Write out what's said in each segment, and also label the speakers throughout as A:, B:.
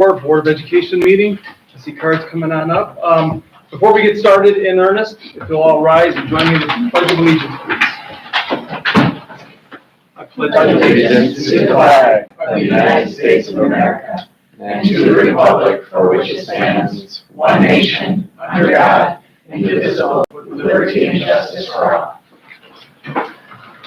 A: Board of Education meeting. I see cards coming on up. Before we get started in earnest, if you'll all rise and join me in the Pledge of Allegiance, please. I pledge allegiance to the flag of the United States of America and to the republic for which it stands, one nation, under God, indivisible, with liberty and justice for all.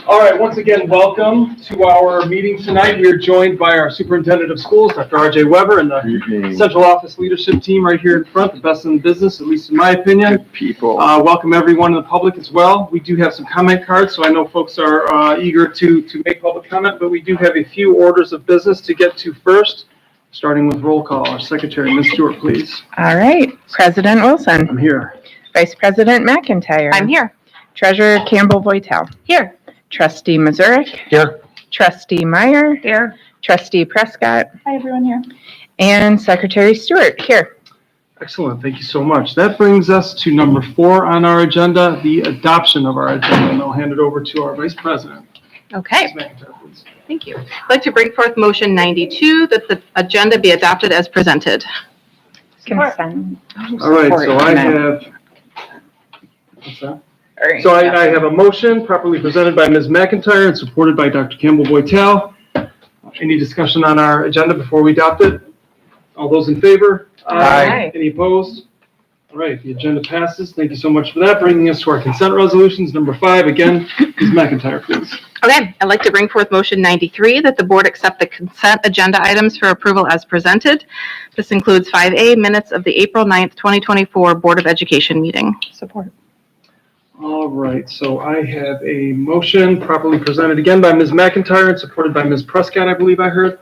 A: All right, once again, welcome to our meeting tonight. We are joined by our Superintendent of Schools, Dr. R.J. Weber, and the Central Office Leadership Team right here in front, the best in the business, at least in my opinion.
B: Good people.
A: Welcome everyone in the public as well. We do have some comment cards, so I know folks are eager to make public comment, but we do have a few orders of business to get to first, starting with roll call. Our Secretary, Ms. Stewart, please.
C: All right. President Wilson.
A: I'm here.
C: Vice President McIntyre.
D: I'm here.
C: Treasurer Campbell-Voitel.
D: Here.
C: Trustee Mazurek.
B: Here.
C: Trustee Meyer.
D: Here.
C: Trustee Prescott.
D: Hi, everyone here.
C: And Secretary Stewart. Here.
A: Excellent. Thank you so much. That brings us to number 4 on our agenda, the adoption of our agenda. And I'll hand it over to our Vice President.
D: Okay.
A: Ms. McIntyre, please.
D: Thank you. I'd like to bring forth motion 92 that the agenda be adopted as presented.
C: Consent.
A: All right, so I have, what's that?
C: All right.
A: So I have a motion properly presented by Ms. McIntyre and supported by Dr. Campbell-Voitel. Any discussion on our agenda before we adopt it? All those in favor?
C: Aye.
A: Any opposed? All right, the agenda passes. Thank you so much for that. Bringing us to our consent resolutions. Number 5, again, Ms. McIntyre, please.
D: Okay. I'd like to bring forth motion 93 that the board accept the consent agenda items for approval as presented. This includes 5A, minutes of the April 9th, 2024 Board of Education meeting. Support.
A: All right, so I have a motion properly presented again by Ms. McIntyre and supported by Ms. Prescott, I believe I heard.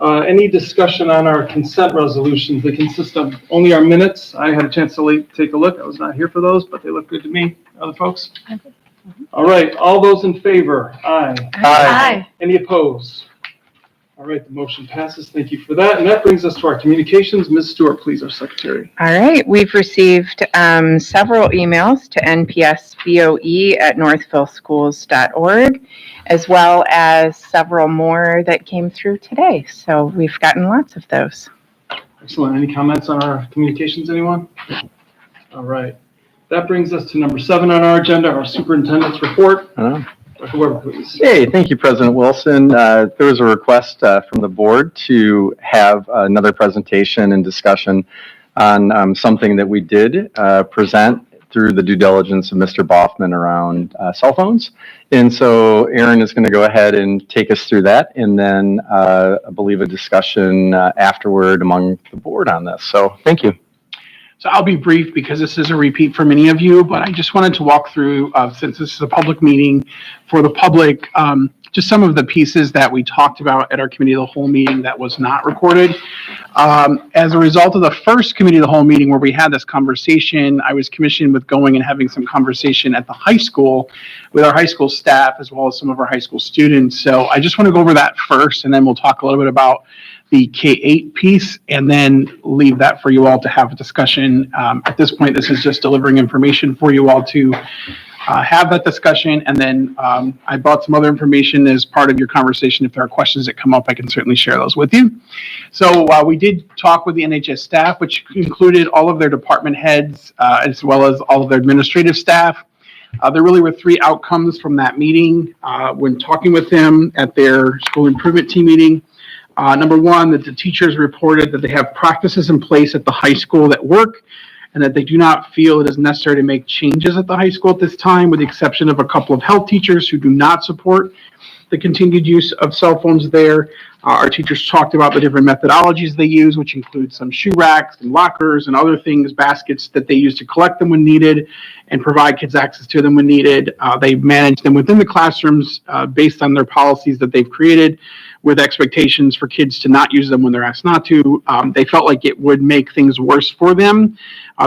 A: Any discussion on our consent resolutions? They consist of only our minutes. I had a chance to take a look. I was not here for those, but they look good to me. Other folks? All right, all those in favor? Aye.
D: Aye.
A: Any opposed? All right, the motion passes. Thank you for that. And that brings us to our communications. Ms. Stewart, please, our secretary.
C: All right. We've received several emails to npsboe@northvilleschools.org, as well as several more that came through today. So we've gotten lots of those.
A: Excellent. Any comments on our communications, anyone? All right. That brings us to number 7 on our agenda, our superintendent's report. Dr. Weber, please.
B: Hey, thank you, President Wilson. There was a request from the board to have another presentation and discussion on something that we did present through the due diligence of Mr. Boffman around cell phones. And so Aaron is going to go ahead and take us through that, and then I believe a discussion afterward among the board on this. So thank you.
E: So I'll be brief because this is a repeat for many of you, but I just wanted to walk through, since this is a public meeting for the public, just some of the pieces that we talked about at our committee of the whole meeting that was not recorded. As a result of the first committee of the whole meeting where we had this conversation, I was commissioned with going and having some conversation at the high school with our high school staff as well as some of our high school students. So I just want to go over that first, and then we'll talk a little bit about the K-8 piece, and then leave that for you all to have a discussion. At this point, this is just delivering information for you all to have that discussion, and then I brought some other information as part of your conversation. If there are questions that come up, I can certainly share those with you. So we did talk with the NHS staff, which included all of their department heads, as well as all of their administrative staff. There really were 3 outcomes from that meeting when talking with them at their school improvement team meeting. Number 1, that the teachers reported that they have practices in place at the high school that work, and that they do not feel it is necessary to make changes at the high school at this time, with the exception of a couple of health teachers who do not support the continued use of cell phones there. Our teachers talked about the different methodologies they use, which include some shoe racks and lockers and other things, baskets that they use to collect them when needed and provide kids access to them when needed. They manage them within the classrooms based on their policies that they've created, with expectations for kids to not use them when they're asked not to. They felt like it would make things worse for them.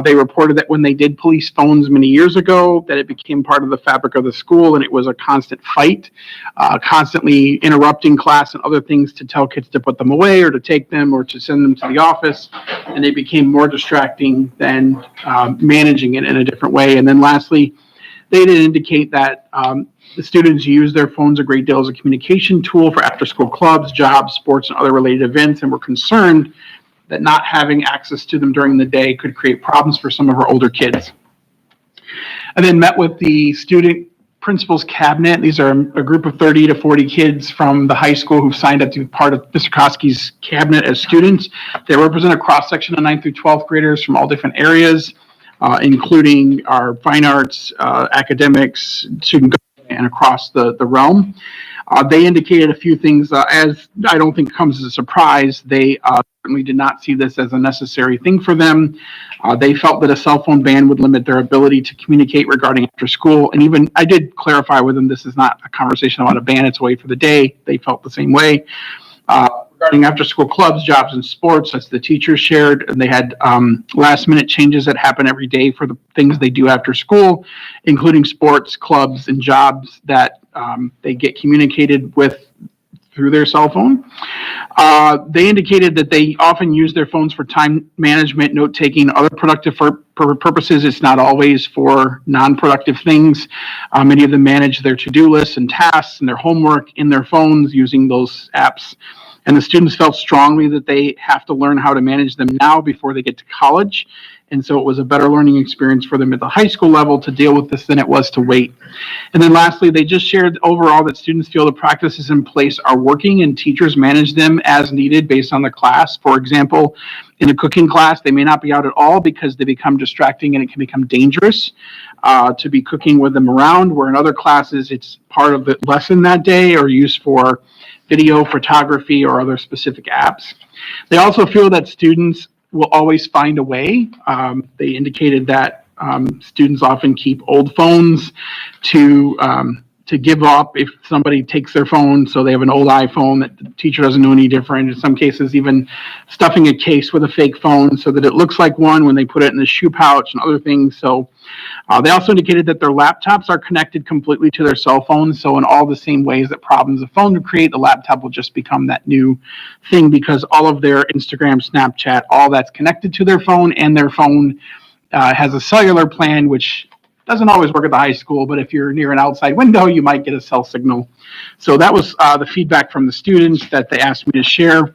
E: They reported that when they did police phones many years ago, that it became part of the fabric of the school, and it was a constant fight, constantly interrupting class and other things to tell kids to put them away or to take them or to send them to the office. And it became more distracting than managing it in a different way. And then lastly, they did indicate that the students use their phones a great deal as a communication tool for after-school clubs, jobs, sports, and other related events, and were concerned that not having access to them during the day could create problems for some of our older kids. I then met with the student principals cabinet. These are a group of 30 to 40 kids from the high school who've signed up to be part of Mr. Koski's cabinet as students. They represent a cross-section of 9th through 12th graders from all different areas, including our fine arts, academics, student government, and across the realm. They indicated a few things, as I don't think comes as a surprise. They certainly did not see this as a necessary thing for them. They felt that a cell phone ban would limit their ability to communicate regarding after school. And even I did clarify with them, this is not a conversation about a ban, it's a way for the day. They felt the same way. Regarding after school clubs, jobs, and sports, as the teachers shared, and they had last minute changes that happen every day for the things they do after school, including sports, clubs, and jobs that they get communicated with through their cell phone. They indicated that they often use their phones for time management, note-taking, other productive purposes. It's not always for non-productive things. Many of them manage their to-do lists and tasks and their homework in their phones using those apps. And the students felt strongly that they have to learn how to manage them now before they get to college. And so it was a better learning experience for them at the high school level to deal with this than it was to wait. And then lastly, they just shared overall that students feel the practices in place are working and teachers manage them as needed based on the class. For example, in a cooking class, they may not be out at all because they become distracting and it can become dangerous to be cooking with them around, where in other classes, it's part of the lesson that day or used for video, photography, or other specific apps. They also feel that students will always find a way. They indicated that students often keep old phones to give up if somebody takes their phone, so they have an old iPhone that the teacher doesn't know any different. In some cases, even stuffing a case with a fake phone so that it looks like one when they put it in the shoe pouch and other things. So they also indicated that their laptops are connected completely to their cell phones. So in all the same ways that problems a phone would create, the laptop will just become that new thing because all of their Instagram, Snapchat, all that's connected to their phone, and their phone has a cellular plan, which doesn't always work at the high school, but if you're near an outside window, you might get a cell signal. So that was the feedback from the students that they asked me to share.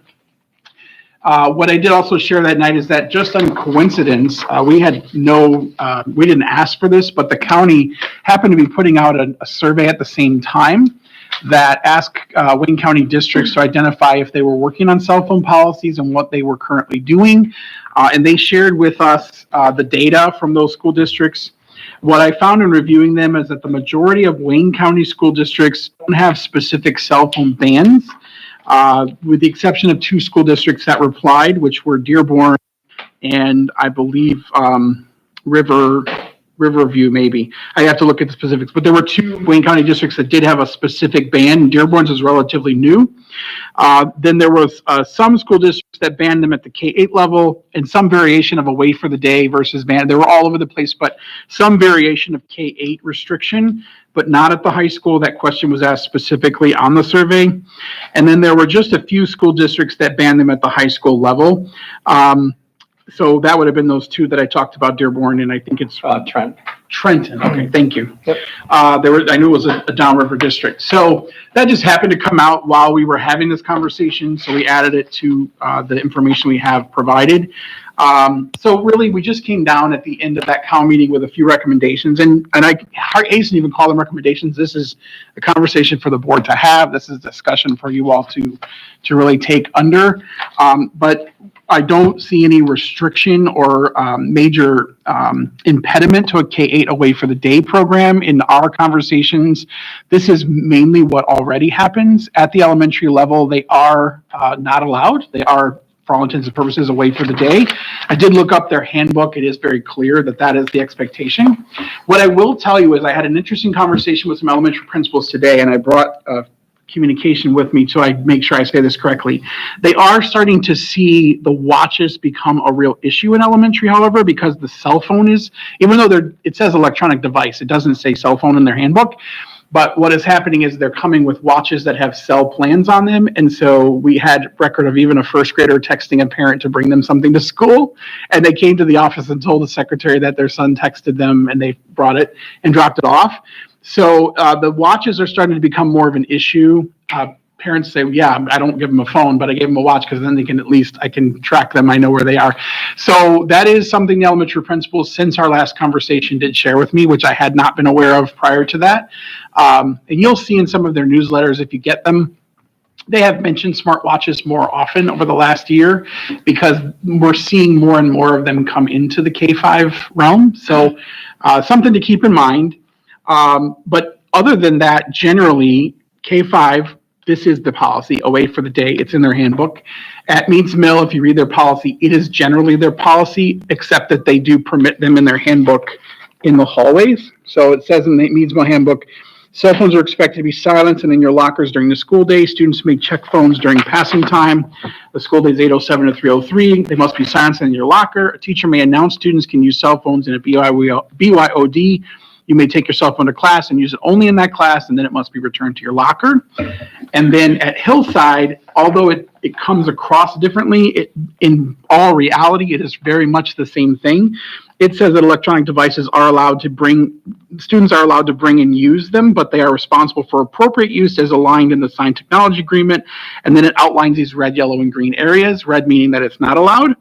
E: What I did also share that night is that just on coincidence, we didn't ask for this, but the county happened to be putting out a survey at the same time that asked Wayne County districts to identify if they were working on cell phone policies and what they were currently doing. And they shared with us the data from those school districts. What I found in reviewing them is that the majority of Wayne County school districts don't have specific cell phone bans, with the exception of 2 school districts that replied, which were Dearborn and I believe Riverview, maybe. I have to look at the specifics, but there were 2 Wayne County districts that did have a specific ban. Dearborn's is relatively new. Then there was some school districts that banned them at the K-8 level and some variation of a wait for the day versus ban. They were all over the place, but some variation of K-8 restriction, but not at the high school. That question was asked specifically on the survey. And then there were just a few school districts that banned them at the high school level. So that would have been those 2 that I talked about, Dearborn, and I think it's Trenton. Okay, thank you. Yep. I knew it was a downriver district. So that just happened to come out while we were having this conversation. So we added it to the information we have provided. So really, we just came down at the end of that COW meeting with a few recommendations, and I hasten to even call them recommendations. This is a conversation for the board to have. This is a discussion for you all to really take under. But I don't see any restriction or major impediment to a K-8 away for the day program in our conversations. This is mainly what already happens at the elementary level. They are not allowed. They are, for all intents and purposes, away for the day. I did look up their handbook. It is very clear that that is the expectation. What I will tell you is I had an interesting conversation with some elementary principals today, and I brought communication with me so I make sure I say this correctly. They are starting to see the watches become a real issue in elementary, however, because the cell phone is, even though it says electronic device, it doesn't say cell phone in their handbook. But what is happening is they're coming with watches that have cell plans on them. And so we had record of even a first grader texting a parent to bring them something to school. And they came to the office and told the secretary that their son texted them, and they brought it and dropped it off. So the watches are starting to become more of an issue. parents say, yeah, I don't give them a phone, but I gave them a watch because then I can track them. I know where they are. So that is something the elementary principals since our last conversation did share with me, which I had not been aware of prior to that. And you'll see in some of their newsletters, if you get them, they have mentioned smartwatches more often over the last year because we're seeing more and more of them come into the K-5 realm. So something to keep in mind. But other than that, generally, K-5, this is the policy, away for the day. It's in their handbook. At Meads Mill, if you read their policy, it is generally their policy, except that they do permit them in their handbook in the hallways. So it says in the Meads Mill handbook, cell phones are expected to be silenced and in your lockers during the school day. Students may check phones during passing time. The school day is 8:07 to 3:03. They must be silenced in your locker. A teacher may announce students can use cell phones in a BYOD. You may take your cell phone to class and use it only in that class, and then it must be returned to your locker. And then at Hillside, although it comes across differently, in all reality, it is very much the same thing. It says that electronic devices are allowed to students are allowed to bring and use them, but they are responsible for appropriate use as aligned in the Science Technology Agreement. And then it outlines these red, yellow, and green areas, red meaning that it's not allowed.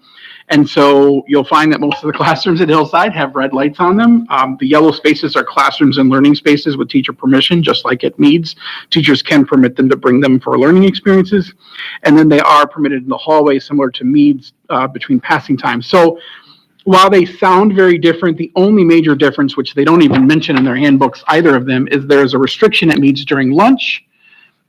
E: And so you'll find that most of the classrooms at Hillside have red lights on them. The yellow spaces are classrooms and learning spaces with teacher permission, just like at Meads. Teachers can permit them to bring them for learning experiences. And then they are permitted in the hallway, similar to Meads, between passing time. So while they sound very different, the only major difference, which they don't even mention in their handbooks, either of them, is there's a restriction at Meads during lunch,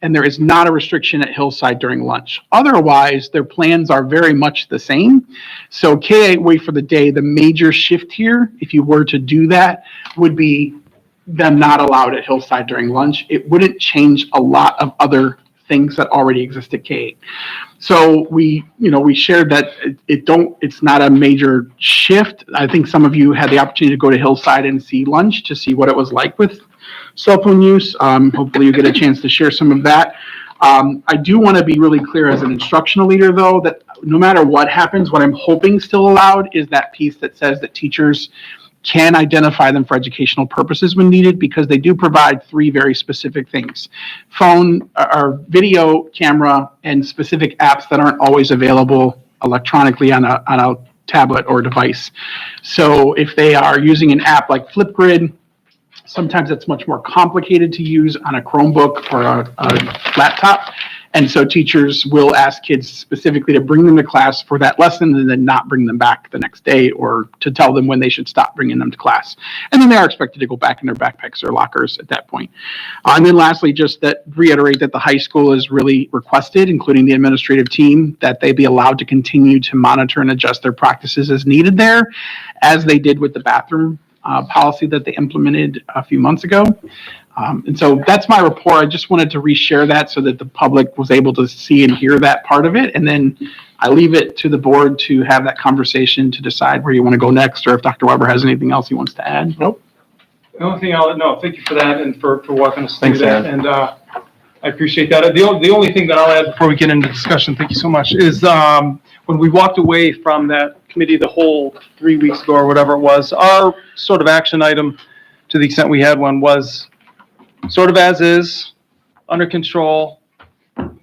E: and there is not a restriction at Hillside during lunch. Otherwise, their plans are very much the same. So K-8 wait for the day, the major shift here, if you were to do that, would be them not allowed at Hillside during lunch. It wouldn't change a lot of other things that already exist at K-8. So we shared that it's not a major shift. I think some of you had the opportunity to go to Hillside and see lunch to see what it was like with cell phone use. Hopefully you get a chance to share some of that. I do want to be really clear as an instructional leader, though, that no matter what happens, what I'm hoping still allowed is that piece that says that teachers can identify them for educational purposes when needed, because they do provide 3 very specific things: phone or video camera and specific apps that aren't always available electronically on a tablet or device. So if they are using an app like Flipgrid, sometimes it's much more complicated to use on a Chromebook or a laptop. And so teachers will ask kids specifically to bring them to class for that lesson and then not bring them back the next day, or to tell them when they should stop bringing them to class. And then they are expected to go back in their backpacks or lockers at that point. And then lastly, just that reiterate that the high school is really requested, including the administrative team, that they be allowed to continue to monitor and adjust their practices as needed there, as they did with the bathroom policy that they implemented a few months ago. And so that's my report. I just wanted to reshare that so that the public was able to see and hear that part of it. And then I leave it to the board to have that conversation to decide where you want to go next, or if Dr. Weber has anything else he wants to add. Nope.
F: The only thing thank you for that and for walking us through
B: Thanks,
F: that.
B: Aaron.
F: And I appreciate that. The only thing that I'll add before we get into discussion, thank you so much, is when we walked away from that committee the whole 3 weeks ago or whatever it was, our sort of action item, to the extent we had one, was sort of as is, under control.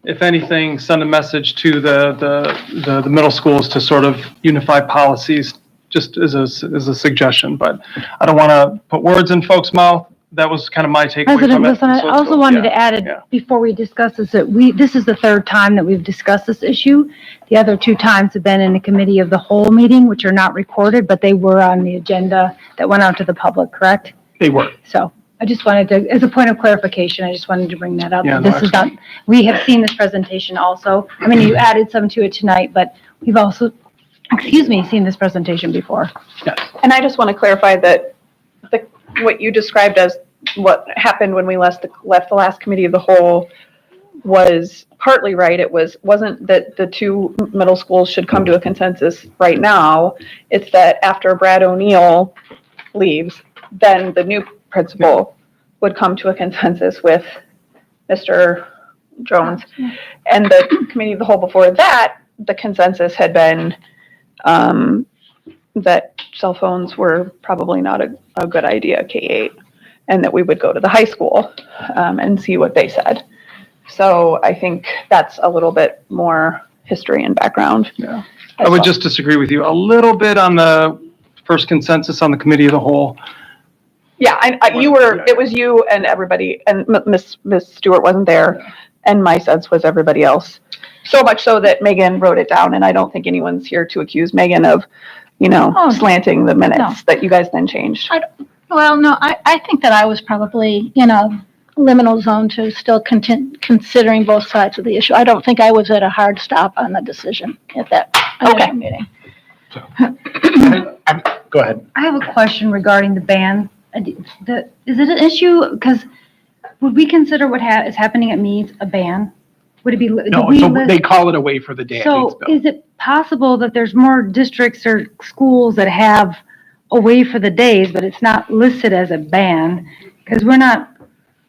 F: If anything, send a message to the middle schools to sort of unify policies, just as a suggestion. But I don't want to put words in folks' mouth. That was kind of my takeaway
G: President
F: from it.
G: Wilson, I also wanted to add, before we discuss this, that this is the 3rd time that we've discussed this issue. The other 2 times have been in the committee of the whole meeting, which are not recorded, but they were on the agenda that went out to the public, correct?
E: They were.
G: So I just wanted to, as a point of clarification, I just wanted to bring that up.
E: Yeah,
G: This is not, we have seen this presentation also. I mean, you added some to it tonight, but we've also, seen this presentation before.
E: Yes.
D: And I just want to clarify that what you described as what happened when we left the last committee of the whole was partly right. It wasn't that the 2 middle schools should come to a consensus right now. It's that after Brad O'Neill leaves, then the new principal would come to a consensus with Mr. Jones. And the committee of the whole before that, the consensus had been that cell phones were probably not a good idea, K-8, and that we would go to the high school and see what they said. So I think that's a little bit more history and background.
F: Yeah. I would just disagree with you a little bit on the first consensus on the committee of the whole.
D: Yeah, it was you and everybody, and Miss Stewart wasn't there, and my sense was everybody else. So much so that Megan wrote it down, and I don't think anyone's here to accuse Megan of, slanting the minutes that you guys then changed.
H: Well, no, I think that I was probably in a liminal zone to still considering both sides of the issue. I don't think I was at a hard stop on the decision at that initial meeting.
E: Go ahead.
G: I have a question regarding the ban. Is it an issue? Because would we consider what is happening at Meads a ban? Would it be?
E: No, they call it away for the day.
G: So is it possible that there's more districts or schools that have away for the days, but it's not listed as a ban? Because we're not,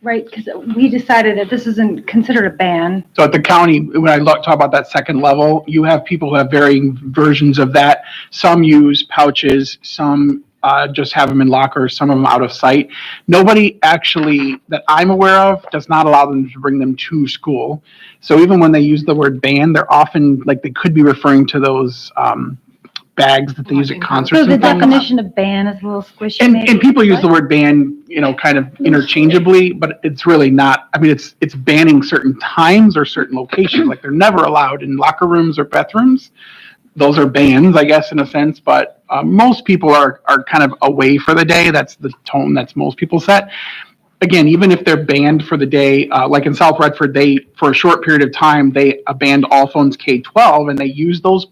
G: right, because we decided that this isn't considered a ban.
E: So at the county, when I talk about that second level, you have people who have varying versions of that. Some use pouches, some just have them in lockers, some of them out of sight. Nobody actually, that I'm aware of, does not allow them to bring them to school. So even when they use the word ban, they're often, like, they could be referring to those bags that they use at concerts.
G: So the
E: and things.
G: definition of ban is a little squishy.
E: And people use the word ban, kind of interchangeably, but it's really not. I mean, it's banning certain times or certain locations. Like, they're never allowed in locker rooms or bathrooms. Those are bans, I guess, in a sense. But most people are kind of away for the day. That's the tone that's most people set. Again, even if they're banned for the day, like in South Redford, for a short period of time, they banned all phones K-12, and they used those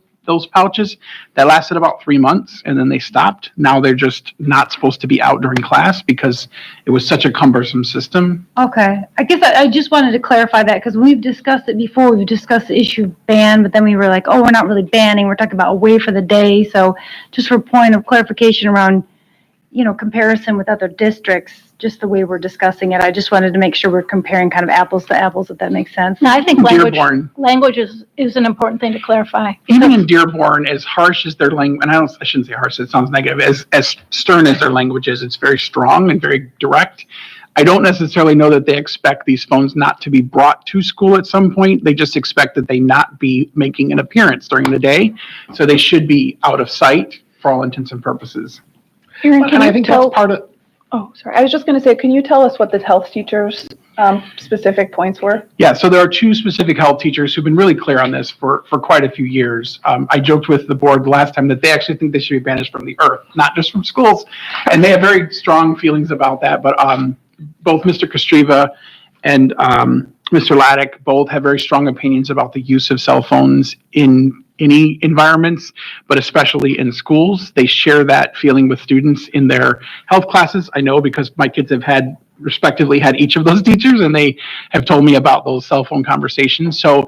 E: pouches. That lasted about 3 months, and then they stopped. Now they're just not supposed to be out during class because it was such a cumbersome system.
G: Okay. I guess I just wanted to clarify that because we've discussed it before. We've discussed the issue of ban, but then we were like, oh, we're not really banning. We're talking about away for the day. So just for a point of clarification around, comparison with other districts, just the way we're discussing it, I just wanted to make sure we're comparing kind of apples to apples, if that makes sense.
H: No, I think
E: Dearborn.
H: language is an important thing to clarify.
E: Even in Dearborn, as harsh as their language, and I shouldn't say harsh, it sounds negative, as stern as their language is, it's very strong and very direct. I don't necessarily know that they expect these phones not to be brought to school at some point. They just expect that they not be making an appearance during the day. So they should be out of sight for all intents and purposes.
D: Aaron,
E: And I think that's part of...
D: Oh, sorry. I was just going to say, can you tell us what the health teachers' specific points were?
E: Yeah, so there are two specific health teachers who've been really clear on this for quite a few years. I joked with the board the last time that they actually think they should be banished from the earth, not just from schools. And they have very strong feelings about that. But both Mr. Kostreva and Mr. Laddick both have very strong opinions about the use of cell phones in any environments, but especially in schools. They share that feeling with students in their health classes. I know because my kids have respectively had each of those teachers, and they have told me about those cell phone conversations. So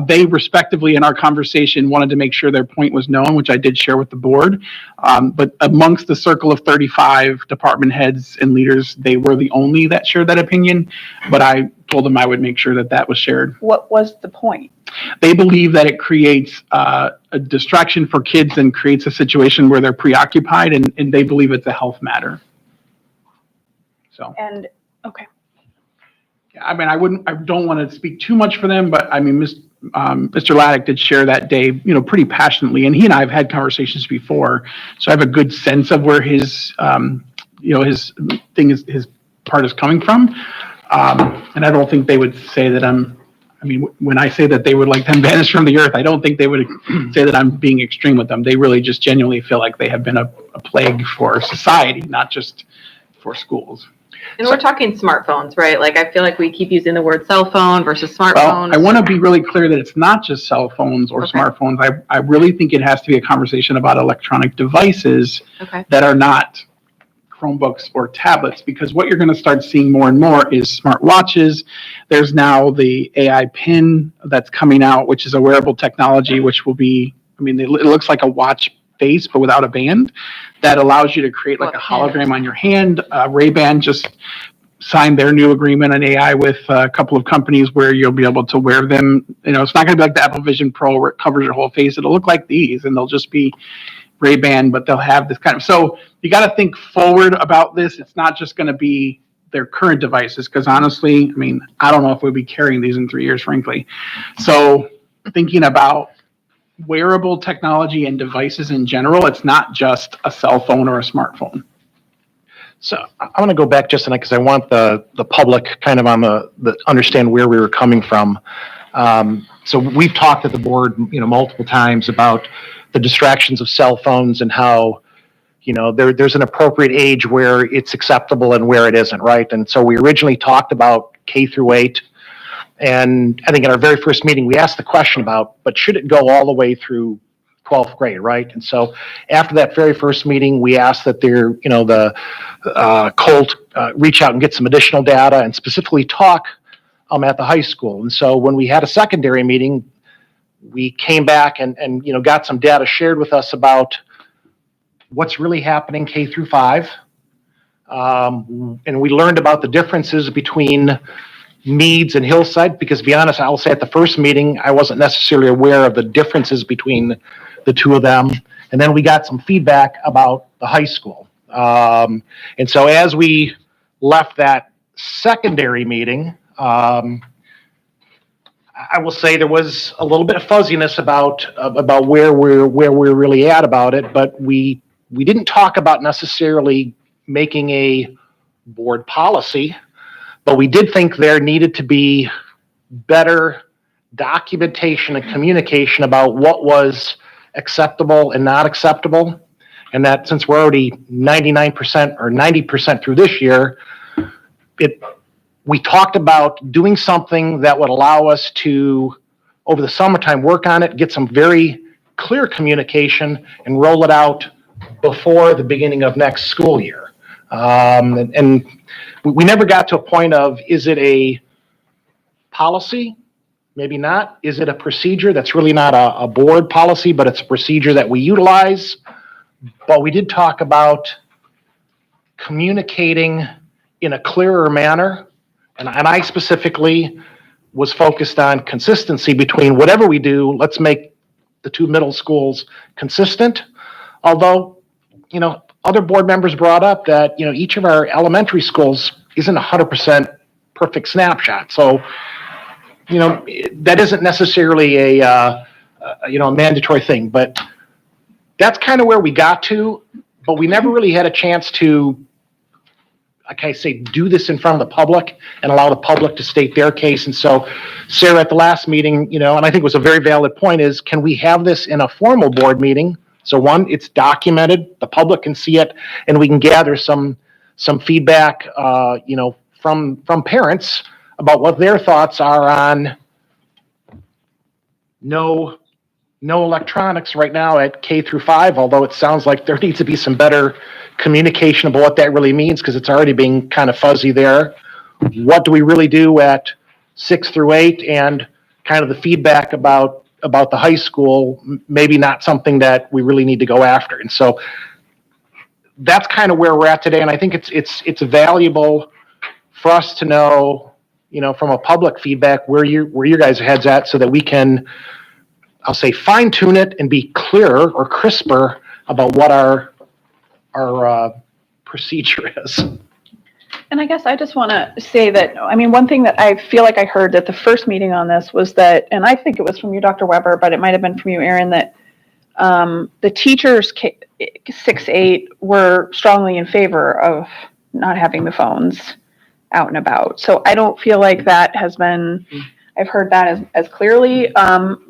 E: they respectively in our conversation wanted to make sure their point was known, which I did share with the board. But amongst the circle of 35 department heads and leaders, they were the only that shared that opinion. But I told them I would make sure that was shared.
D: What was the point?
E: They believe that it creates a distraction for kids and creates a situation where they're preoccupied, and they believe it's a health matter. So.
D: And, okay.
E: I mean, I don't want to speak too much for them, but I mean, Mr. Laddick did share that day, pretty passionately, and he and I have had conversations before, so I have a good sense of where his part is coming from, and I don't think they would say that when I say that they would like them banished from the earth, I don't think they would say that I'm being extreme with them. They really just genuinely feel like they have been a plague for society, not just for schools.
I: And we're talking smartphones, right? Like, I feel like we keep using the word cell phone versus smartphone.
E: Well, I want to be really clear that it's not just cell phones or smartphones. I really think it has to be a conversation about electronic devices that are not Chromebooks or tablets, because what you're going to start seeing more and more is smart watches. There's now the AI pin that's coming out, which is a wearable technology, which will be, it looks like a watch face, but without a band, that allows you to create like a hologram on your hand. Ray-Ban just signed their new agreement on AI with a couple of companies where you'll be able to wear them. It's not going to be like the Apple Vision Pro where it covers your whole face. It'll look like these, and they'll just be Ray-Ban, but they'll have this kind of, so you got to think forward about this. It's not just going to be their current devices, because honestly, I mean, I don't know if we'll be carrying these in 3 years, frankly. So thinking about wearable technology and devices in general, it's not just a cell phone or a smartphone.
J: So I want to go back just a minute because I want the public kind of on the understand where we were coming from. So we've talked at the board, multiple times about the distractions of cell phones and how, there's an appropriate age where it's acceptable and where it isn't, right? And so we originally talked about K through 8. And I think in our very first meeting, we asked the question about, but should it go all the way through 12th grade, right? And so after that very first meeting, we asked that the Colt reach out and get some additional data and specifically talk at the high school. And so when we had a secondary meeting, we came back and got some data shared with us about what's really happening K through 5. And we learned about the differences between Meads and Hillside, because to be honest, I will say at the first meeting, I wasn't necessarily aware of the differences between the two of them. And then we got some feedback about the high school. And so as we left that secondary meeting, I will say there was a little bit of fuzziness about where we're really at about it, but we didn't talk about necessarily making a board policy, but we did think there needed to be better documentation and communication about what was acceptable and not acceptable. And that since we're already 99% or 90% through this year, we talked about doing something that would allow us to, over the summertime, work on it, get some very clear communication and roll it out before the beginning of next school year. And we never got to a point of, is it a policy? Maybe not. Is it a procedure? That's really not a board policy, but it's a procedure that we utilize. But we did talk about communicating in a clearer manner. And I specifically was focused on consistency between whatever we do. Let's make the two middle schools consistent. Although, other board members brought up that, each of our elementary schools isn't 100% perfect snapshot. So, that isn't necessarily a mandatory thing, but that's kind of where we got to, but we never really had a chance to, like I say, do this in front of the public and allow the public to state their case. And so Sarah, at the last meeting, and I think it was a very valid point, is can we have this in a formal board meeting? So one, it's documented, the public can see it, and we can gather some feedback, from parents about what their thoughts are on no electronics right now at K through 5, although it sounds like there needs to be some better communication about what that really means, because it's already being kind of fuzzy there. What do we really do at 6 through 8, and kind of the feedback about the high school, maybe not something that we really need to go after. And so that's kind of where we're at today. And I think it's valuable for us to know, from a public feedback, where your guys' heads at, so that we can, I'll say, fine tune it and be clearer or crisper about what our procedure is.
D: And I guess I just want to say that, one thing that I feel like I heard at the first meeting on this was that, and I think it was from you, Dr. Weber, but it might have been from you, Aaron, that the teachers 6-8 were strongly in favor of not having the phones out and about. So I don't feel like that has been, I've heard that as clearly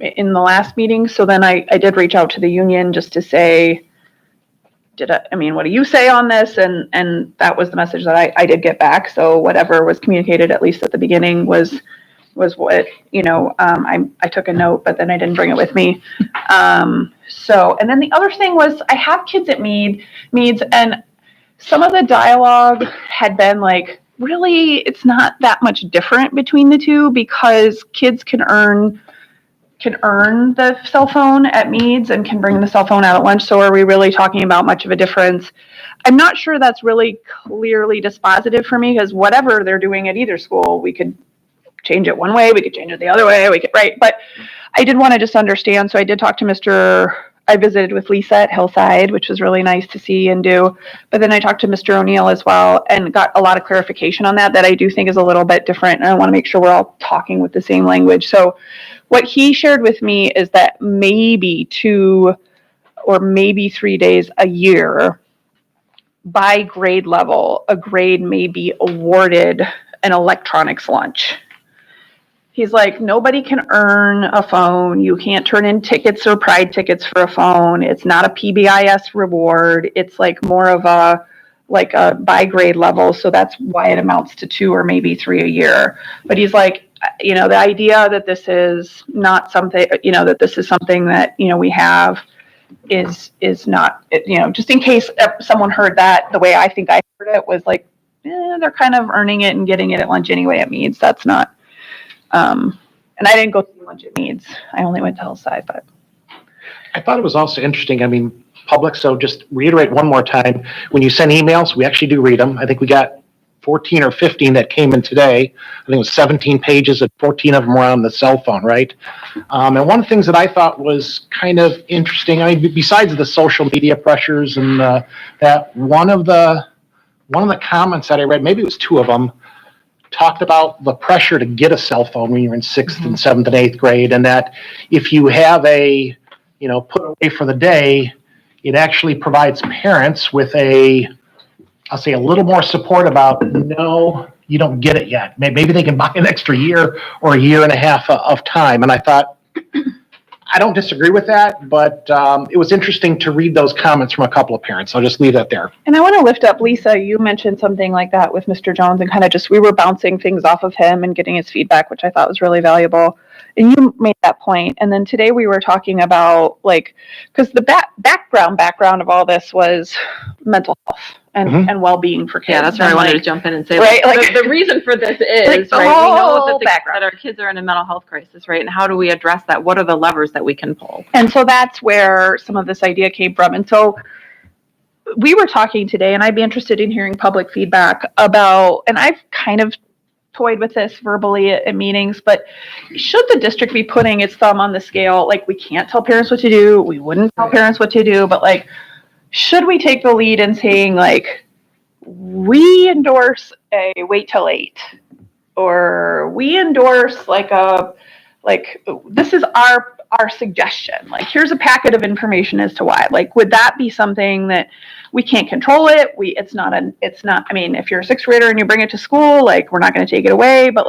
D: in the last meeting. So then I did reach out to the union just to say, what do you say on this? And that was the message that I did get back. So whatever was communicated, at least at the beginning, was what, I took a note, but then I didn't bring it with me. And then the other thing was, I have kids at Meads, and some of the dialogue had been like, really, it's not that much different between the two, because kids can earn the cell phone at Meads and can bring the cell phone out at lunch. So are we really talking about much of a difference? I'm not sure that's really clearly dispositive for me, because whatever they're doing at either school, we could change it one way, we could change it the other way, right? But I did want to just understand. So I did talk to Mr. I visited with Lisa at Hillside, which was really nice to see and do. But then I talked to Mr. O'Neill as well and got a lot of clarification on that I do think is a little bit different. And I want to make sure we're all talking with the same language. So what he shared with me is that maybe 2 or maybe 3 days a year by grade level, a grade may be awarded an electronics lunch. He's like, nobody can earn a phone. You can't turn in tickets or pride tickets for a phone. It's not a PBIS reward. It's like more of a by grade level. So that's why it amounts to 2 or maybe 3 a year. But he's like, the idea that this is not something, that this is something that, we have is not, just in case someone heard that, the way I think I heard it was like, they're kind of earning it and getting it at lunch anyway. It means that's not. And I didn't go to lunch at Meads. I only went to Hillside, but.
J: I thought it was also interesting. I mean, public, so just reiterate one more time. When you send emails, we actually do read them. I think we got 14 or 15 that came in today. I think it was 17 pages and 14 of them were on the cell phone, right? And one of the things that I thought was kind of interesting, I mean, besides the social media pressures and that one of the comments that I read, maybe it was 2 of them, talked about the pressure to get a cell phone when you're in 6th and 7th and 8th grade, and that if you have a, put away for the day, it actually provides parents with I'll say a little more support about, no, you don't get it yet. Maybe they can buy an extra year or a year and a half of time. And I thought, I don't disagree with that, but it was interesting to read those comments from a couple of parents. I'll just leave that there.
D: And I want to lift up, Lisa, you mentioned something like that with Mr. Jones and kind of we were bouncing things off of him and getting his feedback, which I thought was really valuable. And you made that point. And then today we were talking about because the background of all this was mental health and well-being for kids.
I: Yeah, that's where I wanted to jump in and say,
D: right,
I: the reason for this is, right, we know that our kids are in a mental health crisis, right? And how do we address that? What are the levers that we can pull?
D: And so that's where some of this idea came from. And so we were talking today, and I'd be interested in hearing public feedback about, and I've kind of toyed with this verbally at meetings, but should the district be putting its thumb on the scale? Like, we can't tell parents what to do. We wouldn't tell parents what to do, but should we take the lead in saying, we endorse a wait till 8, or we endorse this is our suggestion. Here's a packet of information as to why. Would that be something that we can't control it? It's not, I mean, if you're a 6th grader and you bring it to school, we're not going to take it away, but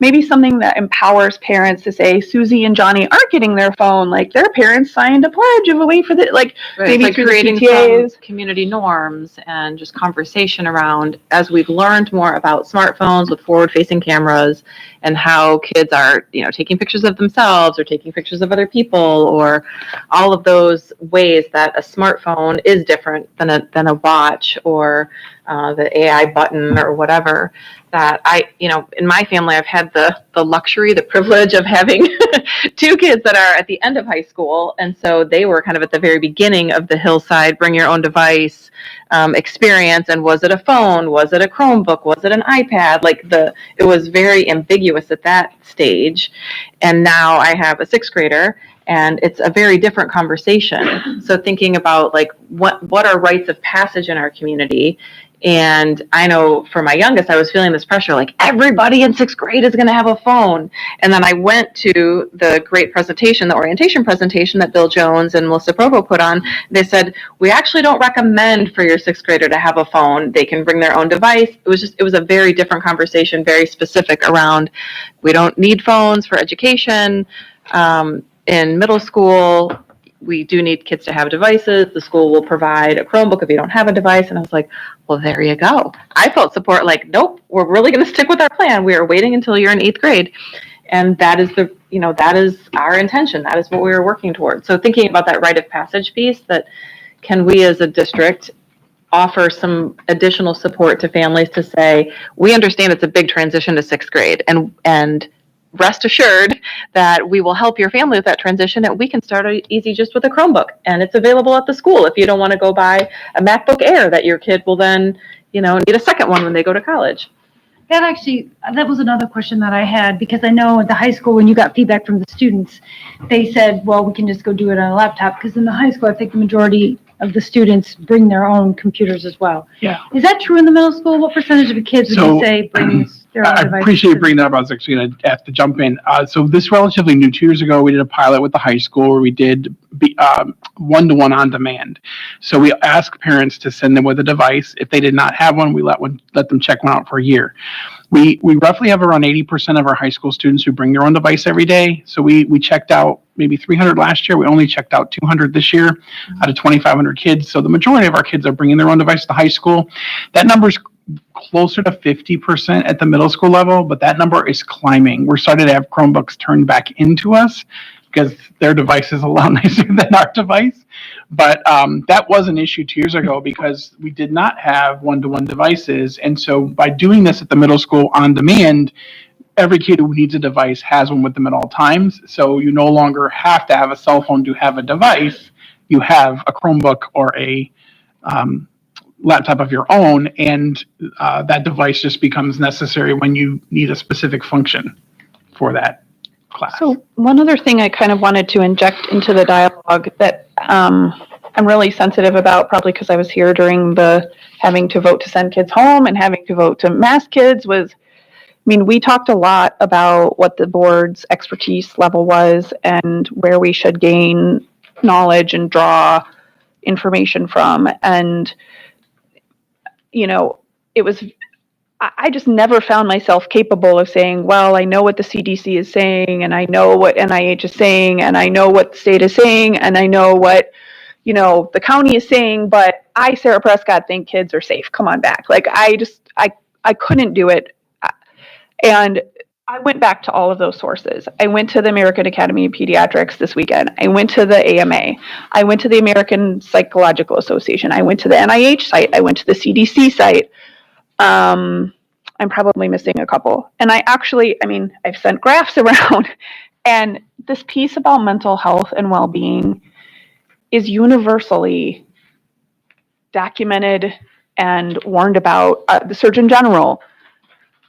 D: maybe something that empowers parents to say, Susie and Johnny aren't getting their phone. Their parents signed a pledge of a wait for the,
I: right.
D: Maybe through
I: creating
D: the PTAs.
I: some community norms and just conversation around, as we've learned more about smartphones with forward-facing cameras and how kids are, taking pictures of themselves or taking pictures of other people, or all of those ways that a smartphone is different than a watch or the AI button or whatever. That in my family, I've had the luxury, the privilege of having 2 kids that are at the end of high school. And so they were kind of at the very beginning of the Hillside bring your own device experience. And was it a phone? Was it a Chromebook? Was it an iPad? It was very ambiguous at that stage. And now I have a 6th grader, and it's a very different conversation. So thinking about what are rites of passage in our community. And I know for my youngest, I was feeling this pressure, everybody in 6th grade is going to have a phone. And then I went to the great presentation, the orientation presentation that Bill Jones and Melissa Provo put on. They said, we actually don't recommend for your 6th grader to have a phone. They can bring their own device. It was a very different conversation, very specific around, we don't need phones for education. In middle school, we do need kids to have devices. The school will provide a Chromebook if you don't have a device. And I was like, well, there you go. I felt support nope, we're really going to stick with our plan. We are waiting until you're in 8th grade. And that is that is our intention. That is what we were working towards. So thinking about that rite of passage piece, that can we as a district offer some additional support to families to say, we understand it's a big transition to 6th grade, and rest assured that we will help your family with that transition, and we can start easy just with a Chromebook, and it's available at the school if you don't want to go buy a MacBook Air that your kid will then, need a second one when they go to college.
G: That was another question that I had, because I know at the high school, when you got feedback from the students, they said, well, we can just go do it on a laptop, because in the high school, I think the majority of the students bring their own computers as well.
E: Yeah.
G: Is that true in the middle school? What percentage of the kids would you say brings their own
E: I
G: devices?
E: appreciate you bringing that up. I was actually going to have to jump in. So this relatively new, 2 years ago, we did a pilot with the high school where we did one-to-one on demand. So we asked parents to send them with a device. If they did not have one, we let them check one out for a year. We roughly have around 80% of our high school students who bring their own device every day. So we checked out maybe 300 last year. We only checked out 200 this year out of 2,500 kids. So the majority of our kids are bringing their own device to the high school. That number's closer to 50% at the middle school level, but that number is climbing. We're starting to have Chromebooks turned back into us because their device is a lot nicer than our device. But that was an issue 2 years ago because we did not have one-to-one devices. And so by doing this at the middle school on demand, every kid who needs a device has one with them at all times. So you no longer have to have a cell phone to have a device. You have a Chromebook or a laptop of your own, and that device just becomes necessary when you need a specific function for that class.
D: So one other thing I kind of wanted to inject into the dialogue that I'm really sensitive about, probably because I was here during the having to vote to send kids home and having to vote to mask kids, was, I mean, we talked a lot about what the board's expertise level was and where we should gain knowledge and draw information from. And, you know, I just never found myself capable of saying, well, I know what the CDC is saying, and I know what NIH is saying, and I know what the state is saying, and I know what, you know, the county is saying, but I, Sarah Prescott, think kids are safe. Come on back. Like, I couldn't do it. And I went back to all of those sources. I went to the American Academy of Pediatrics this weekend. I went to the AMA. I went to the American Psychological Association. I went to the NIH site. I went to the CDC site. I'm probably missing a couple. And I've sent graphs around, and this piece about mental health and well-being is universally documented and warned about. The Surgeon General.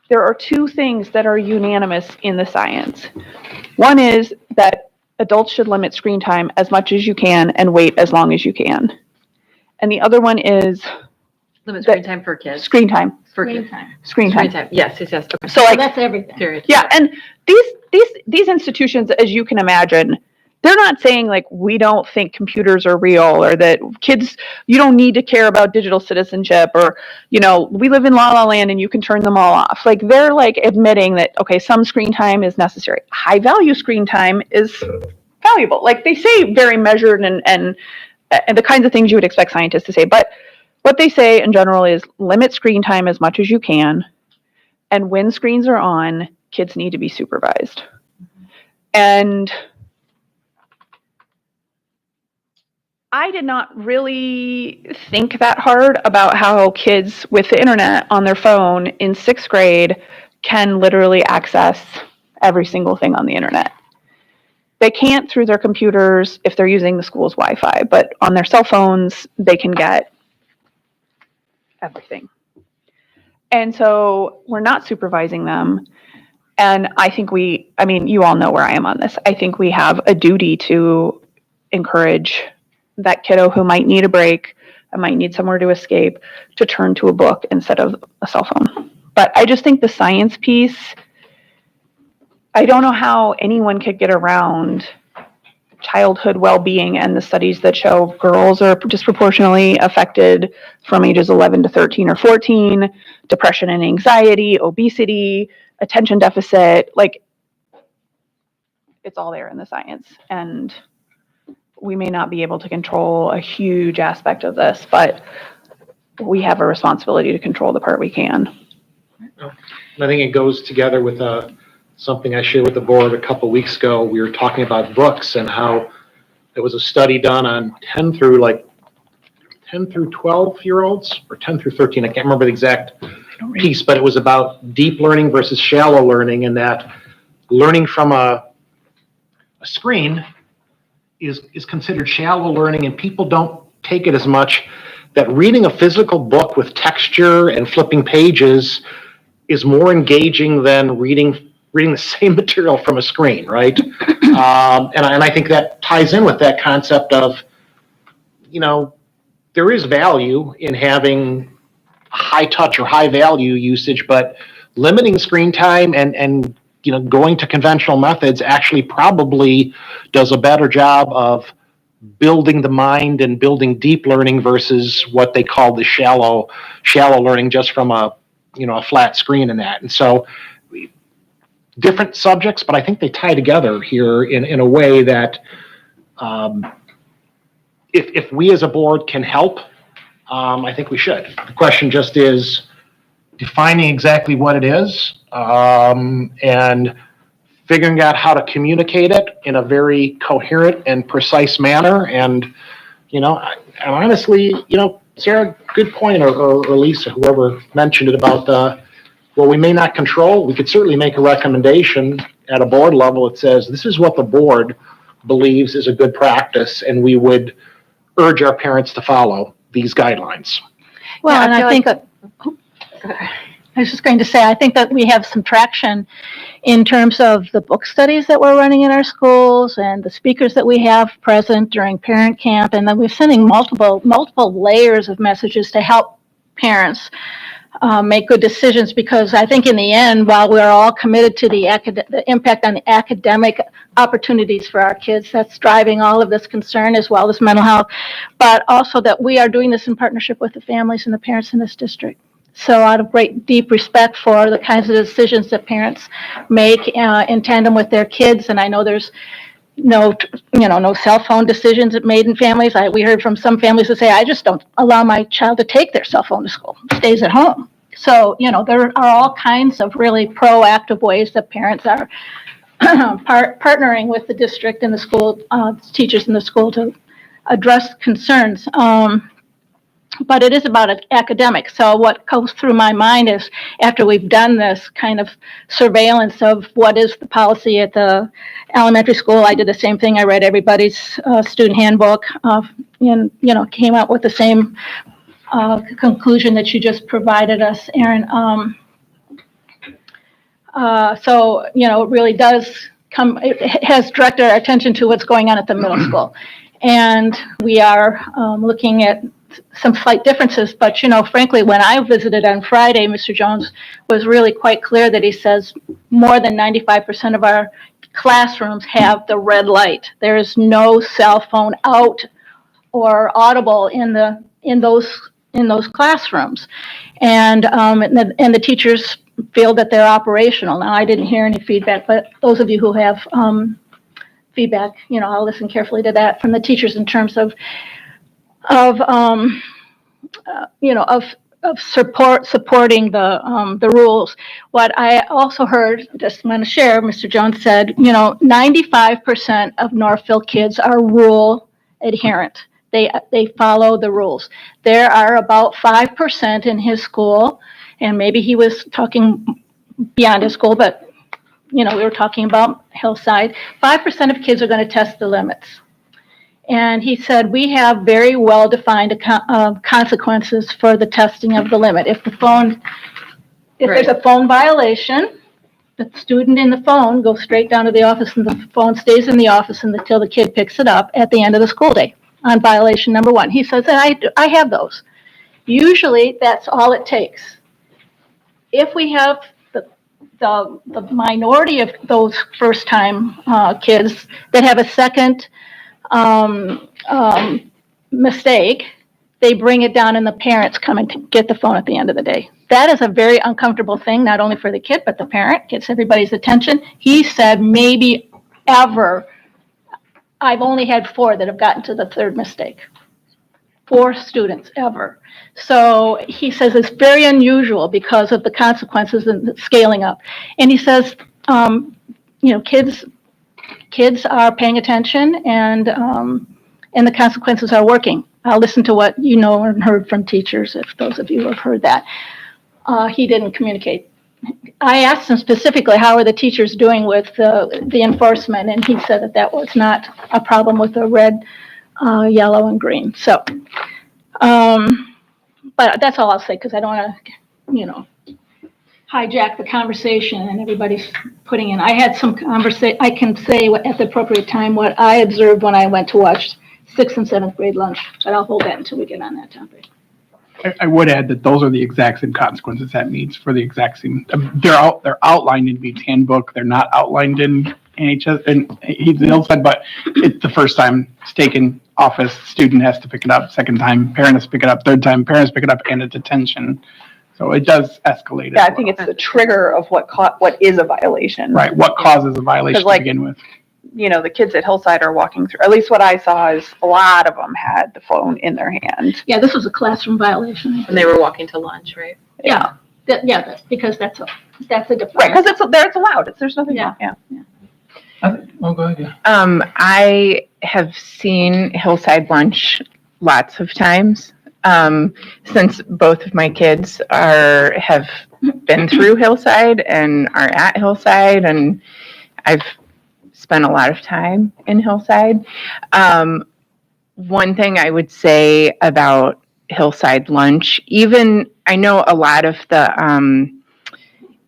D: There are two things that are unanimous in the science. One is that adults should limit screen time as much as you can and wait as long as you can. And the other one is
I: Limit screen time for kids.
D: screen time.
I: For kids.
D: Screen time.
I: Yes. Okay.
D: So
H: So that's everything.
I: Period.
D: Yeah, and these institutions, as you can imagine, they're not saying like we don't think computers are real, or that kids, you don't need to care about digital citizenship, or, you know, we live in La La Land and you can turn them all off. Like, they're like admitting that, okay, some screen time is necessary. High value screen time is valuable. Like, they say very measured and the kinds of things you would expect scientists to say. But what they say in general is limit screen time as much as you can. And when screens are on, kids need to be supervised. And I did not really think that hard about how kids with the internet on their phone in 6th grade can literally access every single thing on the internet. They can't through their computers if they're using the school's Wi-Fi, but on their cell phones, they can get everything. And so we're not supervising them. And I think you all know where I am on this. I think we have a duty to encourage that kiddo who might need a break and might need somewhere to escape to turn to a book instead of a cell phone. But I just think the science piece, I don't know how anyone could get around childhood well-being and the studies that show girls are disproportionately affected from ages 11 to 13 or 14, depression and anxiety, obesity, attention deficit, like, it's all there in the science. And we may not be able to control a huge aspect of this, but we have a responsibility to control the part we can.
J: I think it goes together with something I shared with the board a couple weeks ago. We were talking about books and how there was a study done on 10 through 12-year-olds, or 10 through 13. I can't remember the exact piece, but it was about deep learning versus shallow learning, and that learning from a screen is considered shallow learning, and people don't take it as much. That reading a physical book with texture and flipping pages is more engaging than reading the same material from a screen, right? And I think that ties in with that concept of, there is value in having high touch or high value usage, but limiting screen time and going to conventional methods actually probably does a better job of building the mind and building deep learning versus what they call the shallow learning just from a flat screen and that. And so different subjects, but I think they tie together here in a way that if we as a board can help, I think we should. The question just is defining exactly what it is and figuring out how to communicate it in a very coherent and precise manner. And, honestly, Sarah, good point, or Lisa, whoever mentioned it about well, we may not control. We could certainly make a recommendation at a board level that says this is what the board believes is a good practice, and we would urge our parents to follow these guidelines.
H: Well,
C: Yeah,
H: and I
C: feel
H: think that, I was just going to say, I think that we have some traction in terms of the book studies that we're running in our schools and the speakers that we have present during parent camp, and then we're sending multiple layers of messages to help parents make good decisions, because I think in the end, while we're all committed to the impact on the academic opportunities for our kids, that's driving all of this concern as well as mental health, but also that we are doing this in partnership with the families and the parents in this district. So out of great, deep respect for the kinds of decisions that parents make in tandem with their kids, and I know there's no cell phone decisions made in families. We heard from some families that say, I just don't allow my child to take their cell phone to school, stays at home. So, there are all kinds of really proactive ways that parents are partnering with the district and the school, teachers in the school to address concerns. But it is about academics. So what goes through my mind is, after we've done this kind of surveillance of what is the policy at the elementary school, I did the same thing. I read everybody's student handbook and, came out with the same conclusion that you just provided us, Erin. So, it really does it has directed our attention to what's going on at the middle school. And we are looking at some slight differences, but frankly, when I visited on Friday, Mr. Jones was really quite clear that he says more than 95% of our classrooms have the red light. There is no cell phone out or audible in those classrooms, and the teachers feel that they're operational. Now, I didn't hear any feedback, but those of you who have feedback, I'll listen carefully to that from the teachers in terms of supporting the rules. What I also heard, just want to share, Mr. Jones said, 95% of Northville kids are rule adherent. They follow the rules. There are about 5% in his school, and maybe he was talking beyond his school, but we were talking about Hillside. 5% of kids are going to test the limits. And he said, we have very well-defined consequences for the testing of the limit. If there's a phone violation, the student in the phone goes straight down to the office, and the phone stays in the office until the kid picks it up at the end of the school day on violation number 1. He says, and I have those. Usually, that's all it takes. If we have the minority of those first-time kids that have a second mistake, they bring it down and the parents come and get the phone at the end of the day. That is a very uncomfortable thing, not only for the kid, but the parent. Gets everybody's attention. He said maybe ever, I've only had 4 that have gotten to the 3rd mistake. 4 students ever. So he says it's very unusual because of the consequences and the scaling up. And he says, kids are paying attention, and the consequences are working. I'll listen to what you know and heard from teachers, if those of you have heard that. He didn't communicate. I asked him specifically, how are the teachers doing with the enforcement, and he said that was not a problem with the red, yellow, and green. So, but that's all I'll say, because I don't want to, hijack the conversation and everybody's putting in. I had some I can say at the appropriate time what I observed when I went to watch 6th and 7th grade lunch, but I'll hold that until we get on that topic.
E: I would add that those are the exact same consequences that means for the exact same, they're outlined in Mead's handbook. They're not outlined in NHS and Hillside, but it's the first time it's taken office, student has to pick it up, second time parent has to pick it up, third time parents pick it up, and a detention. So it does escalate.
D: Yeah, I think it's the trigger of what is a violation.
E: Right, what causes a violation to begin with.
D: You know, the kids at Hillside are walking through, at least what I saw is a lot of them had the phone in their hand.
H: Yeah, this was a classroom violation.
I: And they were walking to lunch, right?
H: Yeah, because that's a different.
D: Right, because it's allowed. There's nothing.
H: Yeah.
F: Oh, go ahead, yeah.
C: I have seen Hillside Lunch lots of times, since both of my kids have been through Hillside and are at Hillside, and I've spent a lot of time in Hillside. One thing I would say about Hillside Lunch, even I know a lot of the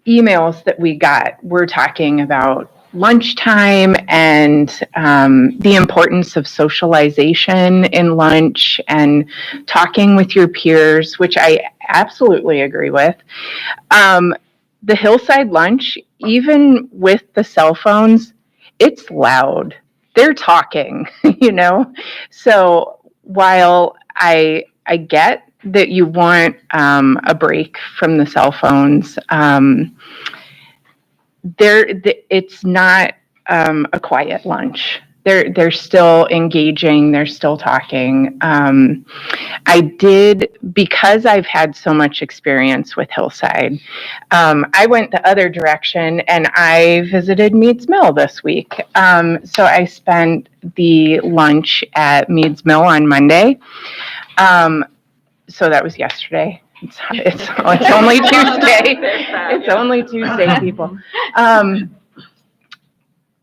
C: emails that we got were talking about lunchtime and the importance of socialization in lunch and talking with your peers, which I absolutely agree with. The Hillside Lunch, even with the cell phones, it's loud. They're talking, you know? So while I get that you want a break from the cell phones, it's not a quiet lunch. They're still engaging. They're still talking. Because I've had so much experience with Hillside, I went the other direction and I visited Meads Mill this week. So I spent the lunch at Meads Mill on Monday. So that was yesterday. It's only Tuesday. It's only Tuesday, people.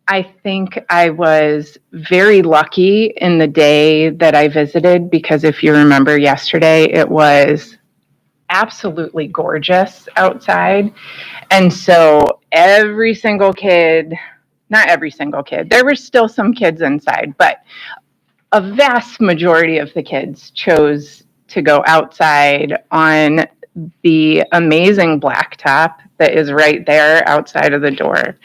C: I think I was very lucky in the day that I visited, because if you remember yesterday, it was absolutely gorgeous outside. And so every single kid, not every single kid, there were still some kids inside, but a vast majority of the kids chose to go outside on the amazing blacktop that is right there outside of the door.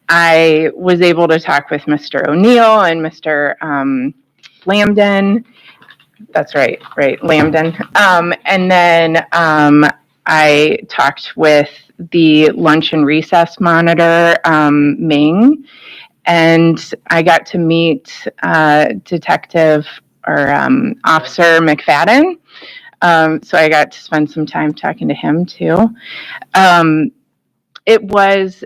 C: I was able to talk with Mr. O'Neill and Mr. Lambden. That's right, Lambden. And then I talked with the lunch and recess monitor, Ming, and I got to meet Detective or Officer McFadden. So I got to spend some time talking to him too. It was,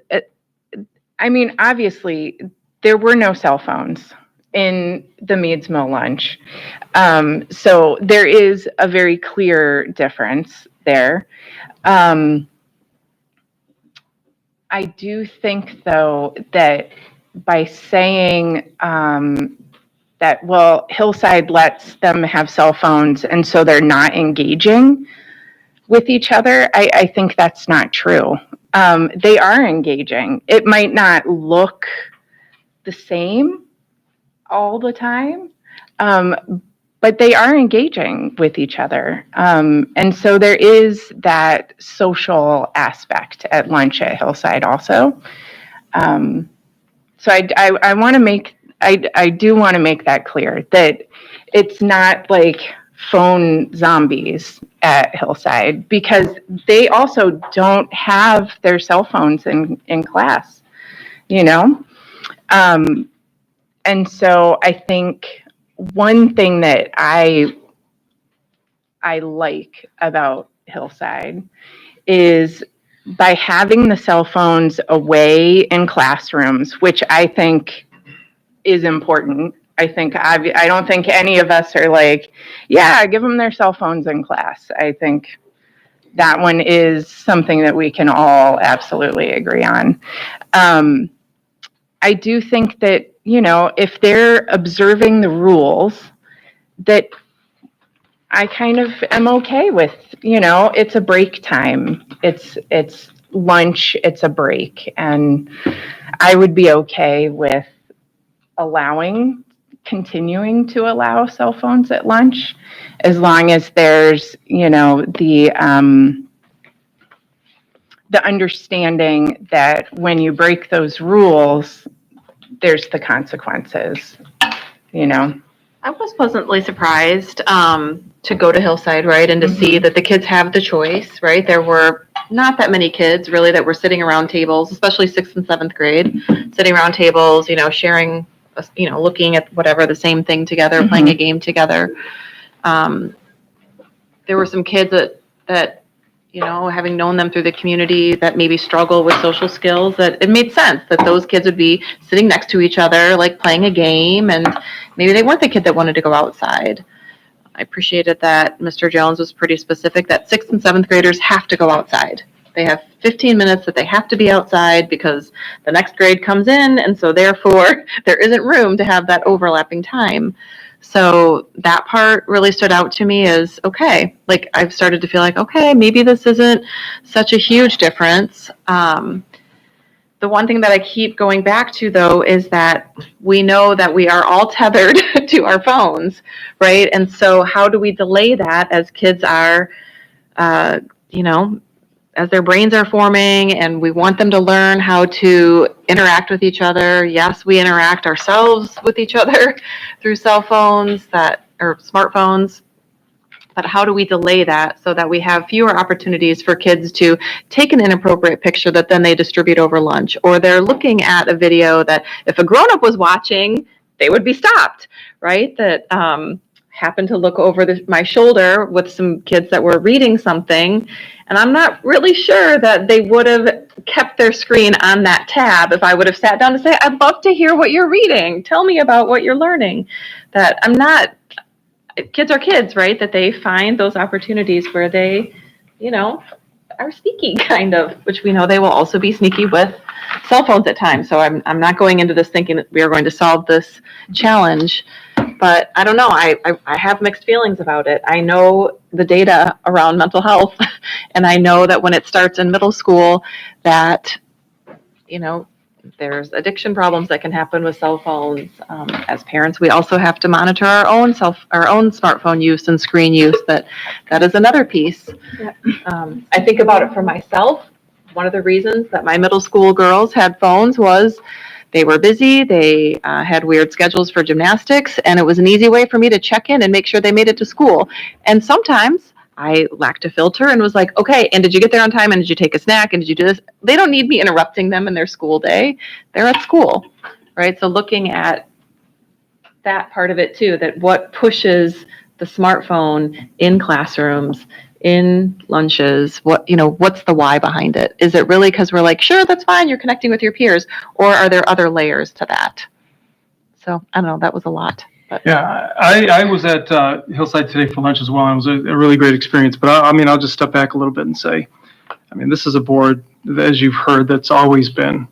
C: obviously, there were no cell phones in the Meads Mill lunch. So there is a very clear difference there. I do think, though, that by saying that, well, Hillside lets them have cell phones and so they're not engaging with each other, I think that's not true. They are engaging. It might not look the same all the time, but they are engaging with each other. And so there is that social aspect at lunch at Hillside also. So I want to make, I do want to make that clear, that it's not like phone zombies at Hillside, because they also don't have their cell phones in class, you know? And so I think one thing that I like about Hillside is by having the cell phones away in classrooms, which I think is important. I don't think any of us are like, yeah, give them their cell phones in class. I think that one is something that we can all absolutely agree on. I do think that, you know, if they're observing the rules, that I kind of am okay with, it's a break time. It's lunch, it's a break. And I would be okay with continuing to allow cell phones at lunch, as long as there's, the understanding that when you break those rules, there's the consequences,
I: I was pleasantly surprised to go to Hillside, right, and to see that the kids have the choice, right? There were not that many kids really that were sitting around tables, especially 6th and 7th grade, sitting around tables, sharing, looking at whatever, the same thing together, playing a game together. There were some kids that having known them through the community that maybe struggle with social skills, that it made sense that those kids would be sitting next to each other, like playing a game, and maybe they weren't the kid that wanted to go outside. I appreciated that Mr. Jones was pretty specific that 6th and 7th graders have to go outside. They have 15 minutes that they have to be outside because the next grade comes in, and so therefore there isn't room to have that overlapping time. So that part really stood out to me as, okay, like I've started to feel like, okay, maybe this isn't such a huge difference. The one thing that I keep going back to, though, is that we know that we are all tethered to our phones, right? And so how do we delay that as kids are, as their brains are forming, and we want them to learn how to interact with each other. Yes, we interact ourselves with each other through cell phones or smartphones, but how do we delay that so that we have fewer opportunities for kids to take an inappropriate picture that then they distribute over lunch, or they're looking at a video that if a grown-up was watching, they would be stopped, right? That happened to look over my shoulder with some kids that were reading something, and I'm not really sure that they would have kept their screen on that tab if I would have sat down to say, I'd love to hear what you're reading. Tell me about what you're learning. That I'm not, kids are kids, right? That they find those opportunities where they, are sneaky kind of, which we know they will also be sneaky with cell phones at times. So I'm not going into this thinking that we are going to solve this challenge. But I don't know. I have mixed feelings about it. I know the data around mental health, and I know that when it starts in middle school, that, there's addiction problems that can happen with cell phones. As parents, we also have to monitor our own smartphone use and screen use. That is another piece.
D: Yep.
I: I think about it for myself. One of the reasons that my middle school girls had phones was they were busy, they had weird schedules for gymnastics, and it was an easy way for me to check in and make sure they made it to school. And sometimes I lacked a filter and was like, okay, and did you get there on time, and did you take a snack, and did you do this? They don't need me interrupting them in their school day. They're at school, right? So looking at that part of it too, that what pushes the smartphone in classrooms, in lunches, what's the why behind it? Is it really because we're like, sure, that's fine, you're connecting with your peers, or are there other layers to that? So I don't know, that was a lot. But.
F: Yeah, I was at Hillside today for lunch as well. It was a really great experience, but I'll just step back a little bit and say, this is a board, as you've heard, that's always been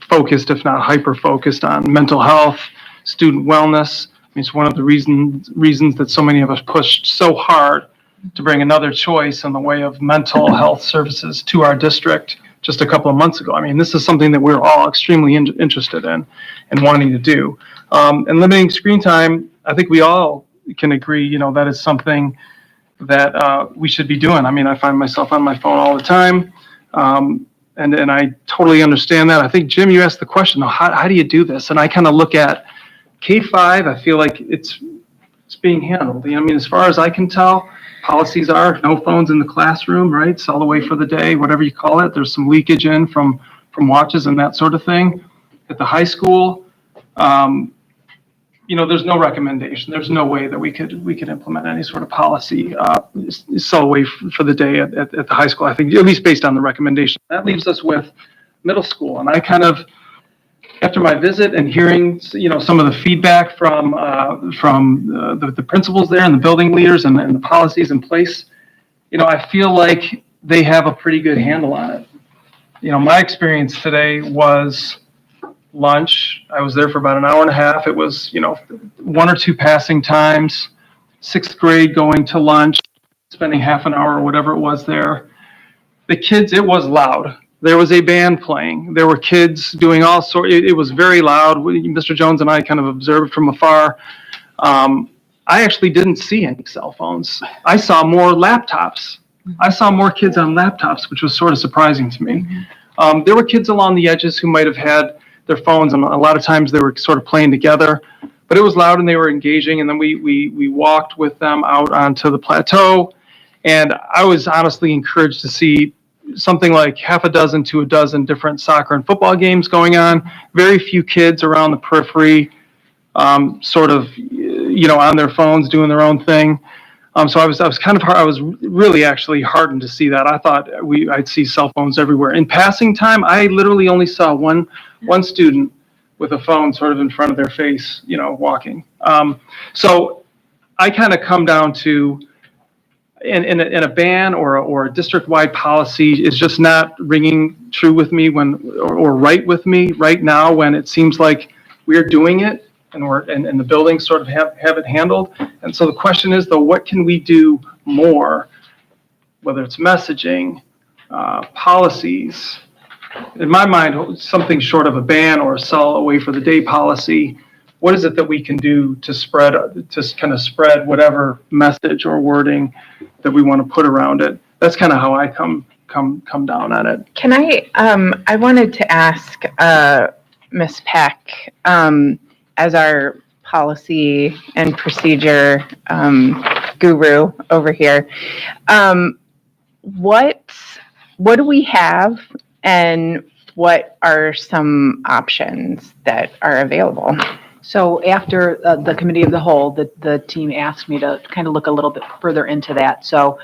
F: focused, if not hyper-focused on mental health, student wellness. It's one of the reasons that so many of us pushed so hard to bring another choice in the way of mental health services to our district just a couple of months ago. This is something that we're all extremely interested in and wanting to do. And limiting screen time, I think we all can agree, that is something that we should be doing. I find myself on my phone all the time, and I totally understand that. I think, Jim, you asked the question, how do you do this? And I kind of look at K-5, I feel like it's being handled. As far as I can tell, policies are no phones in the classroom, right? It's all the way for the day, whatever you call it. There's some leakage in from watches and that sort of thing. At the high school, there's no recommendation. There's no way that we could implement any sort of policy cell away for the day at the high school. I think, at least based on the recommendation. That leaves us with middle school, and I kind of, after my visit and hearing, some of the feedback from the principals there and the building leaders and the policies in place, I feel like they have a pretty good handle on it. My experience today was lunch. I was there for about an hour and a half. It was, 1 or 2 passing times. sixth grade going to lunch, spending half an hour or whatever it was there. The kids, it was loud. There was a band playing. There were kids doing all sorts. It was very loud. Mr. Jones and I kind of observed from afar. I actually didn't see any cell phones. I saw more laptops. I saw more kids on laptops, which was sort of surprising to me. There were kids along the edges who might have had their phones, and a lot of times they were sort of playing together. But it was loud and they were engaging, and then we walked with them out onto the plateau, and I was honestly encouraged to see something like half a dozen to a dozen different soccer and football games going on. Very few kids around the periphery, sort of, on their phones doing their own thing. So I was really actually heartened to see that. I thought I'd see cell phones everywhere. In passing time, I literally only saw one student with a phone sort of in front of their face, walking. So I kind of come down to, in a ban or a district-wide policy is just not ringing true with me or right with me right now, when it seems like we're doing it and the buildings sort of have it handled. And so the question is, though, what can we do more, whether it's messaging, policies? In my mind, something short of a ban or a sell away for the day policy. What is it that we can do to kind of spread whatever message or wording that we want to put around it? That's kind of how I come down on it.
C: Can I wanted to ask Ms. Peck, as our policy and procedure guru over here, what do we have, and what are some options that are available?
K: So after the committee of the whole, the team asked me to kind of look a little bit further into that. So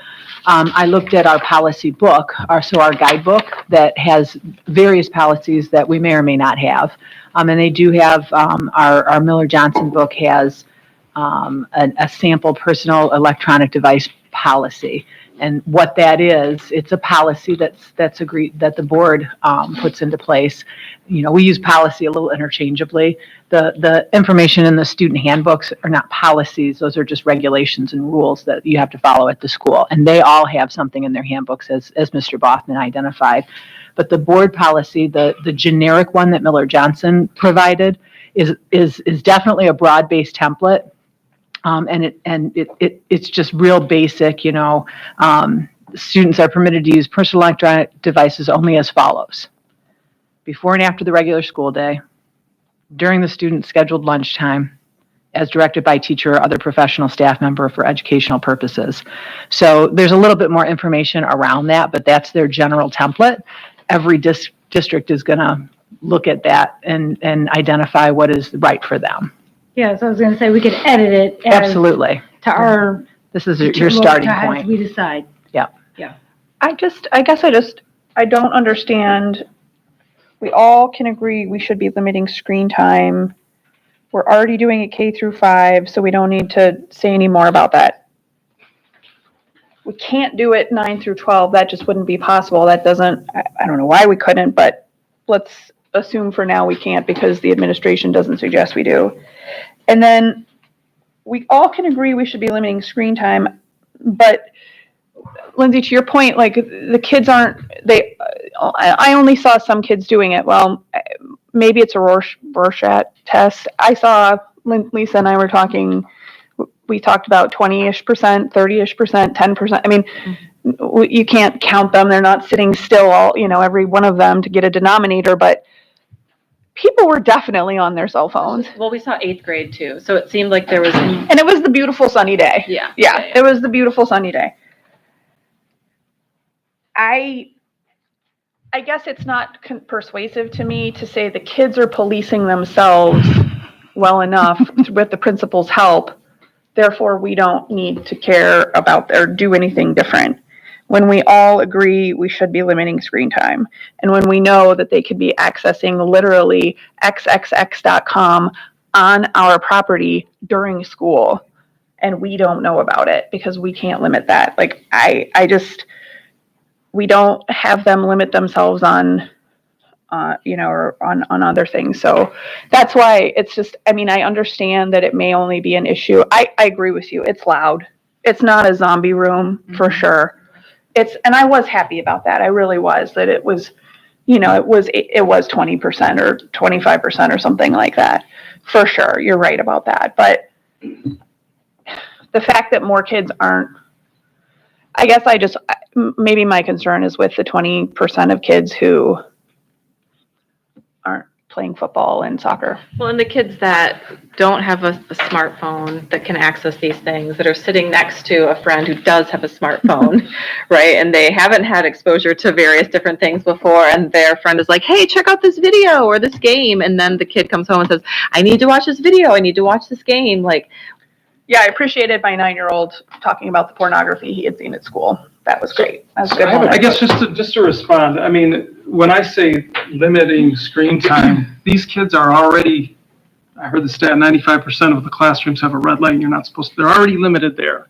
K: I looked at our policy book, our guidebook that has various policies that we may or may not have. And they do have, our Miller-Johnson book has a sample personal electronic device policy. And what that is, it's a policy that's agreed, that the board puts into place. We use policy a little interchangeably. The information in the student handbooks are not policies; those are just regulations and rules that you have to follow at the school. And they all have something in their handbooks, as Mr. Bothman identified. But the board policy, the generic one that Miller-Johnson provided, is definitely a broad-based template. It's just real basic, students are permitted to use personal electronic devices only as follows: before and after the regular school day, during the student's scheduled lunchtime, as directed by teacher or other professional staff member for educational purposes. So there's a little bit more information around that, but that's their general template. Every district is going to look at that and identify what is right for them.
G: Yeah, so I was going to say, we could edit it
C: Absolutely.
G: to our.
C: This is your starting
G: as
C: point.
G: we decide.
D: I don't understand. We all can agree we should be limiting screen time. We're already doing it K through 5, so we don't need to say any more about that. We can't do it 9 through 12. That just wouldn't be possible. I don't know why we couldn't, but let's assume for now we can't, because the administration doesn't suggest we do. And then we all can agree we should be limiting screen time, but Lindsay, to your point, like, the kids I only saw some kids doing it. Well, maybe it's a Rorschach test. I saw, Lisa and I were talking, we talked about 20-ish%, 30-ish%, 10%. I mean, you can't count them. They're not sitting still every one of them to get a denominator, but people were definitely on their cell phones.
I: Well, we saw 8th grade too, so it seemed like there was.
D: And it was the beautiful sunny day.
I: Yeah.
D: It was the beautiful sunny day. I guess it's not persuasive to me to say the kids are policing themselves well enough with the principal's help. Therefore, we don't need to care about or do anything different. When we all agree we should be limiting screen time, and when we know that they could be accessing literally xxx.com on our property during school, and we don't know about it because we can't limit that. Like, we don't have them limit themselves on or on other things. So that's why it's just, I mean, I understand that it may only be an issue. I agree with you. It's loud. It's not a zombie room for sure. And I was happy about that. I really was, that it was, it was 20% or 25% or something like that. For sure. You're right about that. But the fact that more kids aren't, I guess maybe my concern is with the 20% of kids who aren't playing football and soccer.
I: Well, and the kids that don't have a smartphone that can access these things, that are sitting next to a friend who does have a smartphone, right? And they haven't had exposure to various different things before, and their friend is like, hey, check out this video or this game. And then the kid comes home and says, I need to watch this video. I need to watch this game. Like,
D: yeah, I appreciated my 9-year-old talking about the pornography he had seen at school. That was great. That was a good moment.
F: I guess just to respond, I mean, when I say limiting screen time, these kids are already, I heard the stat, 95% of the classrooms have a red light, and they're already limited there.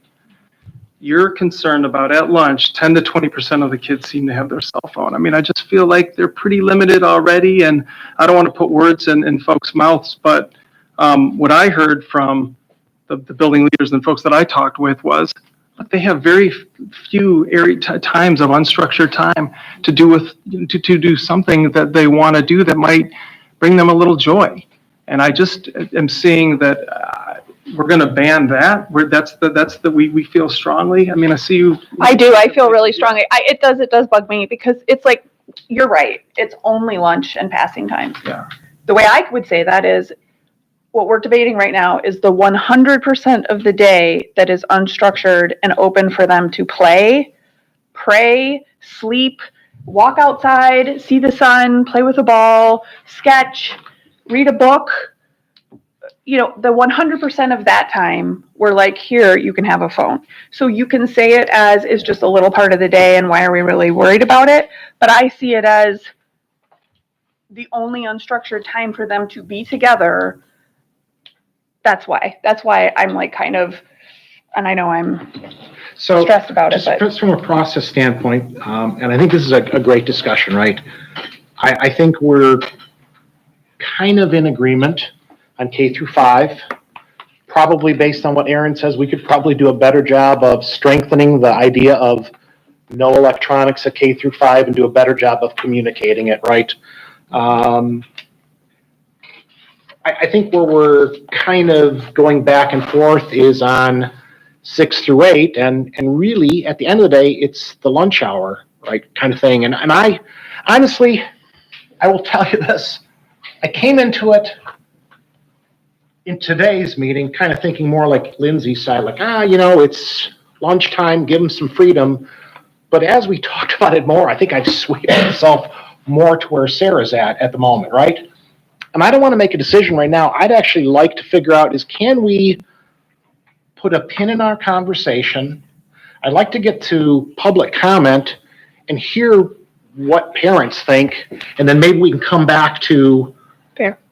F: You're concerned about at lunch, 10 to 20% of the kids seem to have their cell phone. I mean, I just feel like they're pretty limited already, and I don't want to put words in folks' mouths, but what I heard from the building leaders and folks that I talked with was, they have very few times of unstructured time to do something that they want to do that might bring them a little joy. And I just am seeing that we're going to ban that. We feel strongly. I mean, I see you.
D: I do. I feel really strongly. It does bug me, because it's like, you're right. It's only lunch and passing time.
F: Yeah.
D: The way I would say that is, what we're debating right now is the 100% of the day that is unstructured and open for them to play, pray, sleep, walk outside, see the sun, play with a ball, sketch, read a book. The 100% of that time, we're like, here, you can have a phone. So you can say it as is just a little part of the day, and why are we really worried about it? But I see it as the only unstructured time for them to be together. That's why I'm like kind of, and I know I'm stressed about it, but
J: just from a process standpoint, and I think this is a great discussion, right? I think we're kind of in agreement on K through 5. Probably based on what Aaron says, we could probably do a better job of strengthening the idea of no electronics at K through 5 and do a better job of communicating it, right? I think where we're kind of going back and forth is on 6 through 8, and really at the end of the day, it's the lunch hour, right, kind of thing. And I honestly, I will tell you this, I came into it in today's meeting kind of thinking more like Lindsay's side, like, it's lunchtime, give them some freedom. But as we talked about it more, I think I've swayed myself more to where Sarah's at the moment, right? And I don't want to make a decision right now. I'd actually like to figure out can we put a pin in our conversation? I'd like to get to public comment and hear what parents think, and then maybe we can come back to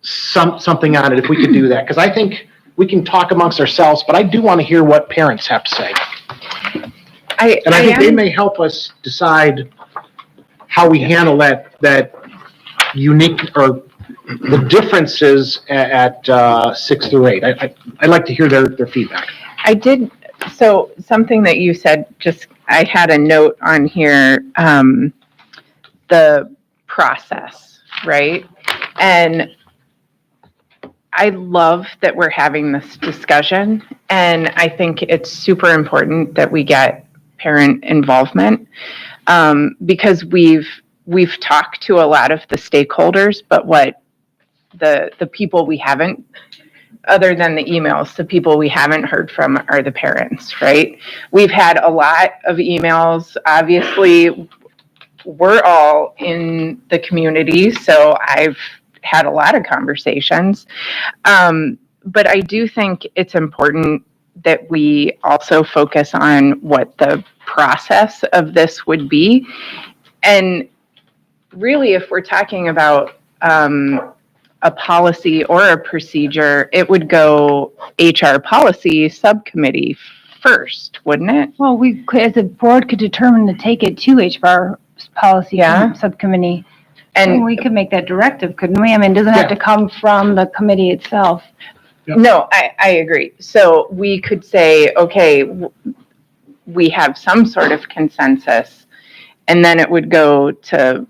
J: something on it if we could do that. Because I think we can talk amongst ourselves, but I do want to hear what parents have to say. I think they may help us decide how we handle that unique or the differences at 6 through 8. I'd like to hear their feedback.
C: I did. So something that you said, I had a note on here, the process, right? And I love that we're having this discussion, and I think it's super important that we get parent involvement, because we've talked to a lot of the stakeholders, but what the people we haven't, other than the emails, the people we haven't heard from are the parents, right? We've had a lot of emails. Obviously, we're all in the community, so I've had a lot of conversations. But I do think it's important that we also focus on what the process of this would be. And really, if we're talking about a policy or a procedure, it would go HR policy subcommittee first, wouldn't it?
G: Well, we could, as a board, could determine to take it to HR policy subcommittee.
C: And
G: we could make that directive, couldn't we? I mean, it doesn't have to come from the committee itself.
C: no, I agree. So we could say, okay, we have some sort of consensus, and then it would go to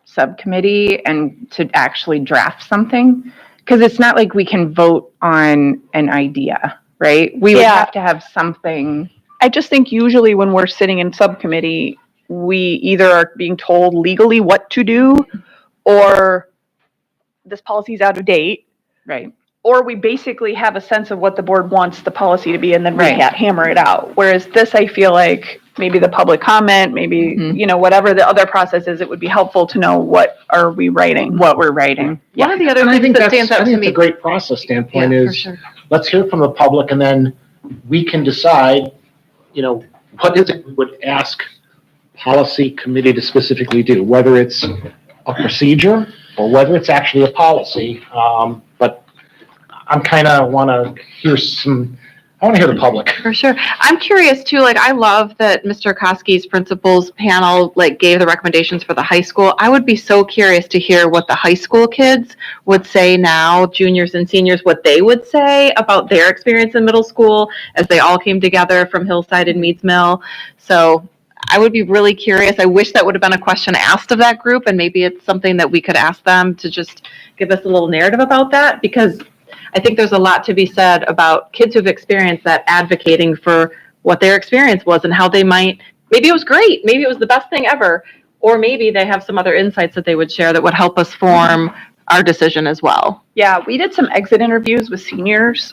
C: subcommittee and to actually draft something. Because it's not like we can vote on an idea, right? We would
D: Yeah.
C: have to have something.
D: I just think usually when we're sitting in subcommittee, we either are being told legally what to do, or this policy's out of date,
C: Right.
D: or we basically have a sense of what the board wants the policy to be, and then we
C: Right.
D: can't hammer it out. Whereas this, I feel like maybe the public comment, maybe,
C: Mhm.
D: whatever the other process is, it would be helpful to know what are we writing.
C: What we're writing.
I: One of the other
J: And I
I: things
J: think
I: that
J: that's,
I: stands
J: I
I: out to
J: think it's
I: me.
J: a great process standpoint
I: Yeah, for
J: is,
I: sure.
J: let's hear from the public and then we can decide, what is it we would ask policy committee to specifically do, whether it's a procedure or whether it's actually a policy. But I'm kind of want to hear I want to hear the public.
I: For sure. I'm curious too, I love that Mr. Koski's principals panel, gave the recommendations for the high school. I would be so curious to hear what the high school kids would say now, juniors and seniors, what they would say about their experience in middle school as they all came together from Hillside and Meads Mill. So I would be really curious. I wish that would have been a question asked of that group, and maybe it's something that we could ask them to just give us a little narrative about that, because I think there's a lot to be said about kids who've experienced that, advocating for what their experience was and how they maybe it was great, maybe it was the best thing ever, or maybe they have some other insights that they would share that would help us form our decision as well.
D: Yeah, we did some exit interviews with seniors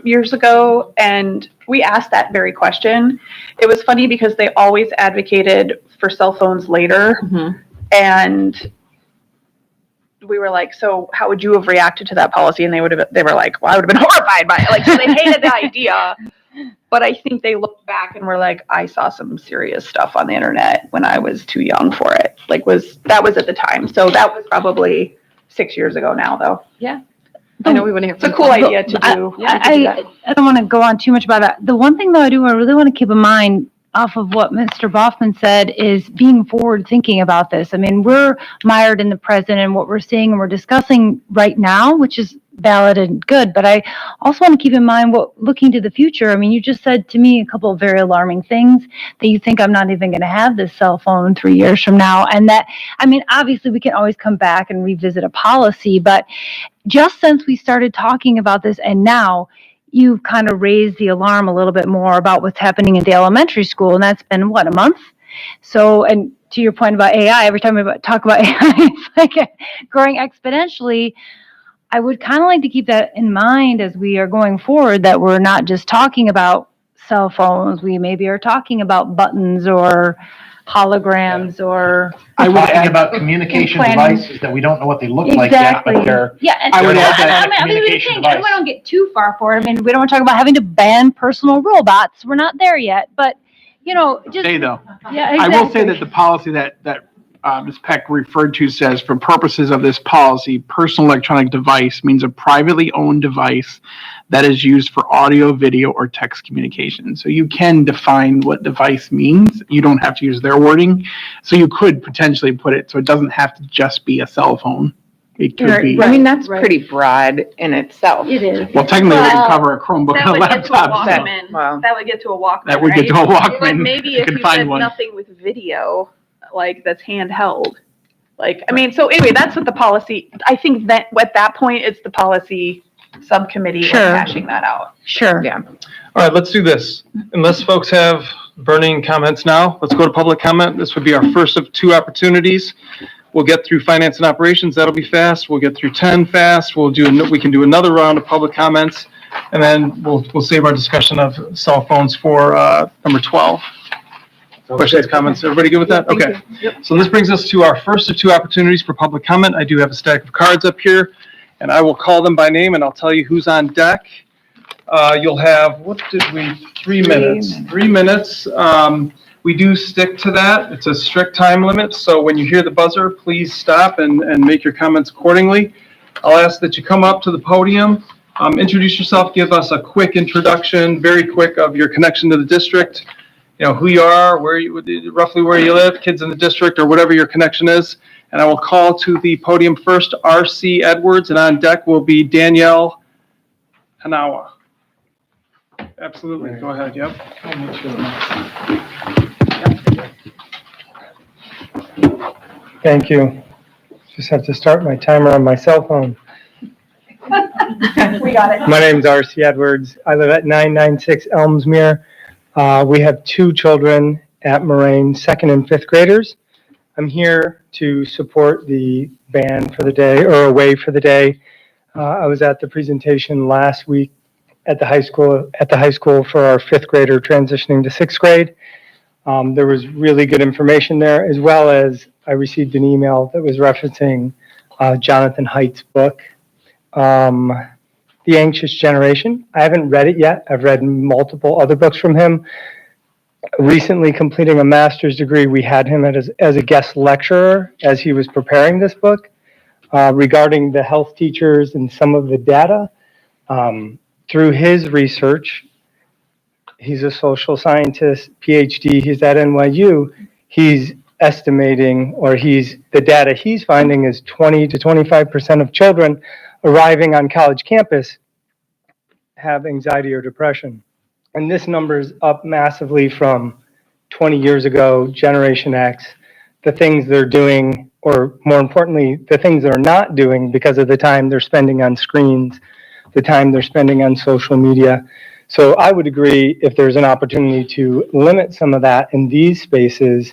D: years ago, and we asked that very question. It was funny because they always advocated for cell phones later,
I: Mm-hmm.
D: and we were like, so how would you have reacted to that policy? And they were like, well, I would have been horrified by it. So they hated the idea. But I think they looked back and were like, I saw some serious stuff on the internet when I was too young for it. That was at the time. So that was probably 6 years ago now, though.
I: I know we wouldn't have.
D: It's a cool idea to do.
G: I don't want to go on too much about that. The one thing though I really want to keep in mind off of what Mr. Boffman said is being forward thinking about this. I mean, we're mired in the present and what we're seeing and we're discussing right now, which is valid and good. But I also want to keep in mind looking to the future. I mean, you just said to me a couple of very alarming things that you think I'm not even going to have this cell phone 3 years from now. And that, I mean, obviously we can always come back and revisit a policy, but just since we started talking about this and now, you've kind of raised the alarm a little bit more about what's happening in the elementary school, and that's been, a month? So, and to your point about AI, every time we talk about AI, it's growing exponentially. I would kind of like to keep that in mind as we are going forward, that we're not just talking about cell phones, we maybe are talking about buttons or holograms or...
J: I would talking about communication devices that we don't know what they look like yet, but they're...
G: Yeah, and
J: I would add that
G: I mean,
J: communication
G: I don't
J: device.
G: want to get too far for it. I mean, we don't want to talk about having to ban personal robots. We're not there yet, but, just...
E: Say though.
G: Yeah,
E: I will say
G: exactly.
E: that the policy that Ms. Peck referred to says, for purposes of this policy, personal electronic device means a privately owned device that is used for audio, video, or text communication. So you can define what device means. You don't have to use their wording. So you could potentially put it so it doesn't have to just be a cell phone. It could be.
C: I mean, that's pretty broad in itself.
G: It is.
E: Well, technically, we can cover a Chromebook and a laptop. So
C: Wow.
D: That would get to a Walkman.
E: that would get to a
D: But
E: Walkman.
D: maybe
E: You
D: if
E: can
D: you
E: find
D: did
E: one.
D: nothing with video, that's handheld. So anyway, that's what the policy, I think that at that point, it's the policy subcommittee
G: Sure.
D: hashing that out.
G: Sure.
C: Yeah.
F: All right, let's do this. Unless folks have burning comments now, let's go to public comment. This would be our first of 2 opportunities. We'll get through finance and operations. That'll be fast. We'll get through 10 fast. We can do another round of public comments, and then we'll save our discussion of cell phones for number 12. Questions, comments? Everybody good with that? Okay. So this brings us to our first of 2 opportunities for public comment. I do have a stack of cards up here, and I will call them by name, and I'll tell you who's on deck. You'll have, 3 minutes. 3 minutes. We do stick to that. It's a strict time limit, so when you hear the buzzer, please stop and make your comments accordingly. I'll ask that you come up to the podium, introduce yourself, give us a quick introduction, very quick, of your connection to the district, who you are, roughly where you live, kids in the district, or whatever your connection is. And I will call to the podium first R.C. Edwards, and on deck will be Danielle Hanawa. Absolutely. Go ahead. Yep.
L: Thank you. Just have to start my timer on my cell phone.
D: We got it.
L: My name's R.C. Edwards. I live at 996 Elmsmere. We have 2 children at Moraine, 2nd and 5th graders. I'm here to support the ban for the day, or away for the day. I was at the presentation last week at the high school for our 5th grader transitioning to 6th grade. There was really good information there, as well as I received an email that was referencing Jonathan Haidt's book, The Anxious Generation. I haven't read it yet. I've read multiple other books from him. Recently completing a master's degree, we had him as a guest lecturer as he was preparing this book regarding the health teachers and some of the data. Through his research, he's a social scientist, PhD, he's at NYU, he's estimating, or the data he's finding is 20 to 25% of children arriving on college campus have anxiety or depression. And this number is up massively from 20 years ago, Generation X, the things they're doing, or more importantly, the things they're not doing because of the time they're spending on screens, the time they're spending on social media. So I would agree, if there's an opportunity to limit some of that in these spaces,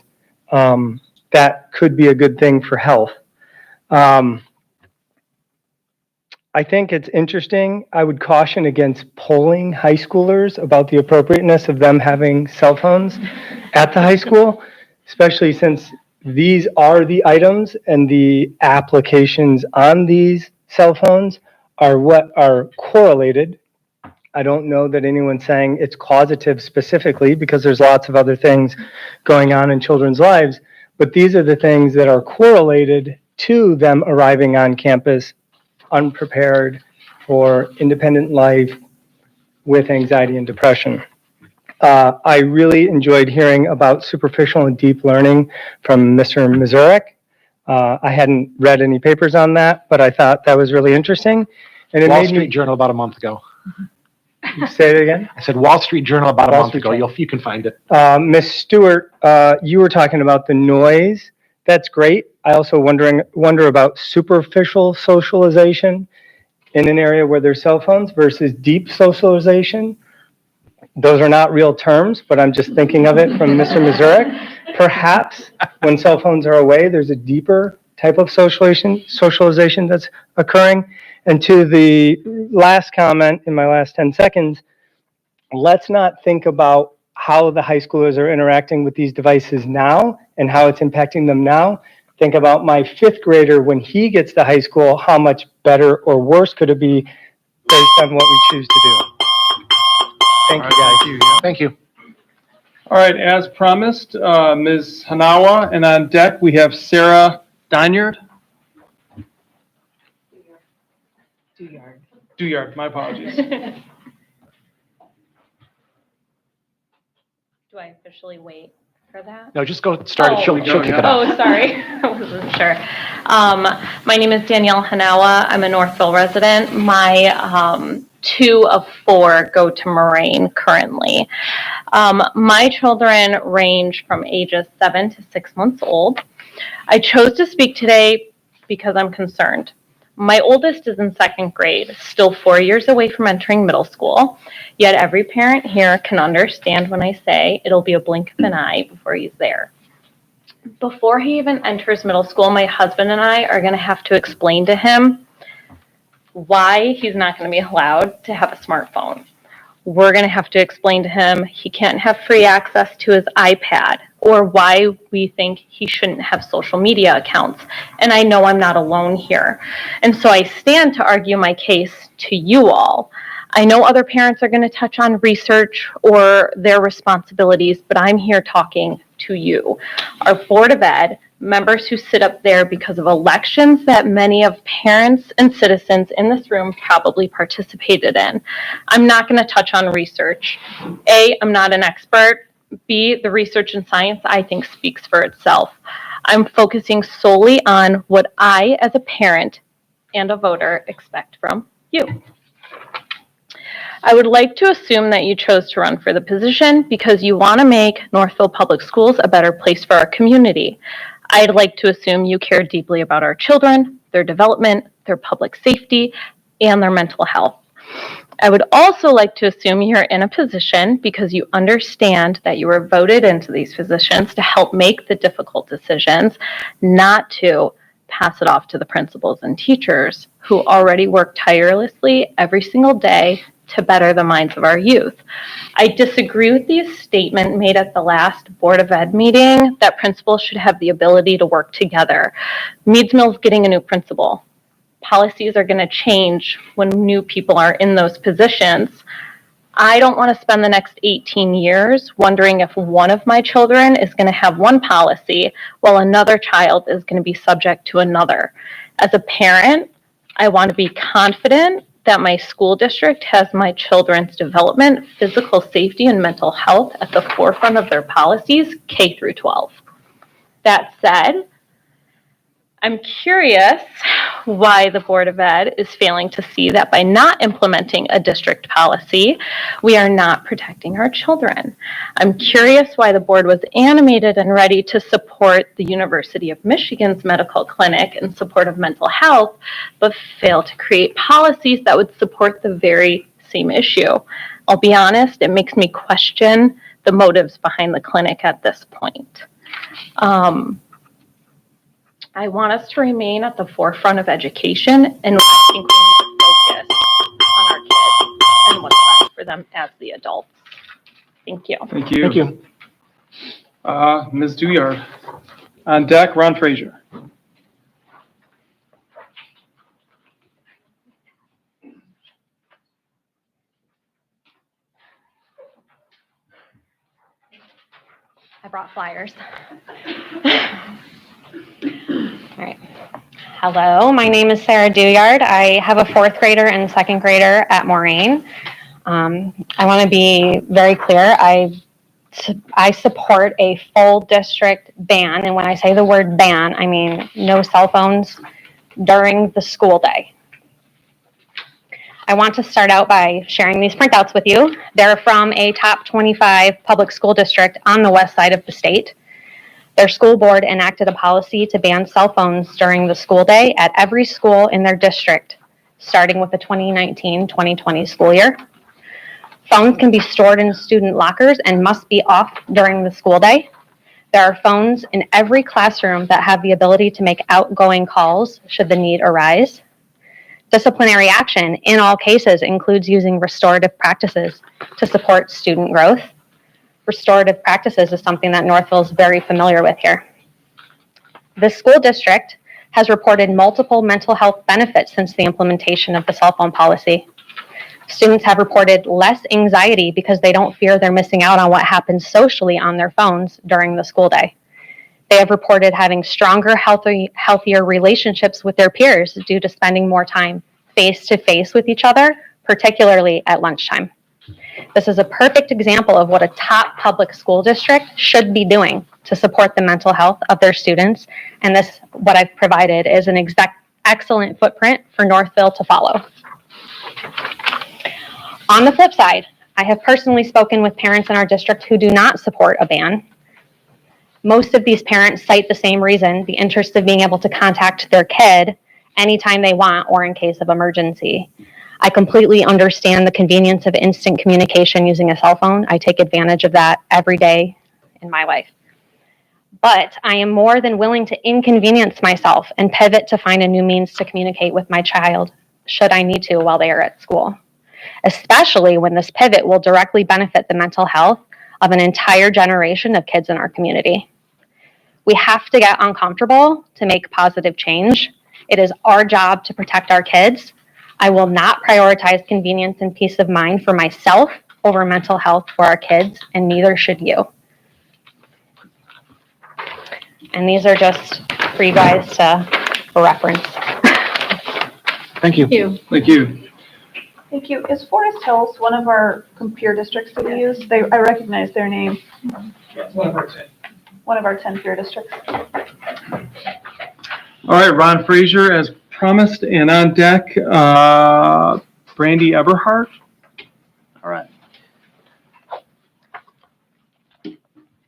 L: that could be a good thing for health. I think it's interesting. I would caution against polling high schoolers about the appropriateness of them having cell phones at the high school, especially since these are the items and the applications on these cell phones are what are correlated. I don't know that anyone's saying it's causative specifically, because there's lots of other things going on in children's lives, but these are the things that are correlated to them arriving on campus unprepared for independent life with anxiety and depression. I really enjoyed hearing about superficial and deep learning from Mr. Mazurek. I hadn't read any papers on that, but I thought that was really interesting. And it
J: Wall
L: made
J: Street
L: me
J: Journal about a month ago.
L: say it again.
J: I said Wall Street Journal about a
L: Wall
J: month
L: Street
J: ago.
L: Journal.
J: You can find it.
L: Ms. Stewart, you were talking about the noise. That's great. I also wonder about superficial socialization in an area where there's cell phones versus deep socialization. Those are not real terms, but I'm just thinking of it from Mr. Mazurek. Perhaps when cell phones are away, there's a deeper type of socialization that's occurring. And to the last comment in my last 10 seconds, let's not think about how the high schoolers are interacting with these devices now and how it's impacting them now. Think about my 5th grader when he gets to high school, how much better or worse could it be based on what we choose to do. Thank you, guys.
J: Thank you.
F: All right, as promised, Ms. Hanawa, and on deck we have Sarah Donyard. Duyard, my apologies.
M: Do I officially wait for that?
J: No, just go start it. She'll kick it off.
M: Oh, sorry. I wasn't sure. My name is Danielle Hanawa. I'm a Northville resident. My 2 of 4 go to Moraine currently. My children range from ages 7 to 6 months old. I chose to speak today because I'm concerned. My oldest is in 2nd grade, still 4 years away from entering middle school, yet every parent here can understand when I say it'll be a blink of an eye before he's there. Before he even enters middle school, my husband and I are going to have to explain to him why he's not going to be allowed to have a smartphone. We're going to have to explain to him he can't have free access to his iPad, or why we think he shouldn't have social media accounts. And I know I'm not alone here. And so I stand to argue my case to you all. I know other parents are going to touch on research or their responsibilities, but I'm here talking to you, our Board of Ed, members who sit up there because of elections that many of parents and citizens in this room probably participated in. I'm not going to touch on research. I'm not an expert. B, the research and science I think speaks for itself. I'm focusing solely on what I, as a parent and a voter, expect from you. I would like to assume that you chose to run for the position because you want to make Northville Public Schools a better place for our community. I'd like to assume you care deeply about our children, their development, their public safety, and their mental health. I would also like to assume you're in a position because you understand that you were voted into these positions to help make the difficult decisions, not to pass it off to the principals and teachers who already work tirelessly every single day to better the minds of our youth. I disagree with the statement made at the last Board of Ed meeting that principals should have the ability to work together. Meads Mill's getting a new principal. Policies are going to change when new people are in those positions. I don't want to spend the next 18 years wondering if one of my children is going to have one policy while another child is going to be subject to another. As a parent, I want to be confident that my school district has my children's development, physical safety, and mental health at the forefront of their policies, K through 12. That said, I'm curious why the Board of Ed is failing to see that by not implementing a district policy, we are not protecting our children. I'm curious why the board was animated and ready to support the University of Michigan's medical clinic in support of mental health, but failed to create policies that would support the very same issue. I'll be honest, it makes me question the motives behind the clinic at this point. I want us to remain at the forefront of education, and I think we need to focus on our kids and what's best for them as the adults. Thank you.
F: Thank you.
J: Thank you.
F: Ms. Duyard. On deck, Ron Frazier.
N: I brought flyers. All right. Hello, my name is Sarah Duyard. I have a fourth grader and second grader at Moraine. I want to be very clear. I support a full district ban, and when I say the word ban, I mean no cell phones during the school day. I want to start out by sharing these printouts with you. They're from a top 25 public school district on the west side of the state. Their school board enacted a policy to ban cell phones during the school day at every school in their district, starting with the 2019-2020 school year. Phones can be stored in student lockers and must be off during the school day. There are phones in every classroom that have the ability to make outgoing calls should the need arise. Disciplinary action in all cases includes using restorative practices to support student growth. Restorative practices is something that Northville is very familiar with here. The school district has reported multiple mental health benefits since the implementation of the cell phone policy. Students have reported less anxiety because they don't fear they're missing out on what happens socially on their phones during the school day. They have reported having stronger, healthier relationships with their peers due to spending more time face-to-face with each other, particularly at lunchtime. This is a perfect example of what a top public school district should be doing to support the mental health of their students, and this, what I've provided, is an excellent footprint for Northville to follow. On the flip side, I have personally spoken with parents in our district who do not support a ban. Most of these parents cite the same reason, the interest of being able to contact their kid anytime they want or in case of emergency. I completely understand the convenience of instant communication using a cell phone. I take advantage of that every day in my life. But I am more than willing to inconvenience myself and pivot to find a new means to communicate with my child, should I need to while they are at school, especially when this pivot will directly benefit the mental health of an entire generation of kids in our community. We have to get uncomfortable to make positive change. It is our job to protect our kids. I will not prioritize convenience and peace of mind for myself over mental health for our kids, and neither should you. And these are just for you guys to reference.
J: Thank you.
F: Thank you.
D: Thank you. Is Forest Hills one of our peer districts that we use? I recognize their name.
F: One of our 10.
D: One of our 10 peer districts.
F: All right, Ron Frazier, as promised, and on deck, Brandy Eberhardt.
O: All right.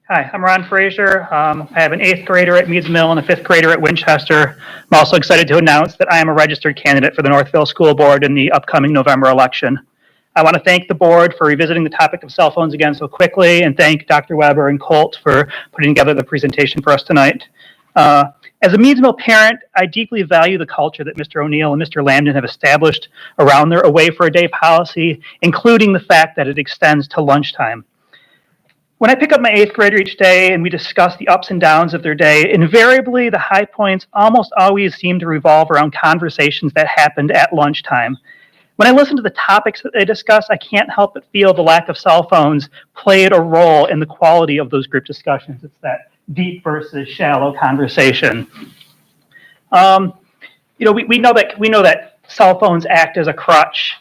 O: Hi, I'm Ron Frazier. I have an 8th grader at Meads Mill and a 5th grader at Winchester. I'm also excited to announce that I am a registered candidate for the Northville School Board in the upcoming November election. I want to thank the board for revisiting the topic of cell phones again so quickly, and thank Dr. Weber and Colt for putting together the presentation for us tonight. As a Meads Mill parent, I deeply value the culture that Mr. O'Neill and Mr. Lambden have established around their away for a day policy, including the fact that it extends to lunchtime. When I pick up my 8th grader each day and we discuss the ups and downs of their day, invariably the high points almost always seem to revolve around conversations that happened at lunchtime. When I listen to the topics that they discuss, I can't help but feel the lack of cell phones played a role in the quality of those group discussions. It's that deep versus shallow conversation. We know that cell phones act as a crutch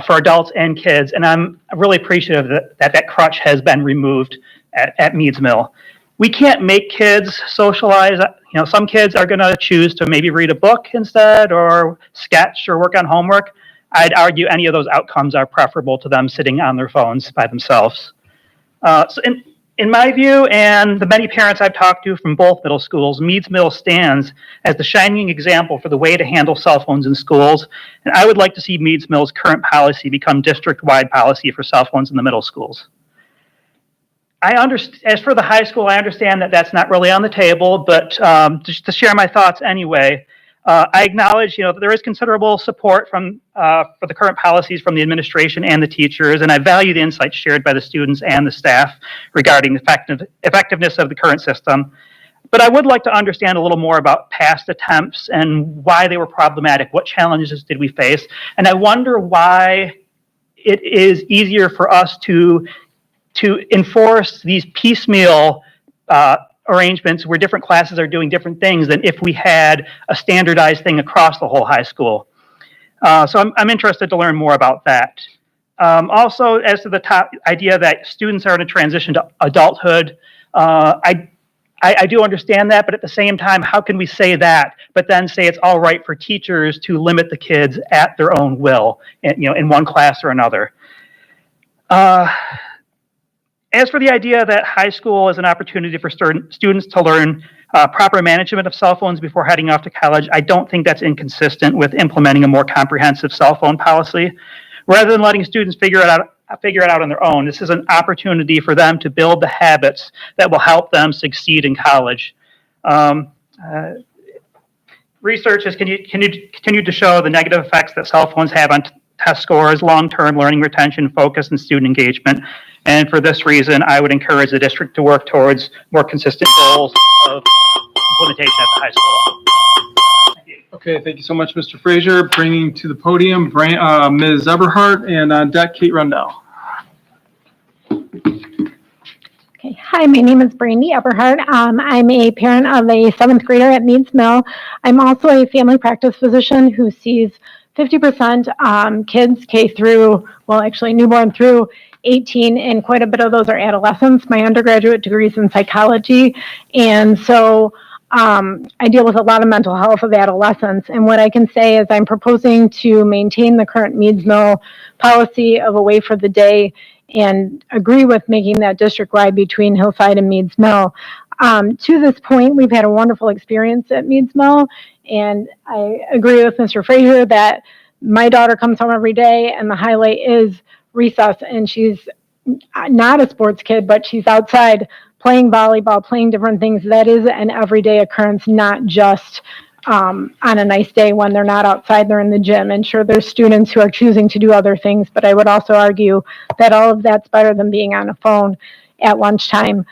O: for adults and kids, and I'm really appreciative that crutch has been removed at Meads Mill. We can't make kids socialize. Some kids are going to choose to maybe read a book instead, or sketch, or work on homework. I'd argue any of those outcomes are preferable to them sitting on their phones by themselves. So in my view, and the many parents I've talked to from both middle schools, Meads Mill stands as the shining example for the way to handle cell phones in schools, and I would like to see Meads Mill's current policy become district-wide policy for cell phones in the middle schools. As for the high school, I understand that that's not really on the table, but just to share my thoughts anyway, I acknowledge, that there is considerable support for the current policies from the administration and the teachers, and I value the insights shared by the students and the staff regarding the effectiveness of the current system. But I would like to understand a little more about past attempts and why they were problematic. What challenges did we face? And I wonder why it is easier for us to enforce these piecemeal arrangements where different classes are doing different things than if we had a standardized thing across the whole high school. So I'm interested to learn more about that. Also, as to the top idea that students are in a transition to adulthood, I do understand that, but at the same time, how can we say that, but then say it's all right for teachers to limit the kids at their own will, in one class or another? As for the idea that high school is an opportunity for students to learn proper management of cell phones before heading off to college, I don't think that's inconsistent with implementing a more comprehensive cell phone policy. Rather than letting students figure it out on their own, this is an opportunity for them to build the habits that will help them succeed in college. Research has continued to show the negative effects that cell phones have on test scores, long-term learning retention, focus, and student engagement. And for this reason, I would encourage the district to work towards more consistent goals of implementation at the high school. Thank you.
F: Okay, thank you so much, Mr. Frazier. Bringing to the podium Ms. Eberhardt, and on deck, Kate Rundell.
P: Okay. Hi, my name is Brandy Eberhardt. I'm a parent of a 7th grader at Meads Mill. I'm also a family practice physician who sees 50% kids K through, well, actually newborn through 18, and quite a bit of those are adolescents. My undergraduate degree is in psychology, and so I deal with a lot of mental health of adolescents. And what I can say is I'm proposing to maintain the current Meads Mill policy of away for the day and agree with making that district-wide between Hillside and Meads Mill. To this point, we've had a wonderful experience at Meads Mill, and I agree with Mr. Frazier that my daughter comes home every day, and the highlight is recess, and she's not a sports kid, but she's outside playing volleyball, playing different things. That is an everyday occurrence, not just on a nice day when they're not outside, they're in the gym. And sure, there's students who are choosing to do other things, but I would also argue that all of that's better than being on a phone at lunchtime.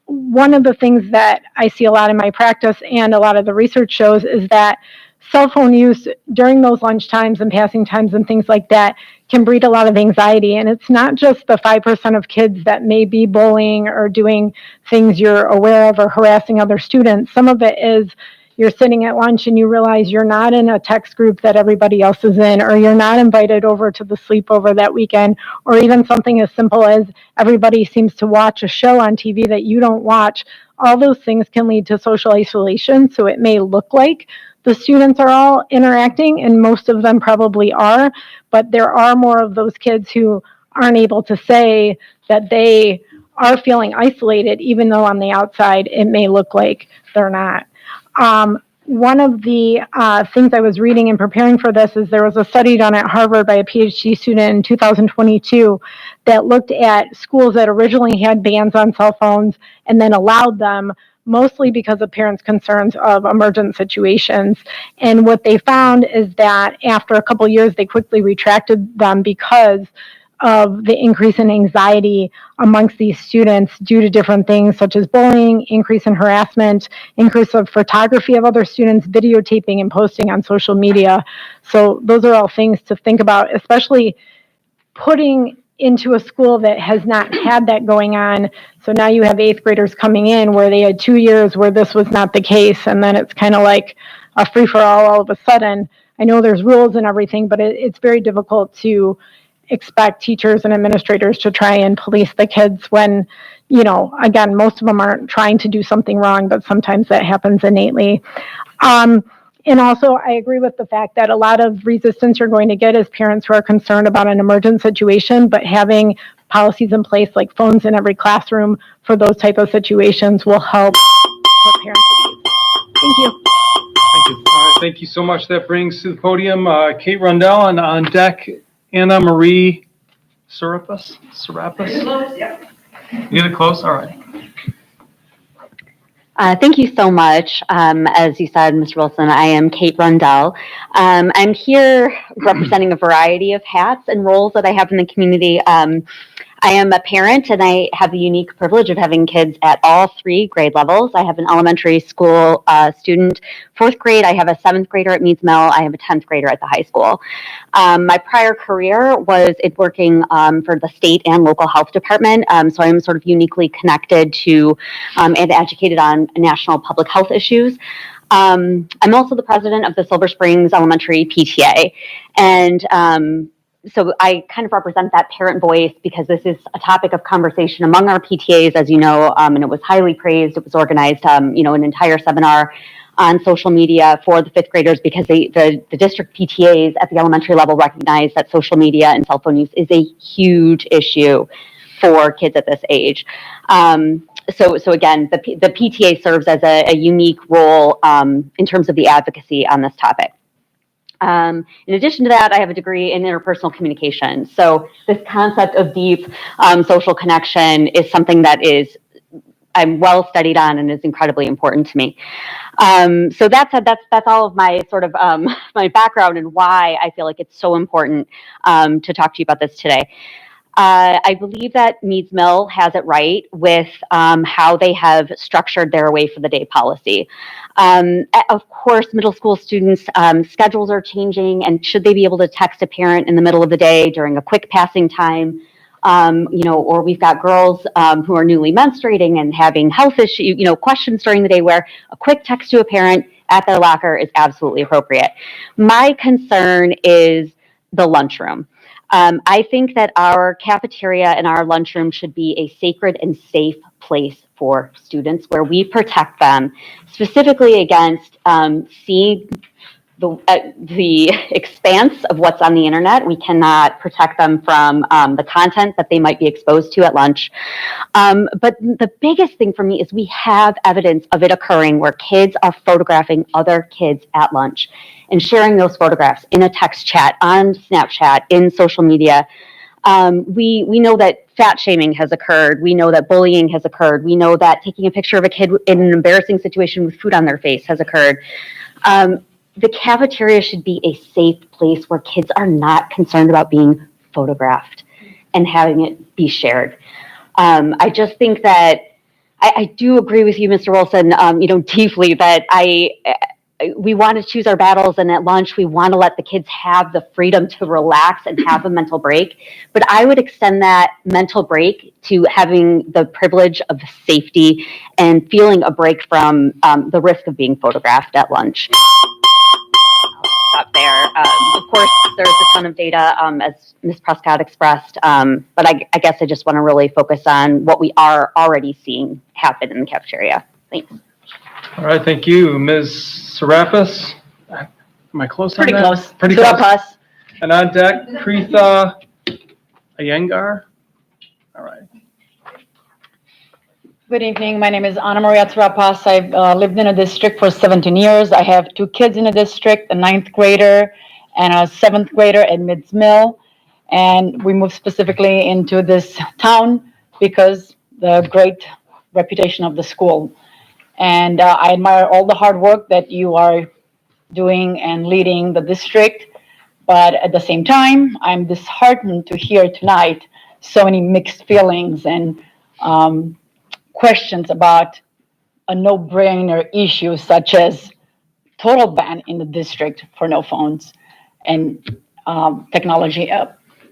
P: One of the things that I see a lot in my practice and a lot of the research shows is that cell phone use during those lunch times and passing times and things like that can breed a lot of anxiety. And it's not just the 5% of kids that may be bullying or doing things you're aware of or harassing other students. Some of it is you're sitting at lunch and you realize you're not in a text group that everybody else is in, or you're not invited over to the sleepover that weekend, or even something as simple as everybody seems to watch a show on TV that you don't watch. All those things can lead to social isolation. So it may look like the students are all interacting, and most of them probably are, but there are more of those kids who aren't able to say that they are feeling isolated, even though on the outside it may look like they're not. One of the things I was reading and preparing for this is there was a study done at Harvard by a PhD student in 2022 that looked at schools that originally had bans on cell phones and then allowed them, mostly because of parents' concerns of emergent situations. And what they found is that after a couple years, they quickly retracted them because of the increase in anxiety amongst these students due to different things such as bullying, increase in harassment, increase of photography of other students, videotaping and posting on social media. So those are all things to think about, especially putting into a school that has not had that going on. So now you have 8th graders coming in where they had 2 years where this was not the case, and then it's kind of like a free-for-all all of a sudden. I know there's rules and everything, but it's very difficult to expect teachers and administrators to try and police the kids when, you know, again, most of them aren't trying to do something wrong, but sometimes that happens innately. And also, I agree with the fact that a lot of resistance you're going to get is parents who are concerned about an emergent situation, but having policies in place like phones in every classroom for those type of situations will help put parents at ease. Thank you.
F: Thank you. All right, thank you so much. That brings to the podium Kate Rundell, and on deck, Anna Marie Serapis?
Q: Yeah.
F: You get it close? All right.
Q: Thank you so much. As you said, Mr. Wilson, I am Kate Rundell. I'm here representing a variety of hats and roles that I have in the community. I am a parent, and I have the unique privilege of having kids at all 3 grade levels. I have an elementary school student, 4th grade. I have a 7th grader at Meads Mill. I have a 10th grader at the high school. My prior career was working for the state and local health department, so I'm sort of uniquely connected to and educated on national public health issues. I'm also the president of the Silver Springs Elementary PTA, and so I kind of represent that parent voice because this is a topic of conversation among our PTAs, as you know, and it was highly praised. It was organized, an entire seminar on social media for the 5th graders because the district PTAs at the elementary level recognize that social media and cell phone use is a huge issue for kids at this age. So again, the PTA serves as a unique role in terms of the advocacy on this topic. In addition to that, I have a degree in interpersonal communication. So this concept of deep social connection is something that I'm well studied on and is incredibly important to me. So that's all of my sort of my background and why I feel like it's so important to talk to you about this today. I believe that Meads Mill has it right with how they have structured their away for the day policy. Of course, middle school students' schedules are changing, and should they be able to text a parent in the middle of the day during a quick passing time? Or we've got girls who are newly menstruating and having health issue, questions during the day where a quick text to a parent at their locker is absolutely appropriate. My concern is the lunchroom. I think that our cafeteria and our lunchroom should be a sacred and safe place for students where we protect them specifically against seeing the expanse of what's on the internet. We cannot protect them from the content that they might be exposed to at lunch. But the biggest thing for me is we have evidence of it occurring where kids are photographing other kids at lunch and sharing those photographs in a text chat, on Snapchat, in social media. We know that fat shaming has occurred. We know that bullying has occurred. We know that taking a picture of a kid in an embarrassing situation with food on their face has occurred. The cafeteria should be a safe place where kids are not concerned about being photographed and having it be shared. I just think that I do agree with you, Mr. Wilson, deeply that we want to choose our battles, and at lunch we want to let the kids have the freedom to relax and have a mental break. But I would extend that mental break to having the privilege of safety and feeling a break from the risk of being photographed at lunch. Stop there. Of course, there's a ton of data, as Ms. Prescott expressed, but I guess I just want to really focus on what we are already seeing happen in the cafeteria. Thanks.
F: All right, thank you. Ms. Serapis? Am I close on
K: Pretty
F: that?
K: close.
F: Pretty
K: Serapis.
F: close. And on deck, Preetha Iyengar? All right.
R: Good evening. My name is Ana Maria Trapas. I've lived in a district for 17 years. I have 2 kids in the district, a 9th grader and a 7th grader at Mids Mill. And we moved specifically into this town because the great reputation of the school. And I admire all the hard work that you are doing and leading the district. But at the same time, I'm disheartened to hear tonight so many mixed feelings and questions about a no-brainer issue such as total ban in the district for no phones and technology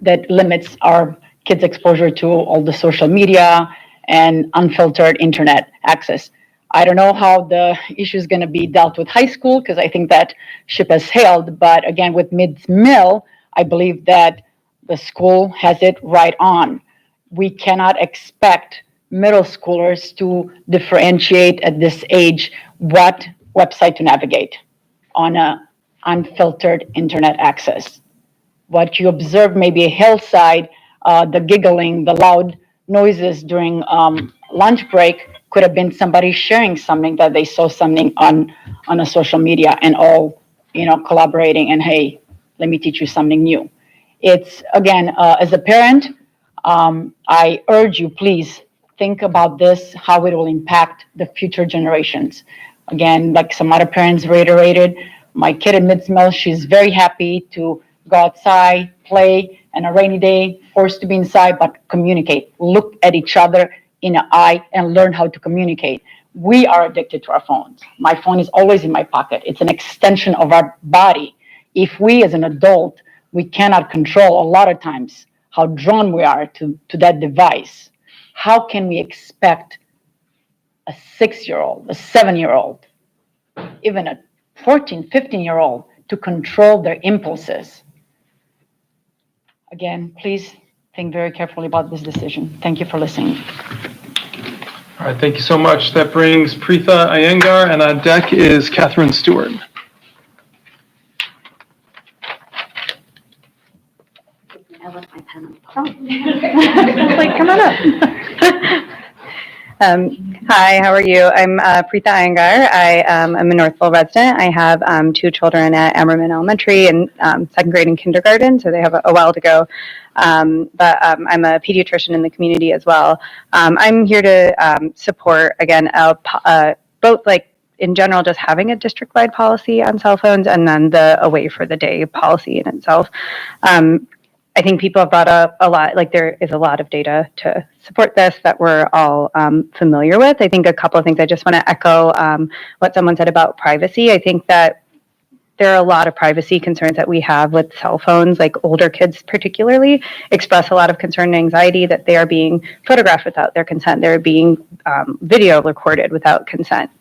R: that limits our kids' exposure to all the social media and unfiltered internet access. I don't know how the issue is going to be dealt with high school because I think that ship has sailed. But again, with Mids Mill, I believe that the school has it right on. We cannot expect middle schoolers to differentiate at this age what website to navigate on a unfiltered internet access. What you observe maybe a hillside, the giggling, the loud noises during lunch break could have been somebody sharing something that they saw something on a social media and all, collaborating and, hey, let me teach you something new. It's, again, as a parent, I urge you, please think about this, how it will impact the future generations. Again, like some other parents reiterated, my kid at Mids Mill, she's very happy to go outside, play, and a rainy day, forced to be inside, but communicate, look at each other in the eye and learn how to communicate. We are addicted to our phones. My phone is always in my pocket. It's an extension of our body. If we as an adult, we cannot control a lot of times how drawn we are to that device, how can we expect a 6-year-old, a 7-year-old, even a 14, 15-year-old to control their impulses? Again, please think very carefully about this decision. Thank you for listening.
F: All right, thank you so much. That brings Preetha Iyengar, and on deck is Catherine Stewart.
Q: I left my pen.
S: Like, come on up. Hi, how are you? I'm Preetha Iyengar. I am a Northville resident. I have 2 children at Ammerman Elementary in 2nd grade and kindergarten, so they have a while to go. But I'm a pediatrician in the community as well. I'm here to support, again, both like in general, just having a district-wide policy on cell phones and then the away for the day policy in itself. I think people have brought up a lot, like there is a lot of data to support this that we're all familiar with. I think a couple of things, I just want to echo what someone said about privacy. I think that there are a lot of privacy concerns that we have with cell phones, like older kids particularly express a lot of concern and anxiety that they are being photographed without their consent. They're being video recorded without consent.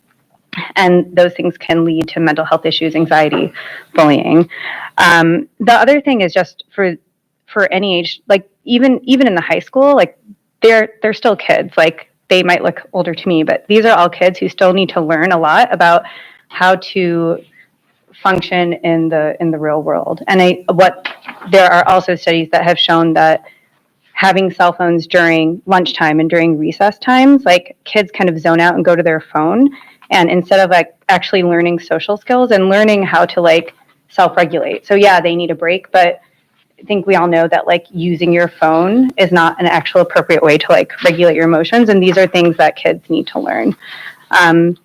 S: And those things can lead to mental health issues, anxiety, bullying. The other thing is just for any age, like even in the high school, like they're still kids. Like they might look older to me, but these are all kids who still need to learn a lot about how to function in the real world. And there are also studies that have shown that having cell phones during lunchtime and during recess times, like kids kind of zone out and go to their phone, and instead of like actually learning social skills and learning how to like self-regulate. So yeah, they need a break, but I think we all know that like using your phone is not an actual appropriate way to like regulate your emotions. And these are things that kids need to learn. And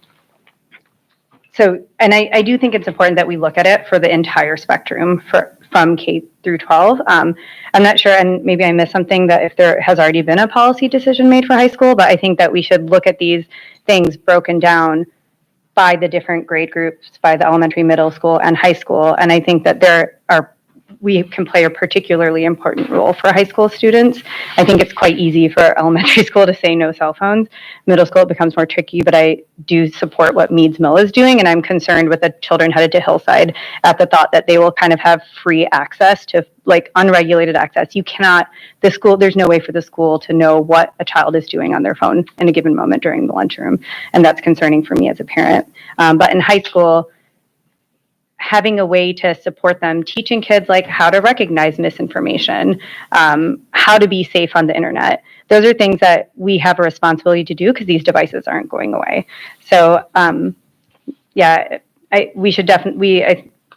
S: I do think it's important that we look at it for the entire spectrum from K through 12. I'm not sure, and maybe I missed something, that if there has already been a policy decision made for high school, but I think that we should look at these things broken down by the different grade groups, by the elementary, middle school, and high school. And I think that we can play a particularly important role for high school students. I think it's quite easy for elementary school to say no cell phones. Middle school, it becomes more tricky, but I do support what Meads Mill is doing, and I'm concerned with the children headed to Hillside at the thought that they will kind of have free access to, like, unregulated access. There's no way for the school to know what a child is doing on their phone in a given moment during the lunchroom, and that's concerning for me as a parent. But in high school, having a way to support them, teaching kids like how to recognize misinformation, how to be safe on the internet. Those are things that we have a responsibility to do because these devices aren't going away. So I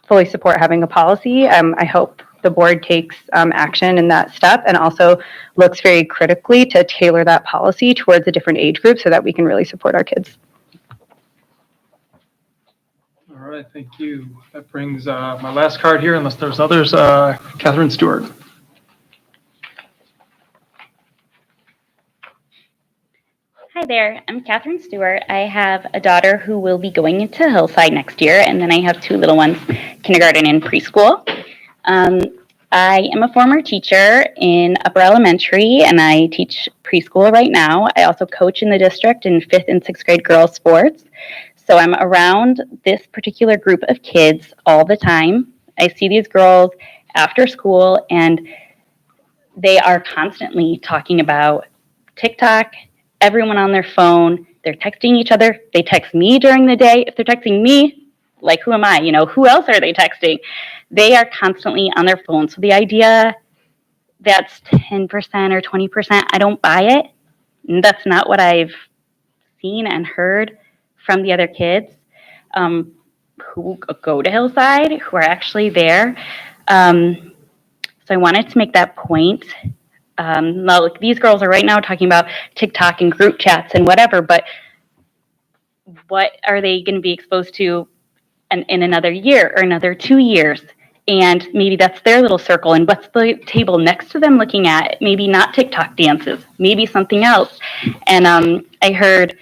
S: fully support having a policy. I hope the board takes action in that step and also looks very critically to tailor that policy towards a different age group so that we can really support our kids.
F: All right, thank you. That brings my last card here, unless there's others. Catherine Stewart.
T: Hi there, I'm Catherine Stewart. I have a daughter who will be going into Hillside next year, and then I have two little ones, kindergarten and preschool. I am a former teacher in upper elementary, and I teach preschool right now. I also coach in the district in 5th and 6th grade girls sports. So I'm around this particular group of kids all the time. I see these girls after school, and they are constantly talking about TikTok, everyone on their phone. They're texting each other. They text me during the day. If they're texting me, like, who am I? Who else are they texting? They are constantly on their phone. So the idea that's 10% or 20%, I don't buy it. That's not what I've seen and heard from the other kids who go to Hillside, who are actually there. So I wanted to make that point. Now, these girls are right now talking about TikTok and group chats and whatever, but what are they going to be exposed to in another year or another 2 years? And maybe that's their little circle. And what's the table next to them looking at? Maybe not TikTok dances, maybe something else. And I heard,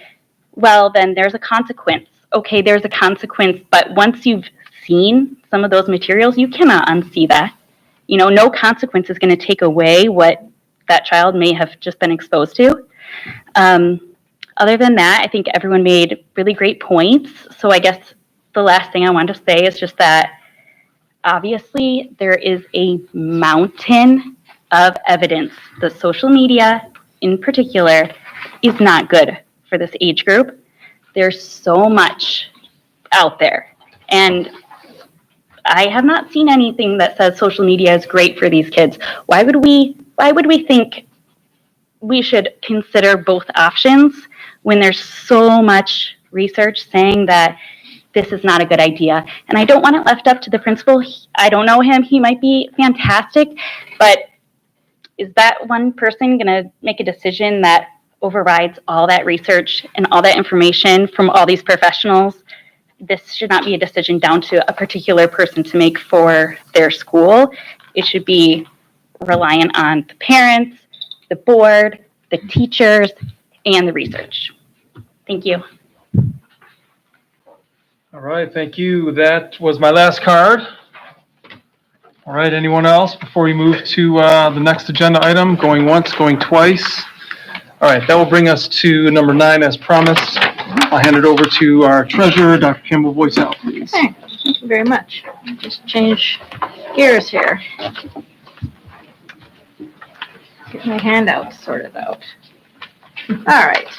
T: well, then there's a consequence. Okay, there's a consequence, but once you've seen some of those materials, you cannot unsee that. No consequence is going to take away what that child may have just been exposed to. Other than that, I think everyone made really great points. So I guess the last thing I want to say is just that obviously there is a mountain of evidence that social media in particular is not good for this age group. There's so much out there, and I have not seen anything that says social media is great for these kids. Why would we think we should consider both options when there's so much research saying that this is not a good idea? And I don't want it left up to the principal. I don't know him. He might be fantastic, but is that one person going to make a decision that overrides all that research and all that information from all these professionals? This should not be a decision down to a particular person to make for their school. It should be reliant on the parents, the board, the teachers, and the research. Thank you.
F: All right, thank you. That was my last card. All right, anyone else before we move to the next agenda item? Going once, going twice. All right, that will bring us to number 9 as promised. I'll hand it over to our treasurer, Dr. Campbell Boyce-Howe, please.
H: Okay, thank you very much. Just change gears here. Get my handout sorted out. All right.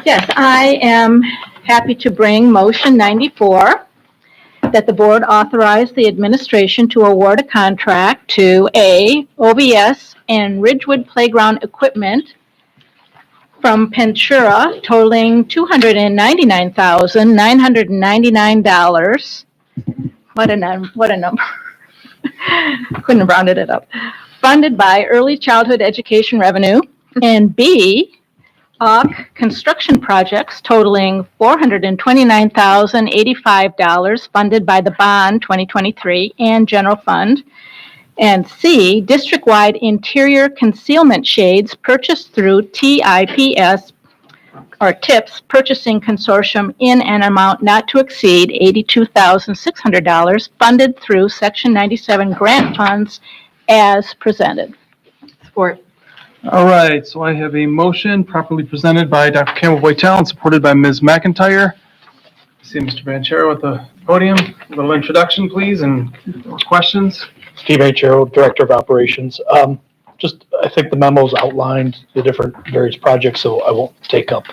H: Yes, I am happy to bring motion 94, that the board authorize the administration to award a contract to OVS and Ridgewood Playground Equipment from Pentura totaling $299,999. What a number. Couldn't have rounded it up. Funded by early childhood education revenue. And B, construction projects totaling $429,085 funded by the bond 2023 and general fund. And C, district-wide interior concealment shades purchased through TIPS TIPS Purchasing Consortium in an amount not to exceed $82,600 funded through Section 97 grant funds as presented.
K: Support.
F: All right, so I have a motion properly presented by Dr. Campbell-Boytel and supported by Ms. McIntyre. See Mr. Vanchero at the podium. A little introduction, please, and questions.
J: Steve Vanchero, Director of Operations. I think the memos outlined the different various projects, so I won't take up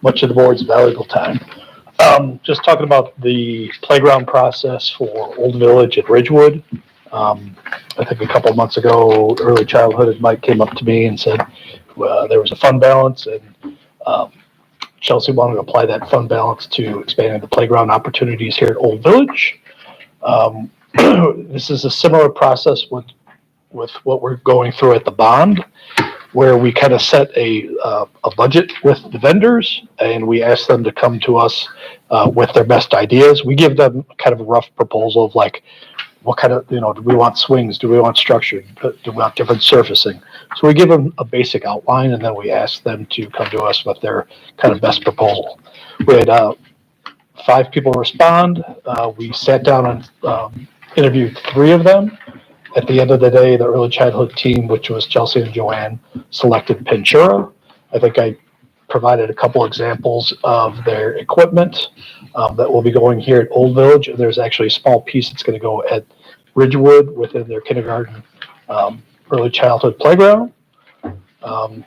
J: much of the board's valuable time. Just talking about the playground process for Old Village at Ridgewood. I think a couple of months ago, Early Childhood, Mike came up to me and said there was a fund balance, and Chelsea wanted to apply that fund balance to expanding the playground opportunities here at Old Village. This is a similar process with what we're going through at the bond, where we kind of set a budget with the vendors, and we ask them to come to us with their best ideas. We give them kind of a rough proposal of like, what kind of, do we want swings? Do we want structure? Do we want different surfacing? So we give them a basic outline, and then we ask them to come to us with their kind of best proposal. We had 5 people respond. We sat down and interviewed 3 of them. At the end of the day, the early childhood team, which was Chelsea and Joanne, selected Pintura. I think I provided a couple examples of their equipment that will be going here at Old Village. And there's actually a small piece that's going to go at Ridgewood within their kindergarten early childhood playground. The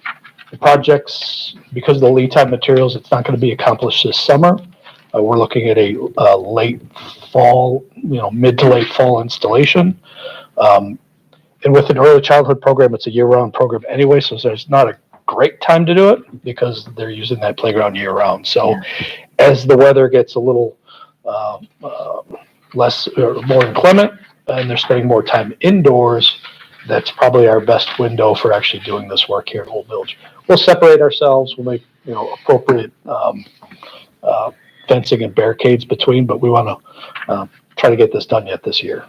J: projects, because of the lead time materials, it's not going to be accomplished this summer. We're looking at a late fall, mid to late fall installation. And with an early childhood program, it's a year-round program anyway, so there's not a great time to do it because they're using that playground year-round. So as the weather gets a little less or more inclement and they're spending more time indoors, that's probably our best window for actually doing this work here at Old Village. We'll separate ourselves. We'll make appropriate fencing and barricades between, but we want to try to get this done yet this year.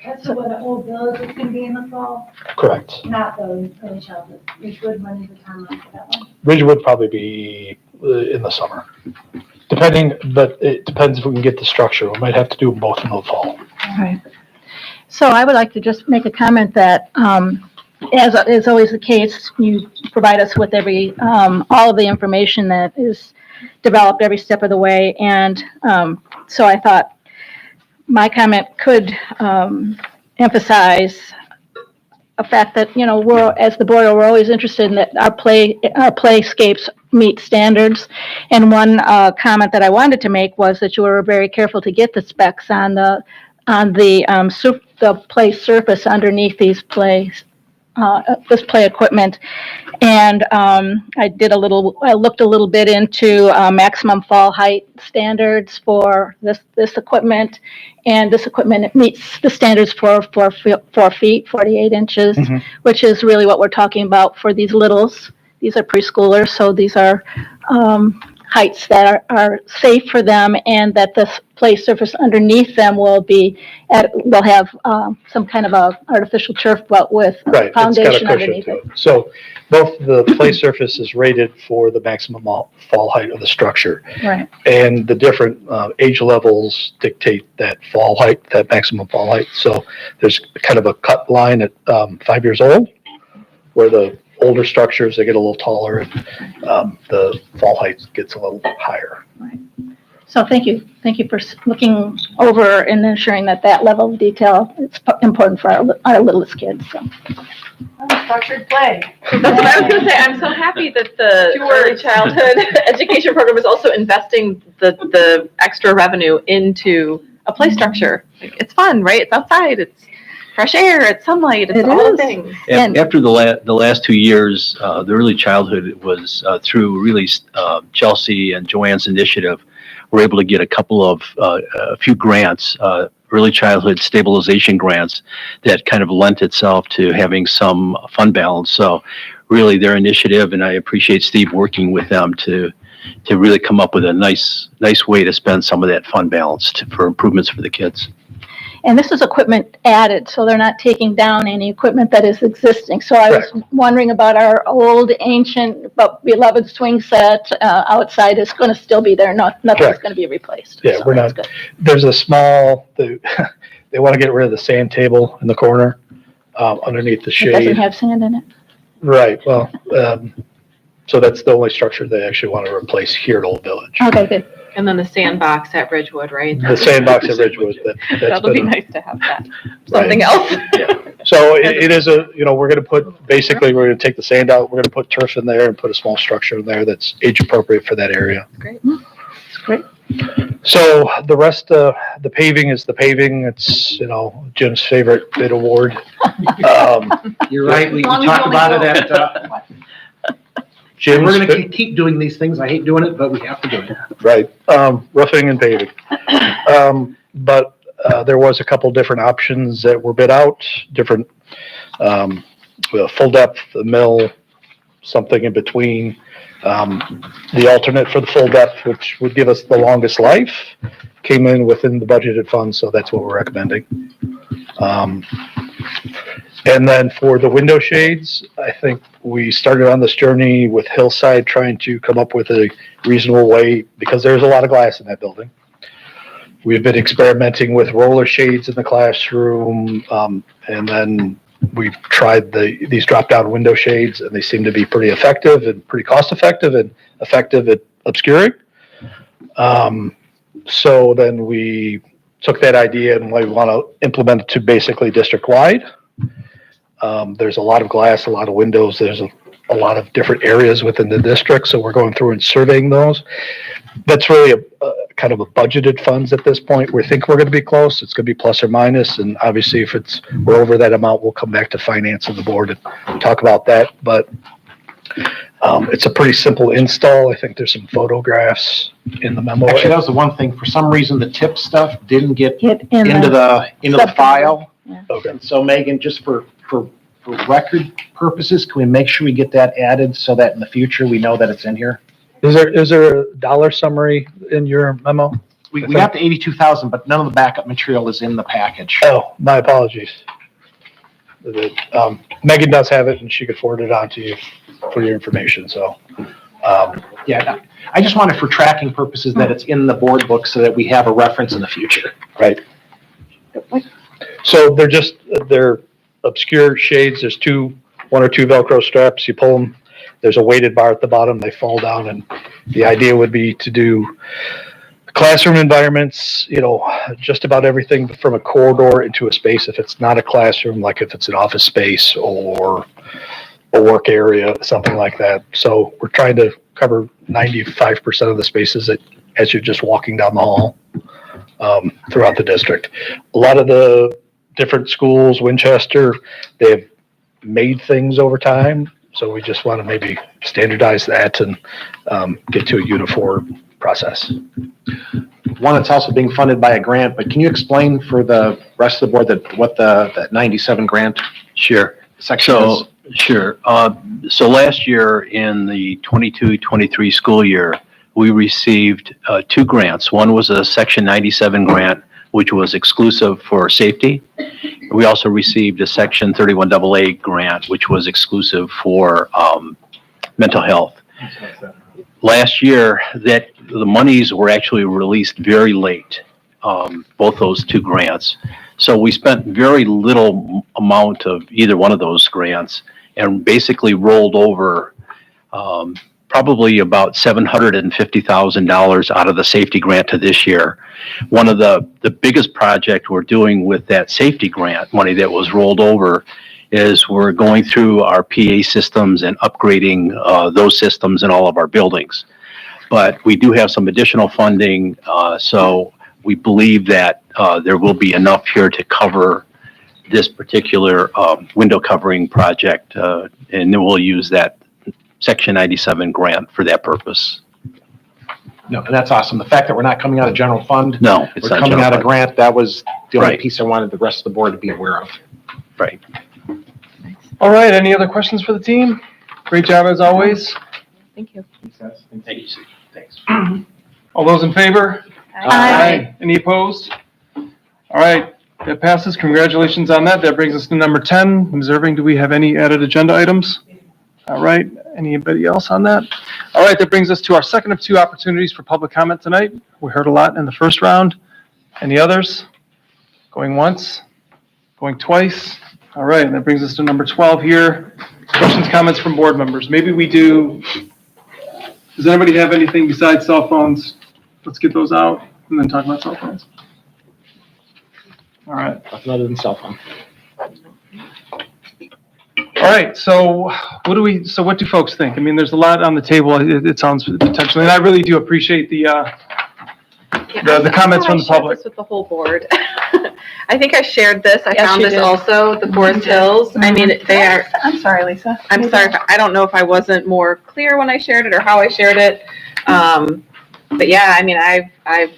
G: That's what the Old Village is going to be in the fall?
J: Correct.
G: Not the early childhood. Ridgewood, when is the timeline for that one?
J: Ridgewood would probably be in the summer, but it depends if we can get the structure. We might have to do them both in the fall.
H: Right. So I would like to just make a comment that, as is always the case, you provide us with all of the information that is developed every step of the way. And so I thought my comment could emphasize a fact that, as the board, we're always interested in that our playscapes meet standards. And one comment that I wanted to make was that you were very careful to get the specs on the play surface underneath these this play equipment. And I looked a little bit into maximum fall height standards for this equipment. And this equipment meets the standards for 4 feet, 48 inches, which is really what we're talking about for these littles. These are preschoolers, so these are heights that are safe for them, and that the play surface underneath them will have some kind of a artificial turf with foundation underneath it.
J: So both the play surface is rated for the maximum fall height of the structure.
H: Right.
J: And the different age levels dictate that fall height, that maximum fall height. So there's kind of a cut line at 5 years old, where the older structures, they get a little taller, and the fall height gets a little higher.
H: Right. So thank you for looking over and ensuring that level of detail is important for our littlest kids. So.
I: Structured play. That's what I was going to say. I'm so happy that the early childhood education program is also investing the extra revenue into a play structure. It's fun, right? It's outside. It's fresh air. It's sunlight. It's all the things.
U: After the last 2 years, the early childhood was through really Chelsea and Joanne's initiative. We're able to get a few grants, early childhood stabilization grants, that kind of lent itself to having some fund balance. So really their initiative, and I appreciate Steve working with them to really come up with a nice way to spend some of that fund balance for improvements for the kids.
H: And this is equipment added, so they're not taking down any equipment that is existing. So I was wondering about our old ancient but beloved swing set outside is going to still be there. Nothing's going to be replaced.
A: Yeah,
H: So
A: we're
H: that's
A: not,
H: good.
A: there's a small, they want to get rid of the sand table in the corner, underneath the
H: It doesn't
A: shade.
H: have sand in it.
A: Right, well, so that's the only structure they actually want to replace here at Old Village.
H: Okay, good.
I: And then the sandbox at Ridgewood, right?
A: The sandbox at Ridgewood, that's
I: That'll be
A: been,
I: nice to have that. Something else.
A: so it is we're gonna put, basically, we're gonna take the sand out, we're gonna put turf in there and put a small structure in there that's age appropriate for that area.
I: Great.
H: That's great.
A: So the rest, the paving is the paving. It's, Jim's favorite bid award.
J: You're right, we talked about it at,
A: Jim's,
J: we're gonna keep doing these things. I hate doing it, but we have to do it.
A: right, roofing and paving. But there was a couple different options that were bid out, different, full depth, the mill, something in between. The alternate for the full depth, which would give us the longest life, came in within the budgeted funds, so that's what we're recommending. And then for the window shades, I think we started on this journey with Hillside trying to come up with a reasonable way, because there's a lot of glass in that building. We've been experimenting with roller shades in the classroom, and then we've tried these drop-down window shades, and they seem to be pretty effective and pretty cost-effective and effective at obscuring. So then we took that idea and we want to implement it to basically district-wide. There's a lot of glass, a lot of windows. There's a lot of different areas within the district, so we're going through and surveying those. That's really a kind of a budgeted funds at this point. We think we're going to be close. It's going to be plus or minus, and obviously if we're over that amount, we'll come back to finance and the board and talk about that. But it's a pretty simple install. I think there's some photographs in the memo.
J: Actually, that was the one thing. For some reason, the tip stuff didn't get
H: in
J: into the file.
H: Yeah.
A: Okay.
J: So Megan, just for record purposes, can we make sure we get that added so that in the future we know that it's in here?
A: Is there a dollar summary in your memo?
J: We got the 82,000, but none of the backup material is in the package.
A: Oh, my apologies. Megan does have it, and she could forward it on to you for your information, so.
J: Yeah, I just wanted for tracking purposes that it's in the board book so that we have a reference in the future.
A: Right. So they're obscure shades. There's one or two Velcro straps. You pull them. There's a weighted bar at the bottom. They fall down, and the idea would be to do classroom environments, just about everything from a corridor into a space. If it's not a classroom, like if it's an office space or a work area, something like that. So we're trying to cover 95% of the spaces as you're just walking down the hall throughout the district. A lot of the different schools, Winchester, they've made things over time. So we just want to maybe standardize that and get to a uniform process.
J: One that's also being funded by a grant, but can you explain for the rest of the board what that 97 grant?
U: Sure.
J: Section is?
U: Sure. So last year in the 22-23 school year, we received two grants. One was a Section 97 grant, which was exclusive for safety. We also received a Section 31AA grant, which was exclusive for mental health. Last year, the monies were actually released very late, both those two grants. So we spent very little amount of either one of those grants and basically rolled over probably about $750,000 out of the safety grant to this year. One of the biggest project we're doing with that safety grant money that was rolled over is we're going through our PA systems and upgrading those systems in all of our buildings. But we do have some additional funding, so we believe that there will be enough here to cover this particular window covering project, and then we'll use that Section 97 grant for that purpose.
J: No, and that's awesome. The fact that we're not coming out of general fund.
U: No, it's
J: we're
U: not
J: coming
U: general
J: out of
U: fund.
J: grant. That was the only
U: Right.
J: piece I wanted the rest of the board to be aware of.
U: Right.
F: All right, any other questions for the team? Great job as always.
I: Thank you.
U: Thank you, Steve. Thanks.
F: All those in favor?
H: Aye.
F: Any opposed? All right, That passes. Congratulations on that. That brings us to number 10. Observing, do we have any added agenda items? All right. Anybody else on that? All right. That brings us to our second of two opportunities for public comment tonight. We heard a lot in the first round. Any others? Going once? Going twice? All right. That brings us to number 12 here. Questions, comments from board members. Maybe we do. Does anybody have anything besides cell phones? Let's get those out and then talk about cell phones. All right.
J: Nothing other than cell phone.
F: All right. So what do folks think? I mean, there's a lot on the table. It sounds potentially, and I really do appreciate the comments from the public.
I: This with the whole board. I think I shared this. I
D: Yes,
I: found
D: you
I: this
D: did.
I: also, the Forest Hills. I mean, they are,
D: I'm sorry, Lisa.
I: I'm sorry, I don't know if I wasn't more clear when I shared it or how I shared it. But yeah, I mean, I've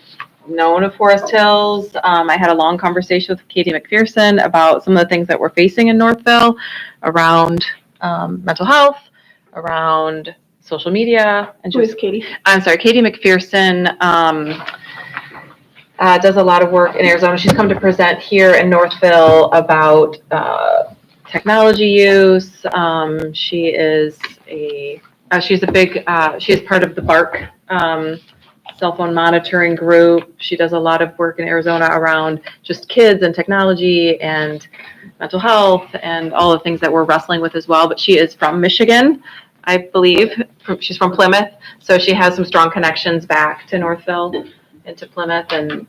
I: known of Forest Hills. I had a long conversation with Katie McPherson about some of the things that we're facing in Northville around mental health, around social media. And
D: Who is Katie?
I: I'm sorry, Katie McPherson does a lot of work in Arizona. She's come to present here in Northville about technology use. She is she's part of the BARC cell phone monitoring group. She does a lot of work in Arizona around just kids and technology and mental health and all the things that we're wrestling with as well. But she is from Michigan, I believe. She's from Plymouth, so she has some strong connections back to Northville, into Plymouth, and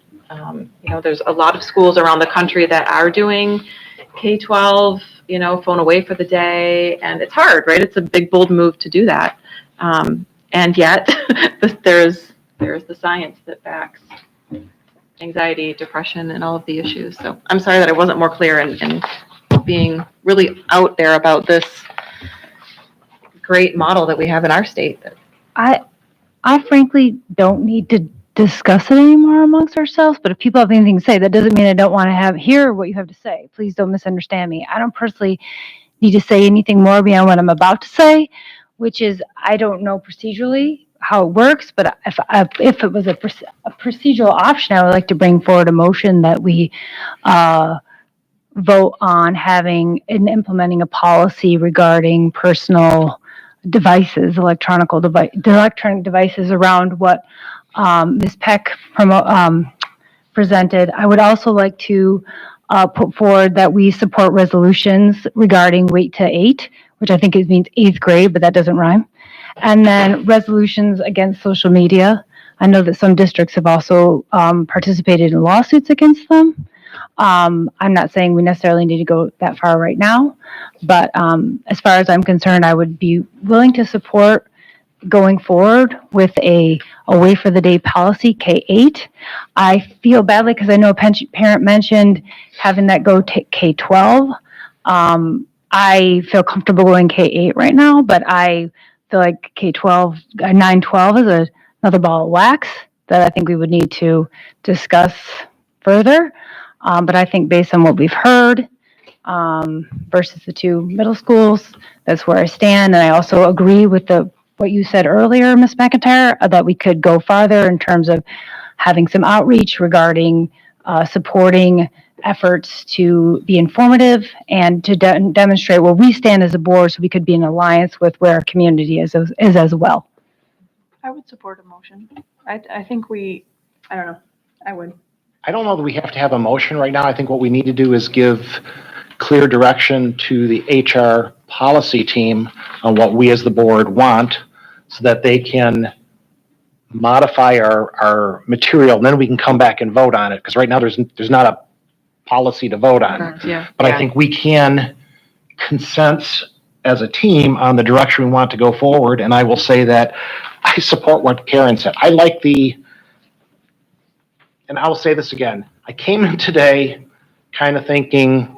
I: there's a lot of schools around the country that are doing K-12, phone away for the day, and it's hard, right? It's a big, bold move to do that, and yet there's the science that backs anxiety, depression, and all of the issues. So I'm sorry that I wasn't more clear in being really out there about this great model that we have in our state.
G: I frankly don't need to discuss it anymore amongst ourselves, but if people have anything to say, that doesn't mean I don't want to hear what you have to say. Please don't misunderstand me. I don't personally need to say anything more beyond what I'm about to say, which is I don't know procedurally how it works, but if it was a procedural option, I would like to bring forward a motion that we vote on having and implementing a policy regarding personal devices, electronic devices around what Ms. Peck presented. I would also like to put forward that we support resolutions regarding weight to 8, which I think it means 8th grade, but that doesn't rhyme. And then resolutions against social media. I know that some districts have also participated in lawsuits against them. I'm not saying we necessarily need to go that far right now, but as far as I'm concerned, I would be willing to support going forward with a away for the day policy, K-8. I feel badly because I know a parent mentioned having that go to K-12. I feel comfortable going K-8 right now, but I feel like K-12, 9-12 is another ball of wax that I think we would need to discuss further. But I think based on what we've heard versus the two middle schools, that's where I stand. And I also agree with what you said earlier, Ms. McIntyre, that we could go farther in terms of having some outreach regarding supporting efforts to be informative and to demonstrate where we stand as a board so we could be in alliance with where our community is as well.
D: I would support a motion. I think I don't know, I would.
J: I don't know that we have to have a motion right now. I think what we need to do is give clear direction to the HR policy team on what we as the board want so that they can modify our material, and then we can come back and vote on it. Because right now there's not a policy to vote on.
I: Yeah.
J: But I think we can consent as a team on the direction we want to go forward. And I will say that I support what Karen said. I like and I will say this again, I came in today kind of thinking,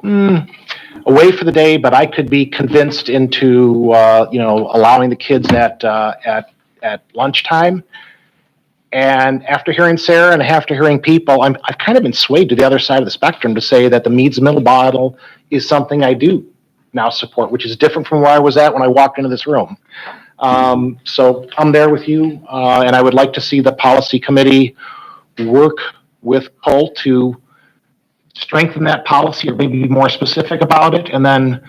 J: away for the day, but I could be convinced into, allowing the kids at lunchtime. And after hearing Sarah and after hearing people, I've kind of been swayed to the other side of the spectrum to say that the Meads Middle model is something I do now support, which is different from where I was at when I walked into this room. So I'm there with you, and I would like to see the policy committee work with Cole to strengthen that policy or maybe be more specific about it. And then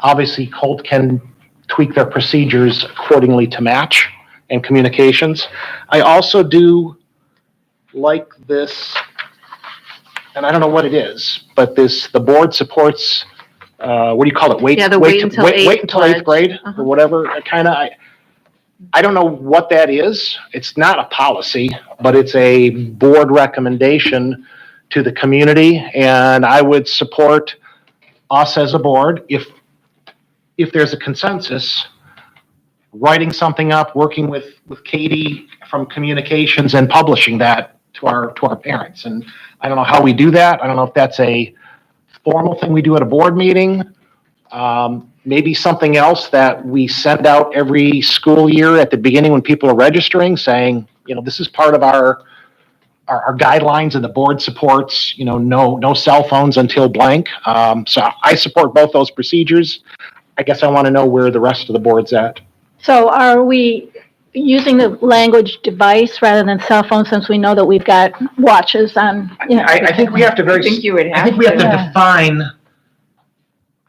J: obviously Colt can tweak their procedures accordingly to match and communications. I also do like this, and I don't know what it is, but the board supports, what do you call it? Wait until eighth grade or whatever. I don't know what that is. It's not a policy, but it's a board recommendation to the community, and I would support us as a board if there's a consensus, writing something up, working with Katie from communications and publishing that to our parents. And I don't know how we do that. I don't know if that's a formal thing we do at a board meeting. Maybe something else that we send out every school year at the beginning when people are registering, saying, this is part of our guidelines, and the board supports, no cell phones until blank. So I support both those procedures. I guess I want to know where the rest of the board's at.
H: So are we using the language device rather than cell phone, since we know that we've got watches on?
J: I think we have to
C: to
J: define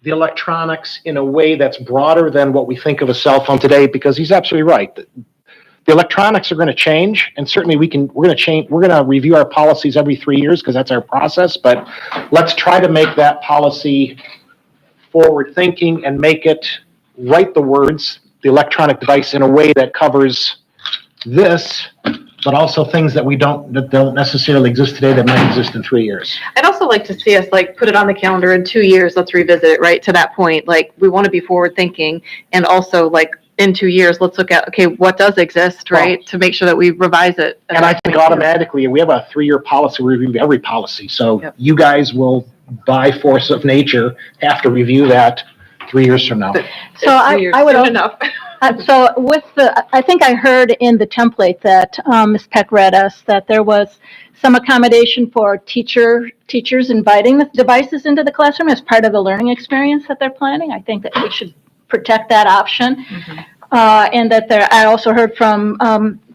J: the electronics in a way that's broader than what we think of a cell phone today, because he's absolutely right. The electronics are going to change, and certainly we're going to review our policies every 3 years because that's our process, but let's try to make that policy forward thinking and make it, write the words, the electronic device, in a way that covers this, but also things that don't necessarily exist today that might exist in 3 years.
I: I'd also like to see us put it on the calendar in 2 years. Let's revisit it, right? To that point, we want to be forward thinking, and also in 2 years, let's look at, okay, what does exist, right? To make sure that we revise it.
J: And I think automatically, we have a 3-year policy, we review every policy. So you guys will, by force of nature, have to review that 3 years from now.
H: So I would enough. So I think I heard in the template that Ms. Peck read us that there was some accommodation for teachers inviting the devices into the classroom as part of the learning experience that they're planning. I think that we should protect that option. And that I also heard from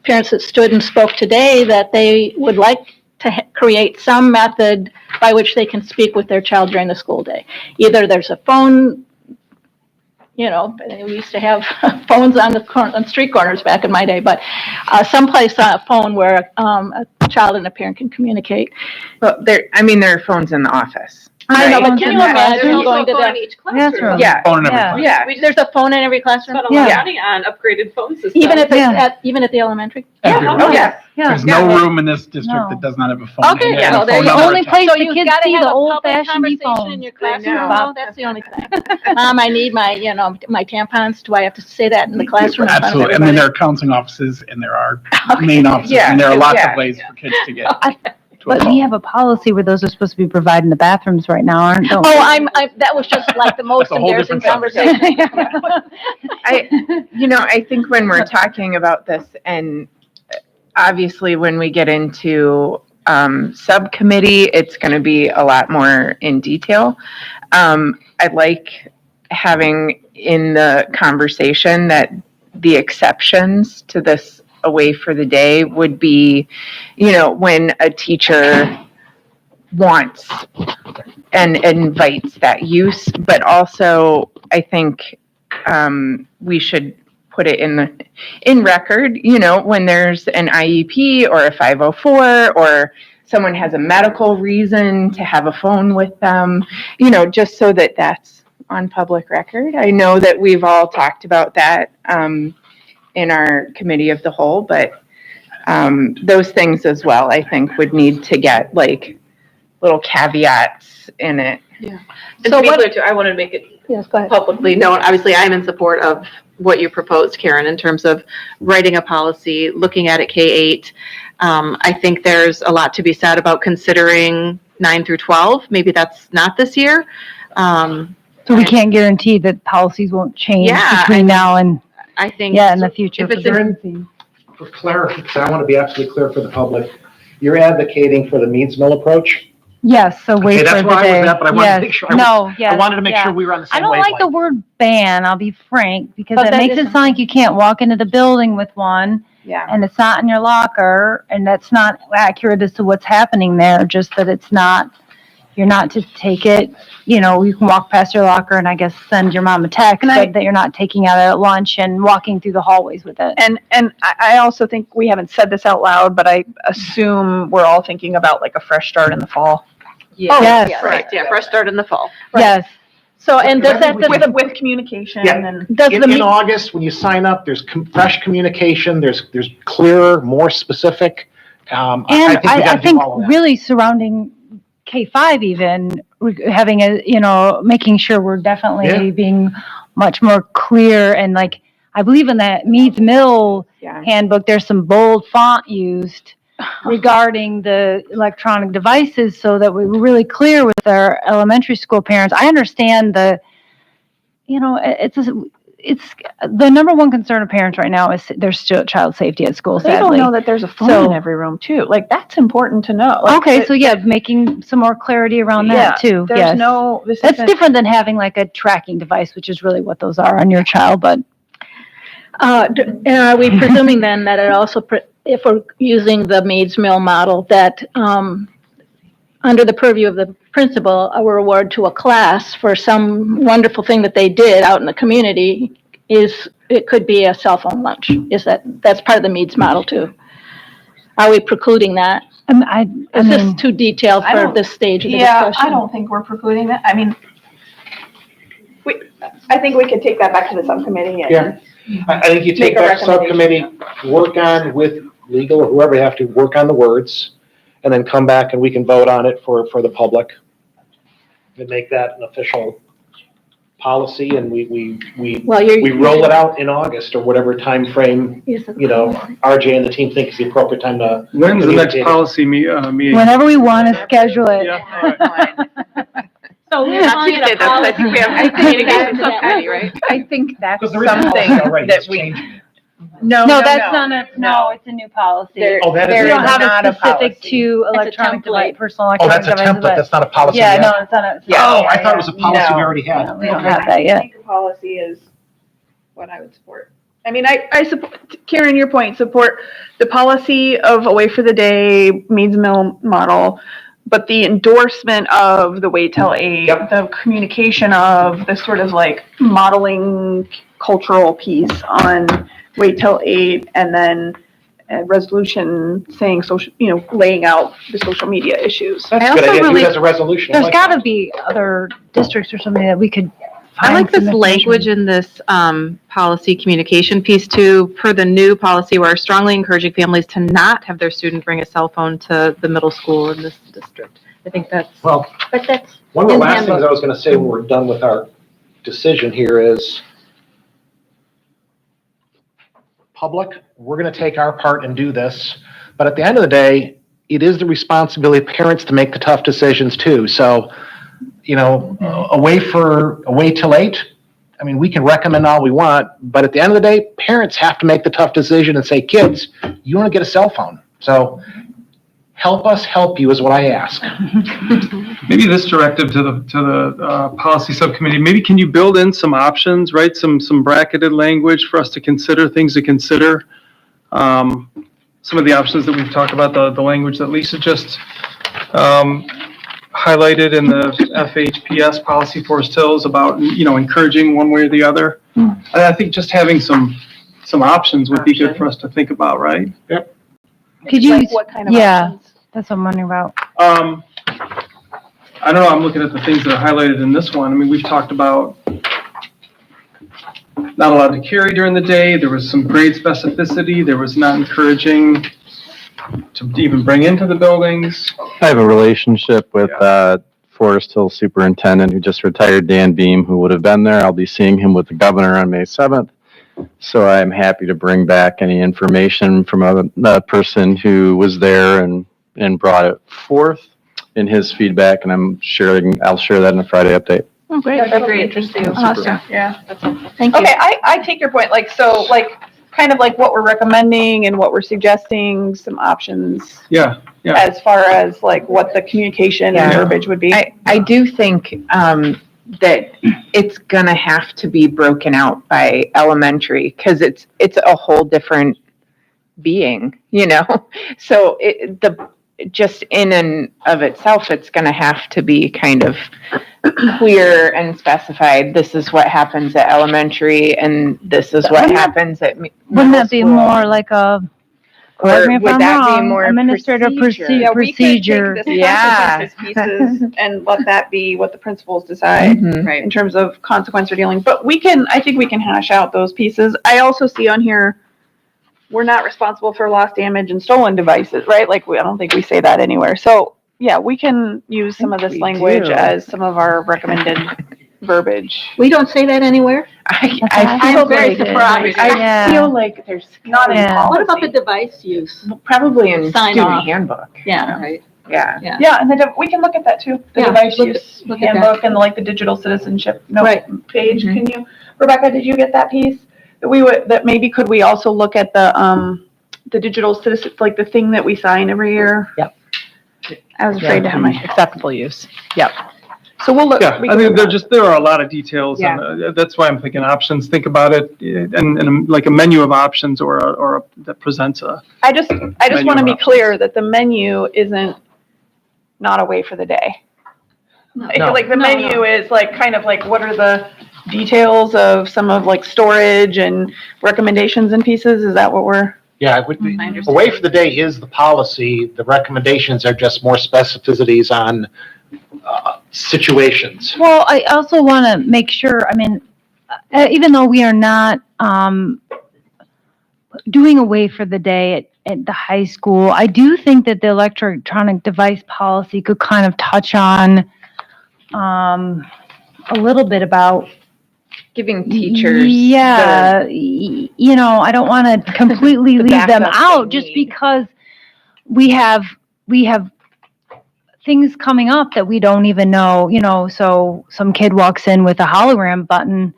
H: parents that stood and spoke today that they would like to create some method by which they can speak with their child during the school day. Either there's a phone, we used to have phones on street corners back in my day, but someplace on a phone where a child and a parent can communicate.
C: Well, there are phones in the office.
H: I know, but can you imagine going to
I: phone in each classroom?
C: Yeah.
F: Phone in every classroom.
H: There's a phone in every classroom.
I: Spent a lot of money on upgraded phone systems.
H: Even at the elementary.
F: There's no room in this district that does not have a phone.
H: Okay,
F: And a phone
G: the
F: number
G: only
F: attached.
G: place
H: So
G: the
H: you
G: kids
H: gotta
G: see
H: have
G: the
H: a
G: old
H: public
G: fashioned
H: conversation
G: phones.
H: in your classroom. Well, that's the only thing. I need my tampons. Do I have to say that in the classroom?
F: Absolutely. And then there are counseling offices, and there are main offices, and there are lots of ways for kids to get.
G: But we have a policy where those are supposed to be provided in the bathrooms right now, aren't they?
H: That was just the most
F: That's a whole
H: embarrassing
F: different subject.
H: conversation.
C: I think when we're talking about this, and obviously when we get into subcommittee, it's going to be a lot more in detail. I like having in the conversation that the exceptions to this away for the day would be, when a teacher wants and invites that use, but also I think we should put it in record, when there's an IEP or a 504 or someone has a medical reason to have a phone with them, just so that that's on public record. I know that we've all talked about that in our committee of the whole, but those things as well, I think, would need to get little caveats in it.
I: Yeah. And to be clear too, I want to make it publicly known. Obviously, I'm in support of what you proposed, Karen, in terms of writing a policy, looking at it K-8. I think there's a lot to be said about considering 9 through 12. Maybe that's not this year.
G: So we can't guarantee that policies won't change between now and
I: I think
G: in the future.
J: For clarity, because I want to be absolutely clear for the public, you're advocating for the Meads Mill approach?
G: Yes, so wait for the day.
J: That's where I was at, but I wanted to make sure. I wanted to make
G: yes.
J: sure we were on the same
G: I don't like the word ban, I'll be frank, because
H: But
G: it
H: that
G: makes it
H: isn't-
G: sound like you can't walk into the building with one, and it's not in your locker, and that's not accurate as to what's happening there, just that it's not you're not to take it, you can walk past your locker and I guess send your mom a text, but that you're not taking out at lunch and walking through the hallways with it.
D: And I also think we haven't said this out loud, but I assume we're all thinking about like a fresh start in the fall.
G: Yes.
I: Correct, yeah, fresh start in the fall.
G: Yes.
H: So, and does that,
D: With communication
J: Yeah.
D: and.
J: In August, when you sign up, there's fresh communication, there's clearer, more specific.
G: And
J: I think we
G: I
J: gotta do
G: think
J: all of that.
G: really surrounding K-5 even, having making sure we're definitely being much more clear and like, I believe in that Meads Mill handbook, there's some bold font used regarding the electronic devices so that we're really clear with our elementary school parents. I understand it's the number one concern of parents right now is there's still child safety at school,
D: They
G: sadly.
D: don't know that there's a phone in every room too. Like that's important to know.
G: So making some more clarity around that too.
D: There's
G: Yes. That's different than having like a tracking device, which is really what those are on your child, but.
H: Are we presuming then that it also, if we're using the Meads Mill model, that under the purview of the principal, a reward to a class for some wonderful thing that they did out in the community it could be a cell phone lunch? That's part of the Meads model too? Are we precluding that? Is this too detailed for this stage of the discussion?
D: I don't think we're precluding that. I mean, I think we could take that back to the subcommittee and.
J: Yeah. I think you take that subcommittee, work on with legal or whoever you have to work on the words, and then come back and we can vote on it for the public. And make that an official policy and we roll it out in August or whatever time frame, RJ and the team think is the appropriate time to.
F: When's the next policy meeting?
G: Whenever we want to schedule it.
I: So we're calling it a policy. I think we have communication subcommittee, right?
C: I think that's
J: Because there is a
C: something
J: policy already,
C: that
J: it's
C: we.
J: changing.
G: No, that's not it's a new policy.
C: There
G: We don't have
C: not
G: a
C: a
G: specific
C: policy.
G: to electronic device, personal
J: Oh,
G: electronic
J: that's a
G: devices.
J: template, that's not a policy
G: Yeah,
J: yet?
G: no, it's not a.
J: Oh, I thought it was a policy we already had.
G: No, we don't have that yet.
D: I think a policy is what I would support. I mean, I support, Karen, your point, support the policy of Away for the Day, Meads Mill model, but the endorsement of the Wait Till 8, the communication of the sort of like modeling cultural piece on Wait Till 8, and then a resolution saying social, laying out the social media issues.
J: That's a good idea, do it as a resolution.
G: There's got to be other districts or something that we could.
I: I like this language in this policy communication piece too, per the new policy, where strongly encouraging families to not have their student bring a cell phone to the middle school in this district. I think that's.
J: Well,
I: but that's
J: one of the last things I was going to say when we're done with our decision here is public, we're going to take our part and do this. But at the end of the day, it is the responsibility of parents to make the tough decisions too. So, away till 8, I mean, we can recommend all we want, but at the end of the day, parents have to make the tough decision and say, kids, you want to get a cell phone. So help us help you is what I ask.
F: Maybe this directive to the policy subcommittee, maybe can you build in some options, right? Some bracketed language for us to consider, things to consider. Some of the options that we've talked about, the language that Lisa just highlighted in the FHPS policy Forest Hills about, encouraging one way or the other. And I think just having some options would be good for us to think about, right?
J: Yep.
G: Could you?
D: Like what kind of
G: options? That's what I'm wondering about.
F: I don't know, I'm looking at the things that are highlighted in this one. I mean, we've talked about not allowed to carry during the day. There was some grade specificity. There was not encouraging to even bring into the buildings.
B: I have a relationship with Forest Hill Superintendent who just retired, Dan Beam, who would have been there. I'll be seeing him with the governor on May 7th. So I'm happy to bring back any information from a person who was there and brought it forth in his feedback, and I'll share that in a Friday update.
H: Oh, great.
D: That's very interesting.
H: Awesome.
D: Yeah.
H: Thank you.
D: Okay, I take your point. Kind of like what we're recommending and what we're suggesting, some options.
F: Yeah.
D: As far as like what the communication and verbiage would be.
C: I do think that it's gonna have to be broken out by elementary because it's a whole different being, So just in and of itself, it's going to have to be kind of clear and specified. This is what happens at elementary, and this is what happens at
G: Wouldn't that be more like a, correct me if
C: would
G: I'm
C: that be
G: wrong,
C: more
G: administrative
D: Yeah, we could take
G: procedure?
D: this
C: Yeah.
D: consequences pieces and let that be what the principals decide
C: Mhm.
D: in terms of consequence or dealing. But I think we can hash out those pieces. I also see on here, we're not responsible for lost, damage, and stolen devices, right? Like, I don't think we say that anywhere. So, yeah, we can use some of this
C: we
D: language
C: do.
D: as some of our recommended verbiage.
H: We don't say that anywhere?
C: I
H: feel very surprised.
C: I feel like there's
D: Not in
C: yeah.
D: policy.
H: What about the device use?
C: Probably in
H: Sign
C: student
H: off.
C: handbook.
H: Yeah, right.
C: Yeah.
D: Yeah, and we can look at that too. The
H: Yeah,
D: device
H: look
D: use
H: at that.
D: handbook and like the digital citizenship note
H: Right.
D: page.
C: Mhm.
D: Can you, Rebecca, did you get that piece? That maybe could we also look at the digital citizen, like the thing that we sign every year?
K: Yep.
D: I was afraid to have my,
K: Acceptable use. Yep.
D: so we'll look.
F: Yeah,
D: we
F: I
D: can
F: think
D: look at
F: there are a lot of details, and that's why I'm thinking options. Think about it, and like a menu of options, that presents a.
D: I just
F: Menu
D: want to be
F: options.
D: clear that the menu isn't not a way for the day. Like the menu is like, kind of like, what are the details of some of like storage and recommendations and pieces? Is that what we're?
J: Yeah, it would be, the way for the day is the policy. The recommendations are just more specificities on situations.
G: Well, I also want to make sure, I mean, even though we are not doing away for the day at the high school, I do think that the electronic device policy could kind of touch on a little bit about
C: Giving teachers.
G: yeah, you know, I don't want to completely
C: The
G: leave them
C: backup
G: out
C: they
G: just
C: need.
G: because we have things coming up that we don't even know, you know, so some kid walks in with a hologram button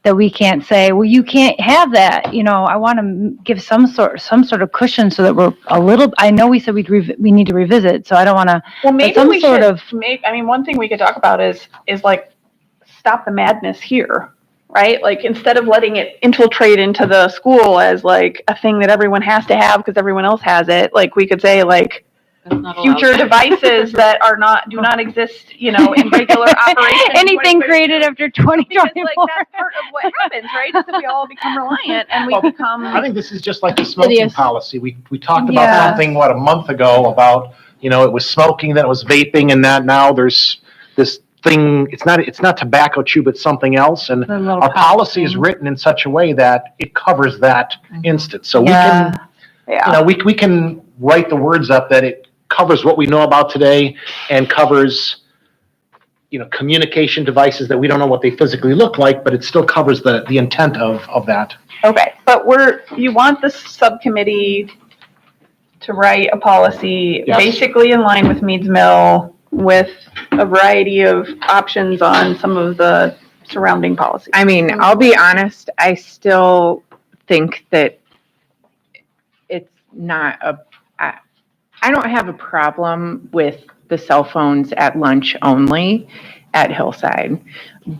G: that we can't say, well, you can't have that. You know, I want to give some sort of cushion so that we're a little, I know we said we need to revisit, so I don't want to,
D: Well, maybe
G: some
D: we
G: sort
D: should,
G: of,
D: I mean, one thing we could talk about is like, stop the madness here, right? Like, instead of letting it infiltrate into the school as like a thing that everyone has to have because everyone else has it, like, we could say like, future devices that do not exist, you know, in regular operation.
G: anything created after
D: Because like
G: 2024.
D: that's part of what happens, right? Is that we all become reliant and we become.
J: I think this is just like the smoking
H: is.
J: policy. We talked about
G: Yeah.
J: something, a month ago about, it was smoking, then it was vaping, and that now there's this thing, it's not tobacco chew, but something else. And
G: The little
J: our
G: pouch
J: policy is
G: thing.
J: written in such a way that it covers that instance. So
G: Yeah.
J: we can write the words up that it covers what we know about today and covers, communication devices that we don't know what they physically look like, but it still covers the intent of that.
D: Okay, but you want the subcommittee to write a policy
J: Yes.
D: basically in line with Meads Mill with a variety of options on some of the surrounding policies.
C: I mean, I'll be honest, I still think that it's not I don't have a problem with the cell phones at lunch only at Hillside.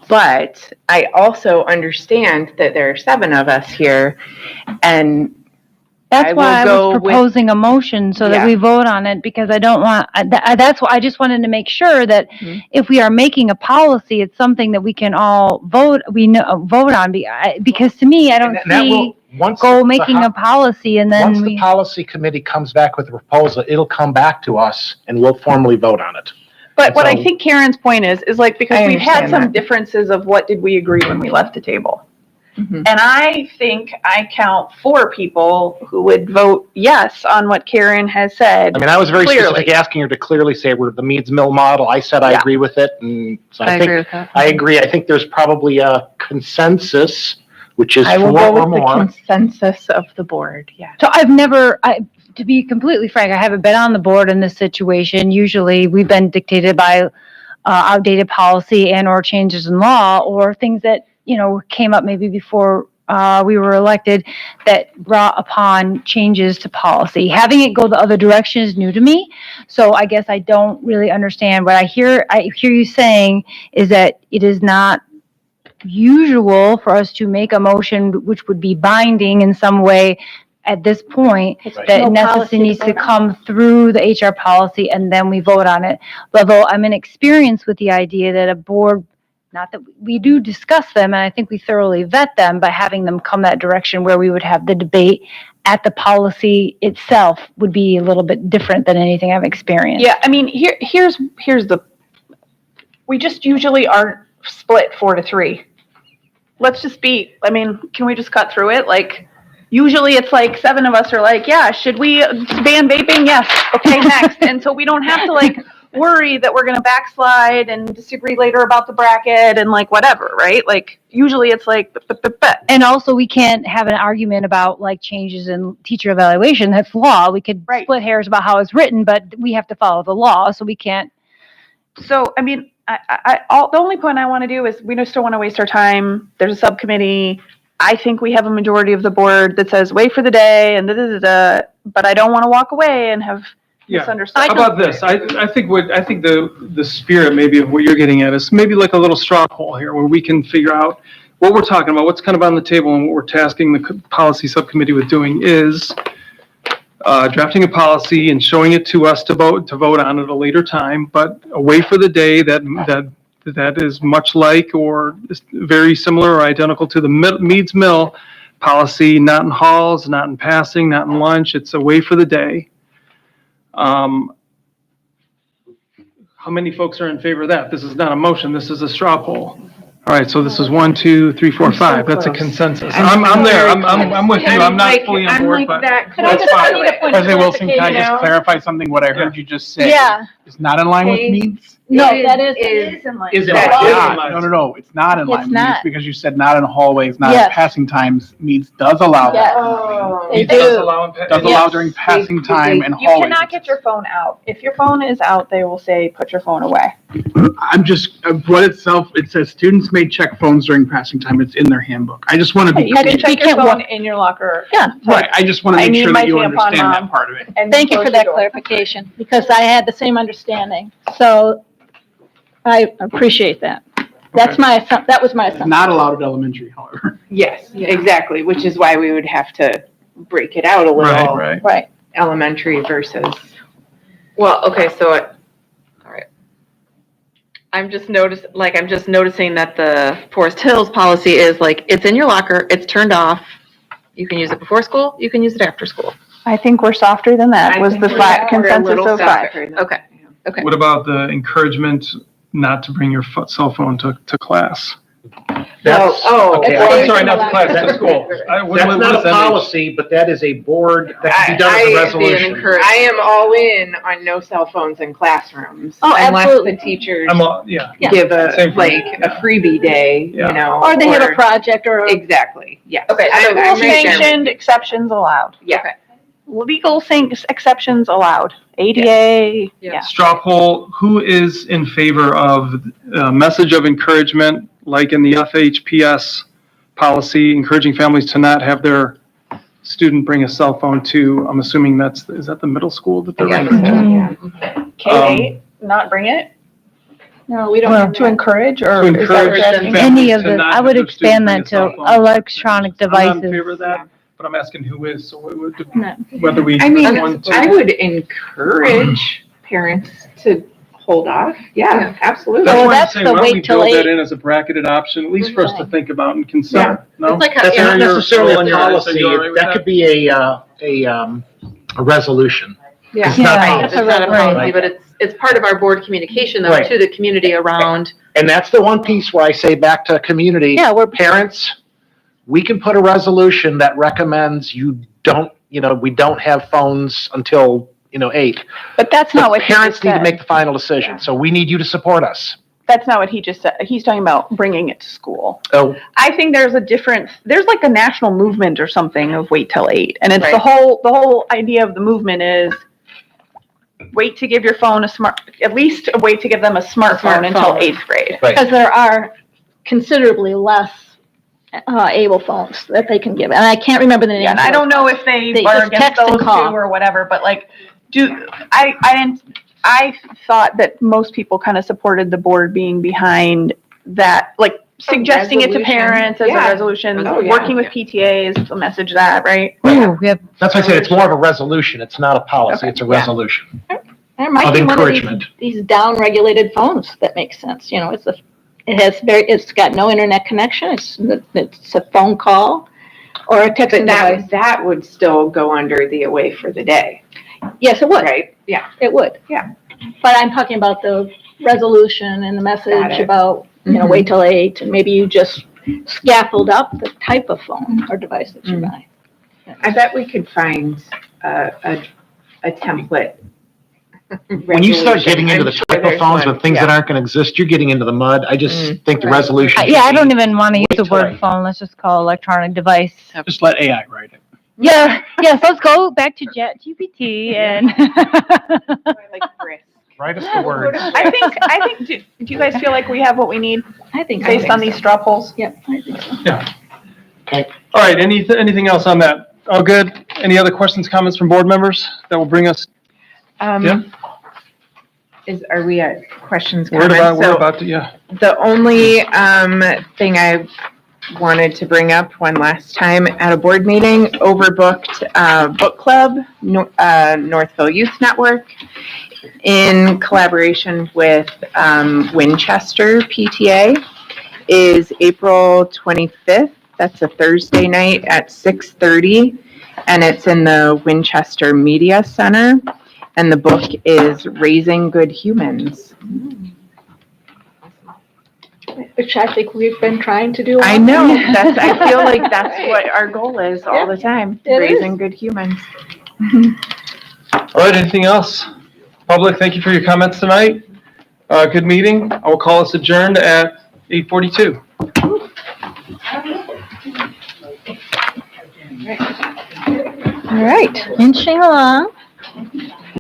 C: But I also understand that there are 7 of us here, and
G: That's why I
C: will
G: was
C: go with-
G: proposing a motion so that
C: Yeah.
G: we vote on it, because I don't want, that's why I just wanted to make sure that if we are making a policy, it's something that we can all vote on, because to me, I don't
J: And that
G: see
J: will, once
G: making a policy and then
J: once the policy committee comes back with a proposal, it'll come back to us and we'll formally vote on it.
D: But what I
J: So-
D: think Karen's point is like, because
C: I
D: we've had
C: understand
D: some
C: that.
D: differences of what did we agree when we left the table.
C: Mhm.
D: And I think I count 4 people who would vote yes on what Karen has said.
J: I mean, I was very
D: clearly.
J: specific, asking her to clearly say we're the Meads Mill model. I said I
D: Yeah.
J: agree with it, and so
I: I
J: I think,
I: agree with that.
J: I agree. I think there's probably a consensus, which is
C: I
J: 4
C: will go
J: or
C: with the
J: more.
C: consensus of the board, yeah.
G: So to be completely frank, I haven't been on the board in this situation. Usually we've been dictated by outdated policy and or changes in law or things that, came up maybe before we were elected that brought upon changes to policy. Having it go the other direction is new to me. So I guess I don't really understand what I hear you saying is that it is not usual for us to make a motion which would be binding in some way at this point that
H: No
G: necessarily
H: policy
G: needs
H: to
G: to
H: vote on.
G: come through the HR policy and then we vote on it. Although I'm in experience with the idea that a board, not that we do discuss them, and I think we thoroughly vet them, but having them come that direction where we would have the debate at the policy itself would be a little bit different than anything I've experienced.
D: Yeah, I mean, here's we just usually aren't split 4-3. Let's just be, I mean, can we just cut through it? Like, usually it's like 7 of us are like, yeah, should we ban vaping? Yes. Okay, next. And so we don't have to like worry that we're going to backslide and disagree later about the bracket and like whatever, right? Like, usually it's like,
G: And also, we can't have an argument about like changes in teacher evaluation. That's law. We could split hairs about how it's written, but we have to follow the law, so we can't.
D: So, I mean, the only point I want to do is we just don't want to waste our time. There's a subcommittee. I think we have a majority of the board that says wait for the day and but I don't want to walk away and have misunderstood.
F: How about this? I think the spirit maybe of what you're getting at is maybe like a little straw poll here where we can figure out what we're talking about, what's kind of on the table, and what we're tasking the policy subcommittee with doing is drafting a policy and showing it to us to vote on at a later time, but a way for the day that is much like or is very similar or identical to the Meads Mill policy, not in halls, not in passing, not in lunch. It's a way for the day. How many folks are in favor of that? This is not a motion. This is a straw poll. All right, so this is 1, 2, 3, 4, 5. That's a consensus. I'm there. I'm with you. I'm not fully on board, but that's fine.
J: President Wilson, can I just clarify something? What I heard you just say is not in line with Meads?
H: No, that is in line.
J: Is it not? No, it's not in line with Meads because you said not in hallways, not in passing times. Meads does allow that.
H: They
F: Does
H: do.
F: allow
J: during passing time and
D: You
J: hallways.
D: cannot get your phone out. If your phone is out, they will say, put your phone away.
J: I'm just, it says students may check phones during passing time. It's in their handbook. I just want to be
D: You can
J: clear.
D: check your phone in your locker.
H: Yeah.
J: Right, I just want to make sure that you understand that part of it.
D: And
H: Thank you
D: close
H: for
D: your
H: that
D: door.
H: clarification, because I had the same understanding. So I appreciate that. That was my assumption.
J: Not allowed at elementary, however.
C: Yes, exactly, which is why we would have to break it out a little.
H: Right.
C: Elementary versus.
I: Well, okay, so, all right. I'm just noticing that the Forest Hills policy is like, it's in your locker, it's turned off. You can use it before school, you can use it after school.
D: I think we're softer than that, was the consensus of 5.
I: Okay, okay.
F: What about the encouragement not to bring your cell phone to class?
J: Okay,
F: I'm sorry, not to class, to school.
J: That's not a policy, but that is a board that can be done as a resolution.
C: I am all in on no cell phones in classrooms.
H: Oh, absolutely.
C: Unless the teachers
F: Same
C: give
F: for me.
C: a freebie day, you know.
H: Or they have a project or.
C: Exactly, yes.
D: Okay,
C: I'm
D: legal
C: right there.
D: sanctioned, exceptions allowed.
C: Yeah.
D: Legal exceptions allowed. ADA,
F: Straw poll, who is in favor of a message of encouragement, like in the FHPS policy, encouraging families to not have their student bring a cell phone to, I'm assuming is that the middle school that they're referring to?
D: K-8, not bring it?
H: No, we don't.
D: To encourage or?
F: To
D: is that what
F: encourage
D: you're asking?
G: Any of
F: to
G: the,
F: not
G: I
F: have
G: would
F: their
G: expand
F: student
G: that
F: bring a
G: to
F: cell phone.
G: electronic
F: I'm not in
G: devices.
F: favor of that, but I'm asking who is, so
H: No.
F: whether we.
C: I mean,
F: want to-
C: I would encourage parents to hold off. Yeah, absolutely.
F: That's
H: Well,
F: why I'm
H: that's
F: saying,
H: the
F: why don't we
H: wait till
F: build that
H: 8.
F: in as a bracketed option, at least for us to think about and consider? No?
I: It's like
J: That's
I: Yeah,
J: not
F: you're-
J: necessarily
F: on
J: a
F: your end, so
J: policy.
F: you're all right with
J: That could be a resolution.
I: Yeah,
J: It's not
G: Yeah.
I: it's not a
G: Right.
I: policy, but it's part of our board communication though,
J: Right.
I: to the community around.
J: And that's the one piece where I say back to community.
H: Yeah, we're
J: Parents, we can put a resolution that recommends we don't have phones until, 8.
D: But that's not what he
J: Parents
D: just
J: need to
D: said.
J: make the final decision, so we need you to support us.
D: That's not what he just said. He's talking about bringing it to school.
J: Oh,
D: I think there's like a national movement or something of wait till 8. And it's
I: Right.
D: the whole idea of the movement is wait to give your phone at least wait to give them a smartphone until 8th grade.
H: Because there are considerably less able phones that they can give. And I can't remember the name.
D: Yeah, and I don't know if they
H: They
D: are
H: just
D: against
H: text and
D: those two
H: call.
D: or whatever, but like, I thought that most people kind of supported the board being behind that, like, suggesting it to
C: resolution.
D: parents as a
C: Yeah.
D: resolution,
C: Oh, yeah.
D: working with PTAs, a message that, right?
G: Ooh, we have,
J: That's why I said it's more of a resolution. It's not a policy, it's a
D: Yeah.
J: resolution
H: There might
J: of
H: be one of
J: encouragement.
H: these down-regulated phones that makes sense, it's got no internet connection, it's a phone call or a
C: But
H: texting device.
C: that would still go under the away for the day,
H: Yes, it would,
C: right? Yeah.
H: it would.
C: Yeah.
H: But I'm talking about the resolution and the
C: Got
H: message
C: it.
H: about,
C: Mhm.
H: wait till 8, and maybe you just scaffold up the type of phone or device that you buy.
C: I bet we could find a template.
J: When you start getting into the
C: I'm sure
J: type of
C: there's
J: phones
C: one.
J: with things that
C: Yeah.
J: aren't gonna exist, you're getting into the mud. I just think the
C: Right.
J: resolution.
G: yeah, I
J: should
G: don't
J: be-
G: even want to use the
J: till
G: word
J: eight.
G: phone. Let's just call electronic device.
F: Just let AI write it.
G: Yeah, yes, let's go back to ChatGPT and.
J: Write us the words.
D: I think, do you guys feel like we have what we need
H: I think
D: based on these straw polls?
H: Yep, I think so.
F: Yeah.
J: Okay.
F: All right, anything else on that? All good? Any other questions, comments from board members that will bring us? Yeah.
C: Are we at questions,
F: We're
C: comments?
F: we're about to, yeah.
C: The only thing I wanted to bring up one last time at a board meeting, overbooked book club, Northville Youth Network, in collaboration with Winchester PTA, is April 25th. That's a Thursday night at 6:30, and it's in the Winchester Media Center. And the book is Raising Good Humans.
H: Which I think we've been trying to do.
C: I know, I feel like that's what our goal is all the time,
H: It is.
C: raising good humans.
F: All right, anything else? Public, thank you for your comments tonight. Good meeting. I will call us adjourned at 8:42.
H: All right, inching along.